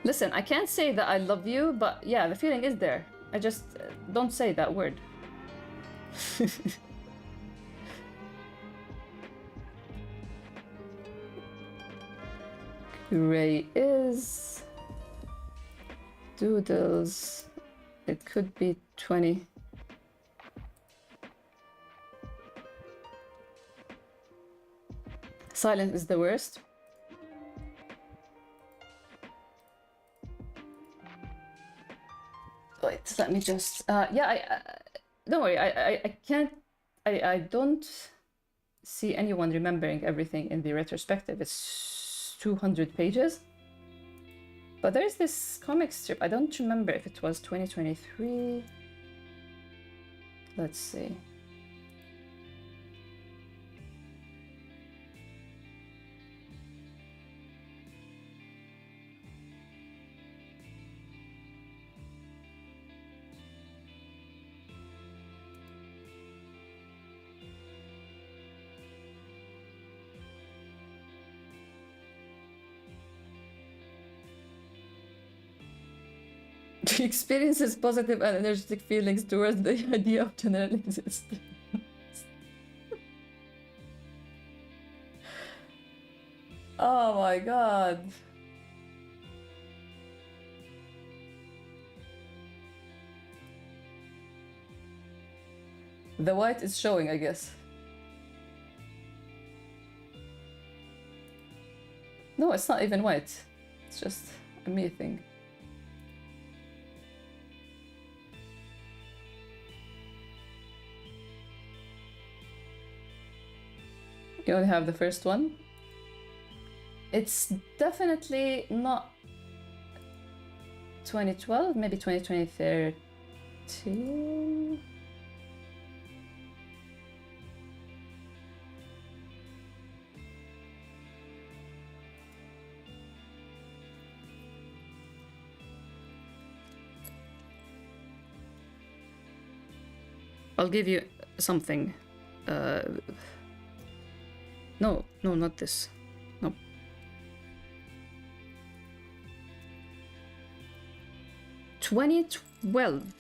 Listen, I can't say that I love you, but yeah, the feeling is there. I just don't say that word. Greyis doodles. It could be 20. Silent is the worst. Wait, let me just... yeah, don't worry, I can't... I don't see anyone remembering everything in the retrospective. It's 200 pages. But there's this comic strip. I don't remember if it was 2023. Let's see. He experiences positive and energetic feelings towards the idea of general existence. Oh my god. The white is showing, I guess. No, it's not even white. It's just a me thing. You only have the first one. It's definitely not 2012, maybe 2013. I'll give you something. No, not this. No. "2012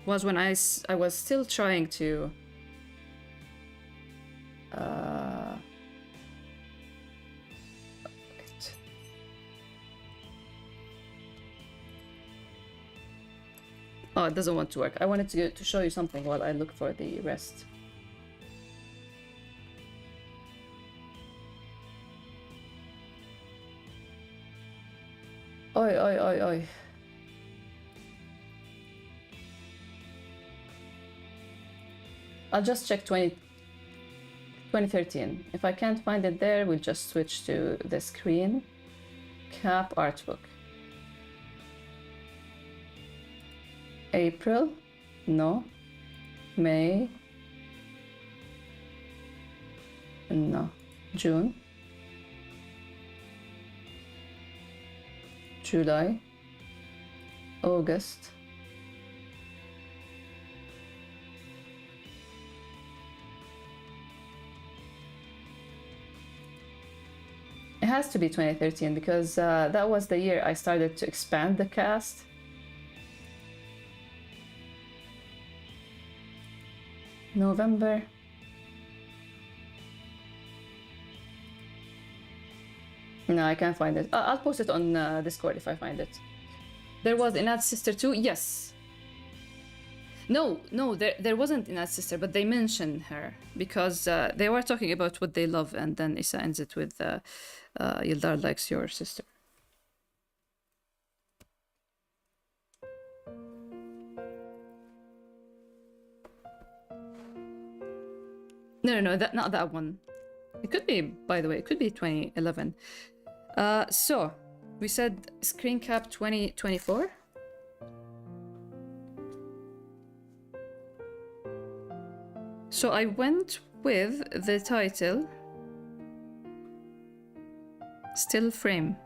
was when I was still trying to wait. Oh, it doesn't want to work. I wanted to show you something while I look for the rest. Oi, oi, oi, oi. I'll just check 2013. If I can't find it there, we'll just switch to the screen. Cap artbook. April? No. May? No. June? July, August, it has to be 2013 because that was the year I started to expand the cast. November. No, I can't find it. I'll post it on Discord if I find it. There was Inad's sister too? Yes. No, there wasn't Inad's sister, but they mentioned her because they were talking about what they love, and then Issa ends it with Yildar likes your sister. No, not that one. It could be, by the way, it could be 2011. So, we said screen cap 2024. So I went with the title Still Frame.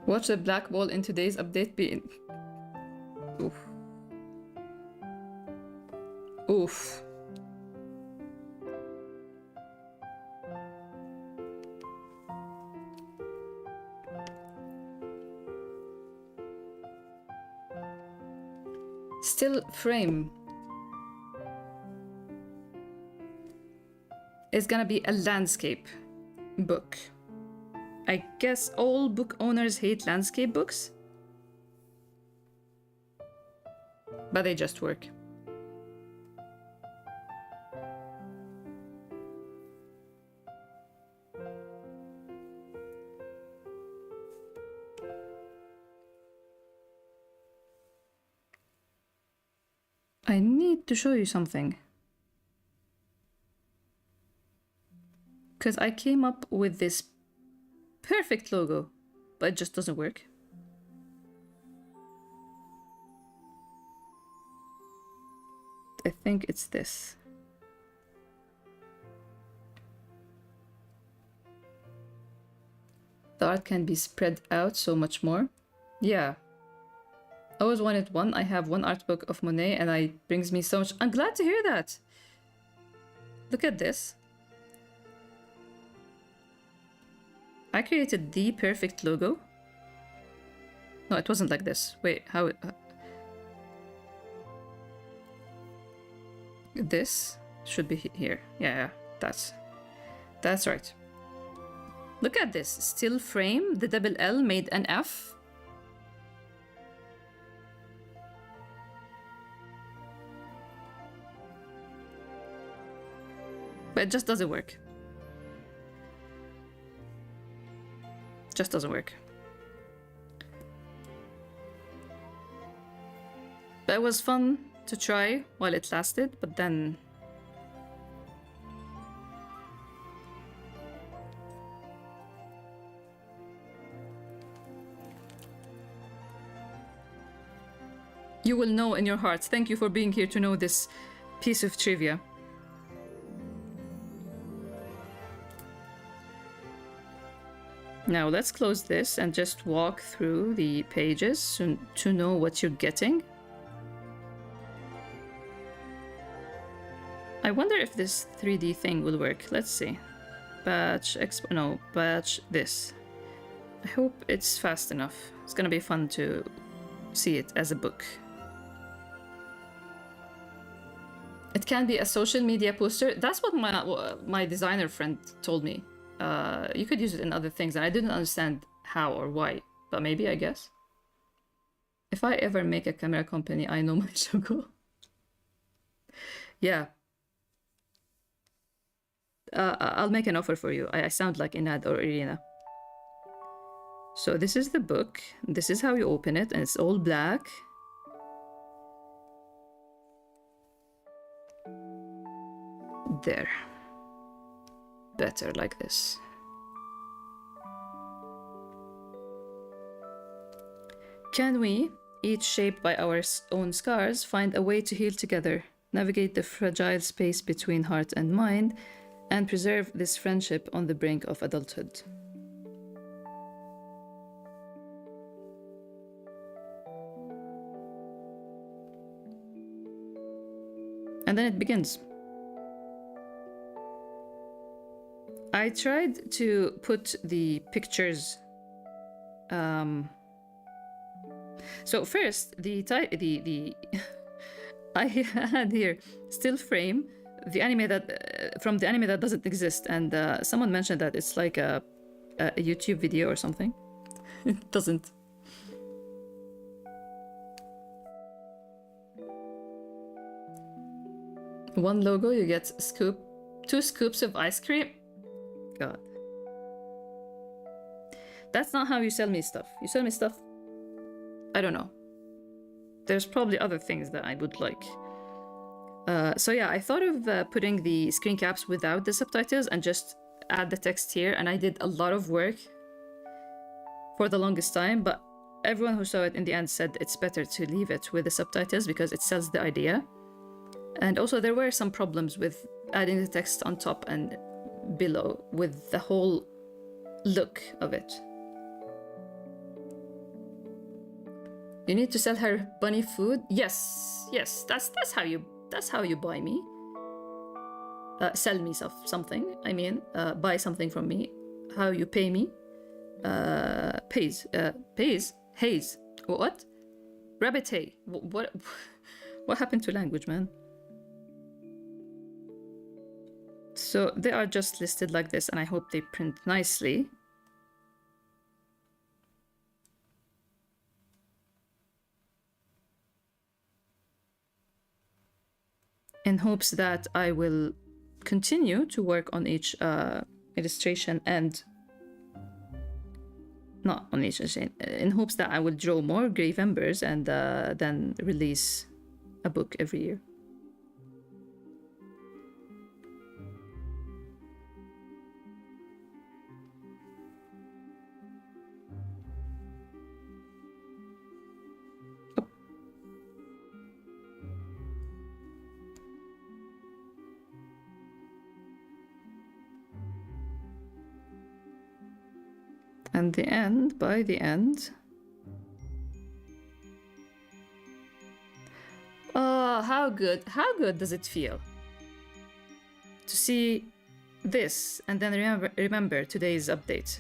Watch the black ball in today's update be... Oof. Oof. Still frame. It's gonna be a landscape book. I guess all book owners hate landscape books, but they just work. I need to show you something. Because I came up with this perfect logo, but it just doesn't work. I think it's this. The art can be spread out so much more. Yeah. I always wanted one. I have one art book of Monet and it brings me so much. I'm glad to hear that. Look at this. I created the perfect logo. No, it wasn't like this. Wait, how it... This should be here. Yeah, that's right. Look at this. Still frame. The double L made an F. But it just doesn't work. Just doesn't work. But it was fun to try while it lasted, but then... You will know in your hearts. Thank you for being here to know this piece of trivia. Now let's close this and just walk through the pages to know what you're getting. I wonder if this 3D thing will work. Let's see. Batch, no, batch this. I hope it's fast enough. It's gonna be fun to see it as a book. It can be a social media poster. That's what my designer friend told me. You could use it in other things, and I didn't understand how or why, but maybe, I guess. If I ever make a camera company, I know my logo. Yeah. I'll make an offer for you. I sound like Inad or Irina. So this is the book. This is how you open it, and it's all black. There. Better like this. Can we, each shaped by our own scars, find a way to heal together, navigate the fragile space between heart and mind, and preserve this friendship on the brink of adulthood? And then it begins. I tried to put the pictures. So first, I had here still frame the anime that from the anime that doesn't exist, and someone mentioned that it's like a YouTube video or something. It doesn't. One logo, you get two scoops of ice cream. God. That's not how you sell me stuff. You sell me stuff, I don't know. There's probably other things that I would like. So yeah, I thought of putting the screen caps without the subtitles and just add the text here, and I did a lot of work for the longest time, but everyone who saw it in the end said it's better to leave it with the subtitles because it sells the idea. And also there were some problems with adding the text on top and below with the whole look of it. You need to sell her bunny food? Yes, that's how you buy me. Sell me something. I mean, buy something from me. How you pay me? Pays. Haze. What? Rabbit hay. What happened to language, man? So they are just listed like this, and I hope they print nicely. In hopes that I will continue to work on each illustration and not on each illustration, in hopes that I will draw more Grey Embers and then release a book every year. And the end, by the end. Oh, how good does it feel to see this and then remember today's update?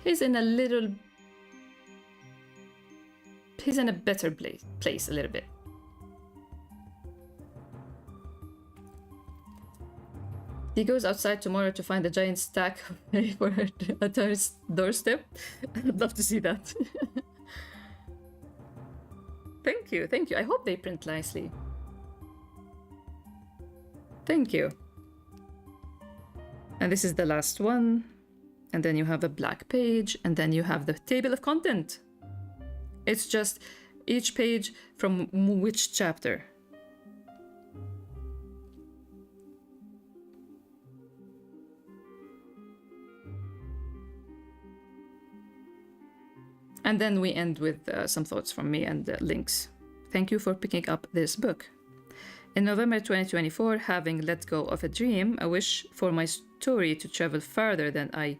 He's in a better place a little bit. He goes outside tomorrow to find a giant stack of hay for her at her doorstep. I'd love to see that. Thank you. I hope they print nicely. Thank you. And this is the last one. And then you have a black page, and then you have the table of content. It's just each page from which chapter. And then we end with some thoughts from me and links. Thank you for picking up this book. In November 2024, having let go of a dream, a wish for my story to travel farther than I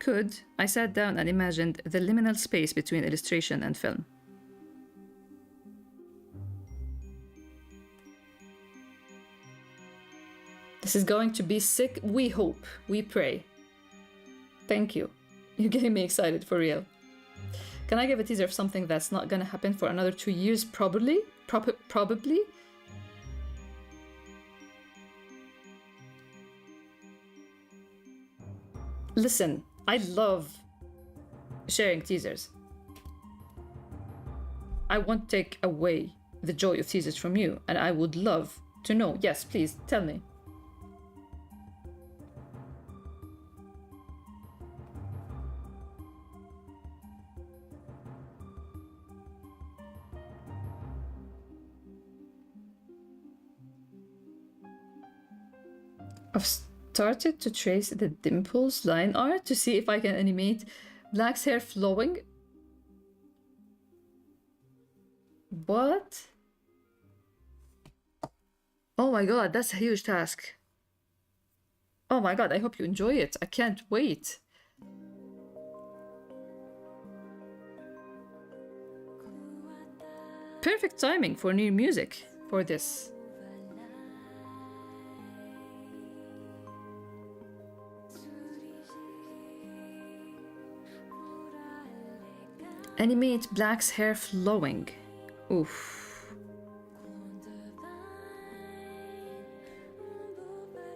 could, I sat down and imagined the liminal space between illustration and film. This is going to be sick. We hope. We pray. Thank you. You're getting me excited for real. Can I give a teaser of something that's not gonna happen for another 2 years? Probably. Probably. Listen, I love sharing teasers. I won't take away the joy of teasers from you, and I would love to know. Yes, please, tell me. I've started to trace the dimples line art to see if I can animate Black's hair flowing. What? Oh my god, that's a huge task. Oh my god, I hope you enjoy it. I can't wait. Perfect timing for new music for this. Animate Black's hair flowing. Oof.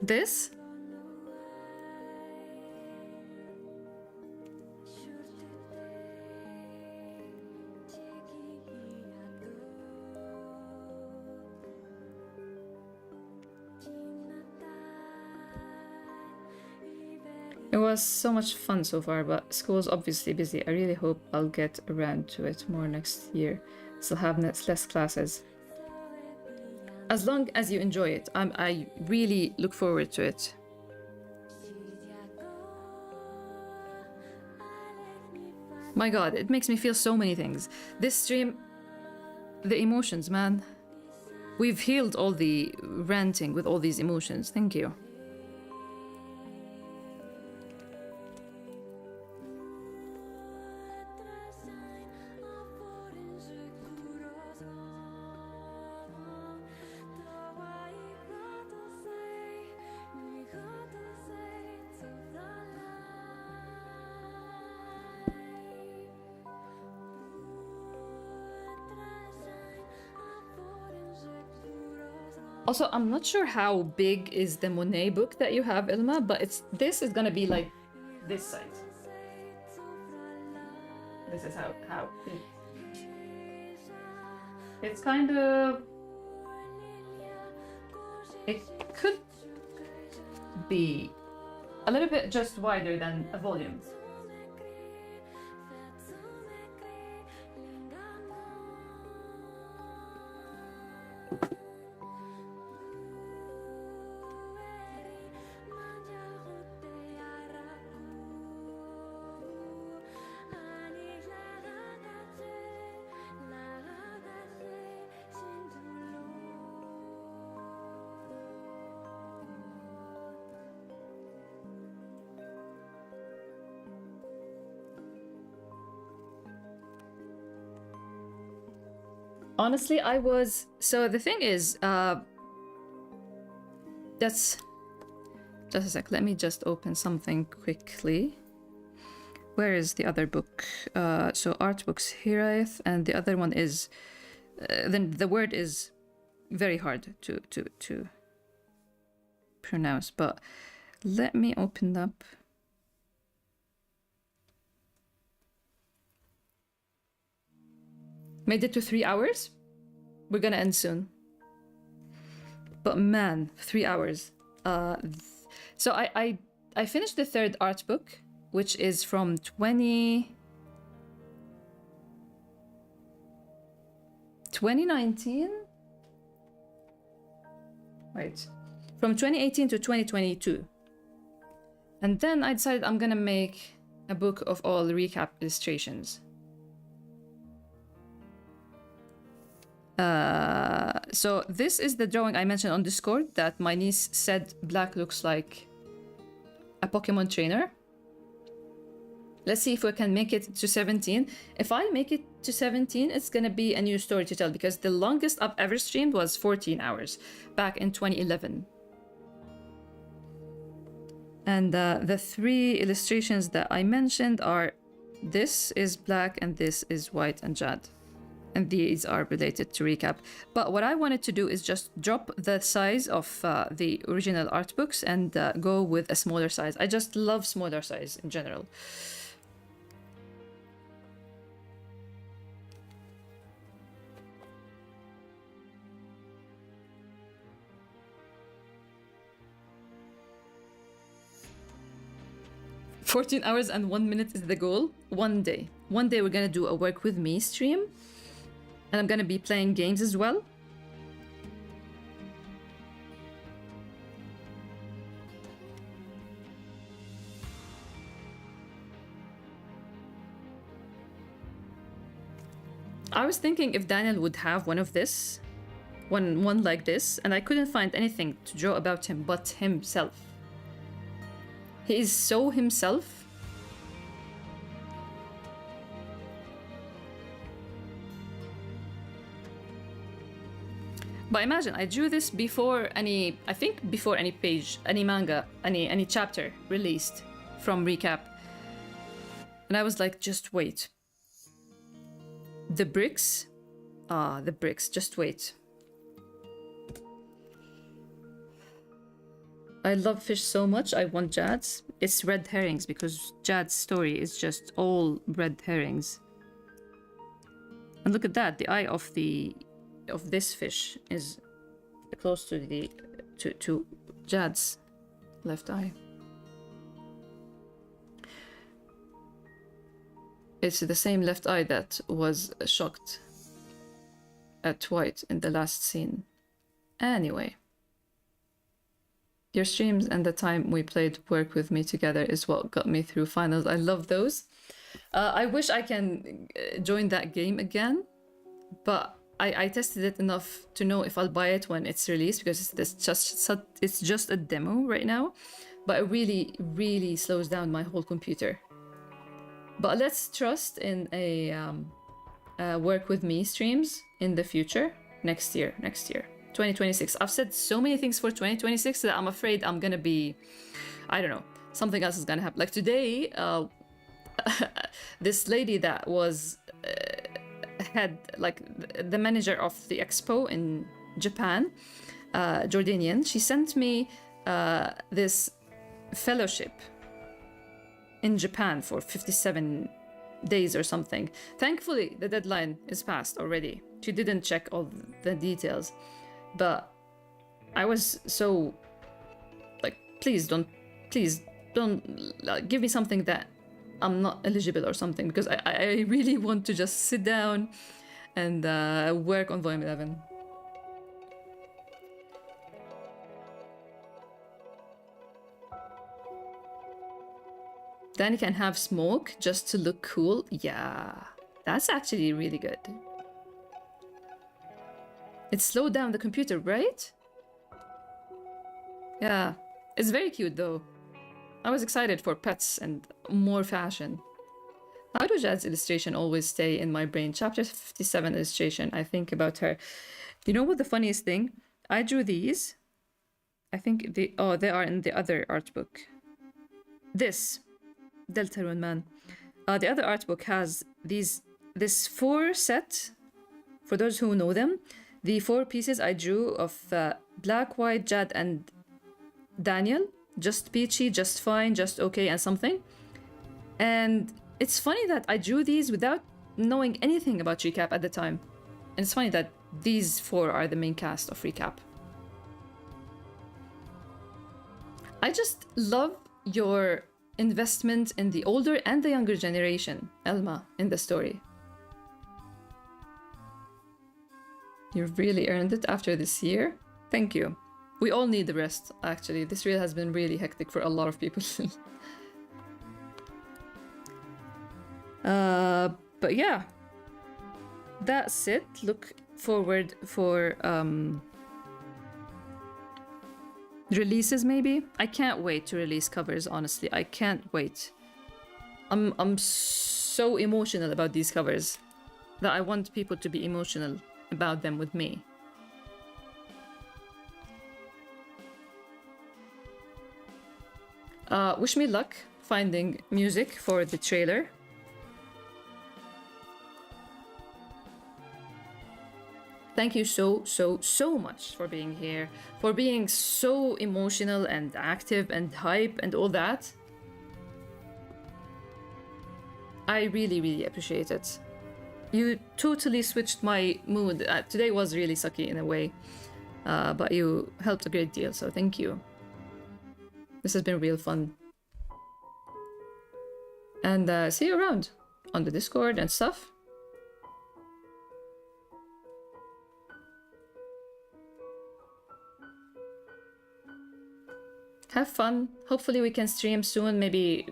This? It was so much fun so far, but school's obviously busy. I really hope I'll get around to it more next year. Still have less classes. As long as you enjoy it, I really look forward to it. My god, it makes me feel so many things. This stream, the emotions, man. We've healed all the ranting with all these emotions. Thank you. Also, I'm not sure how big is the Monet book that you have, Ilma, but this is gonna be like this size. This is how it's kind of. It could be a little bit just wider than a volume. Honestly, I was... So the thing is, that's... Just a sec, let me just open something quickly. Where is the other book? So art books Hiraeth, and the other one is... then the word is very hard to pronounce, but let me open up. Made it to 3 hours. We're gonna end soon. But man, 3 hours. So I finished the third art book, which is from 2019? Wait. From 2018 to 2022. And then I decided I'm gonna make a book of all recap illustrations. So this is the drawing I mentioned on Discord that my niece said black looks like a Pokemon trainer. Let's see if we can make it to 17. If I make it to 17, it's gonna be a new story to tell, because the longest I've ever streamed was 14 hours back in 2011. And the 3 illustrations that I mentioned are, this is black and this is white and jade. And these are related to recap. But what I wanted to do is just drop the size of the original art books and go with a smaller size. I just love smaller size in general. "14 hours and 1 minute is the goal." One day we're gonna do a work with me stream. And I'm gonna be playing games as well. I was thinking if Daniel would have one of this, one like this, and I couldn't find anything to draw about him but himself. He is so himself. But imagine, I drew this before any, I think before any page, any manga, any chapter released from recap. And I was like, just wait. The bricks? The bricks, just wait. I love fish so much, I want Jade's. It's red herrings, because Jade's story is just all red herrings. And look at that, the eye of this fish is close to the to Jade's left eye. It's the same left eye that was shocked at White in the last scene. Anyway, your streams and the time we played Work With Me together is what got me through finals. I love those. I wish I can join that game again, but I tested it enough to know if I'll buy it when it's released, because it's just a demo right now, but it really slows down my whole computer. But let's trust in a Work With Me streams in the future, next year, 2026. I've said so many things for 2026 that I'm afraid I'm gonna be, I don't know, something else is gonna happen. Like today, this lady that was had like the manager of the expo in Japan, Jordanian, she sent me this fellowship in Japan for 57 days or something. Thankfully, the deadline is passed already. She didn't check all the details, but I was so like, please don't give me something that I'm not eligible or something, because I really want to just sit down and work on Volume 11. Danny can have smoke just to look cool. Yeah, that's actually really good. It slowed down the computer, right? Yeah, it's very cute though. I was excited for pets and more fashion. How do Jad's illustration always stay in my brain? Chapter 57 illustration. I think about her. You know what the funniest thing? I drew these. I think they are in the other art book. This Deltarune Man. The other art book has this 4 set. For those who know them, the 4 pieces I drew of Black, White, Jad, and Daniel. Just peachy, just fine, just okay, and something. And it's funny that I drew these without knowing anything about Recap at the time. And it's funny that these 4 are the main cast of Recap. I just love your investment in the older and the younger generation, Elma, in the story. You've really earned it after this year. Thank you. We all need the rest, actually. This reel has been really hectic for a lot of people. But yeah, that's it. Look forward for releases, maybe. I can't wait to release covers, honestly. I can't wait. I'm so emotional about these covers that I want people to be emotional about them with me. Wish me luck finding music for the trailer. Thank you so much for being here, for being so emotional and active and hype and all that. I really appreciate it. You totally switched my mood. Today was really sucky in a way, but you helped a great deal, so thank you. This has been real fun. And see you around on the Discord and stuff. Have fun. Hopefully we can stream soon, maybe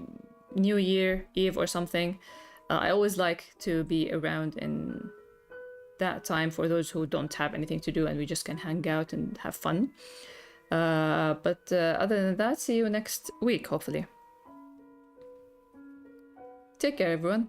New Year Eve or something. I always like to be around in that time for those who don't have anything to do and we just can hang out and have fun. But other than that, see you next week, hopefully. Take care, everyone.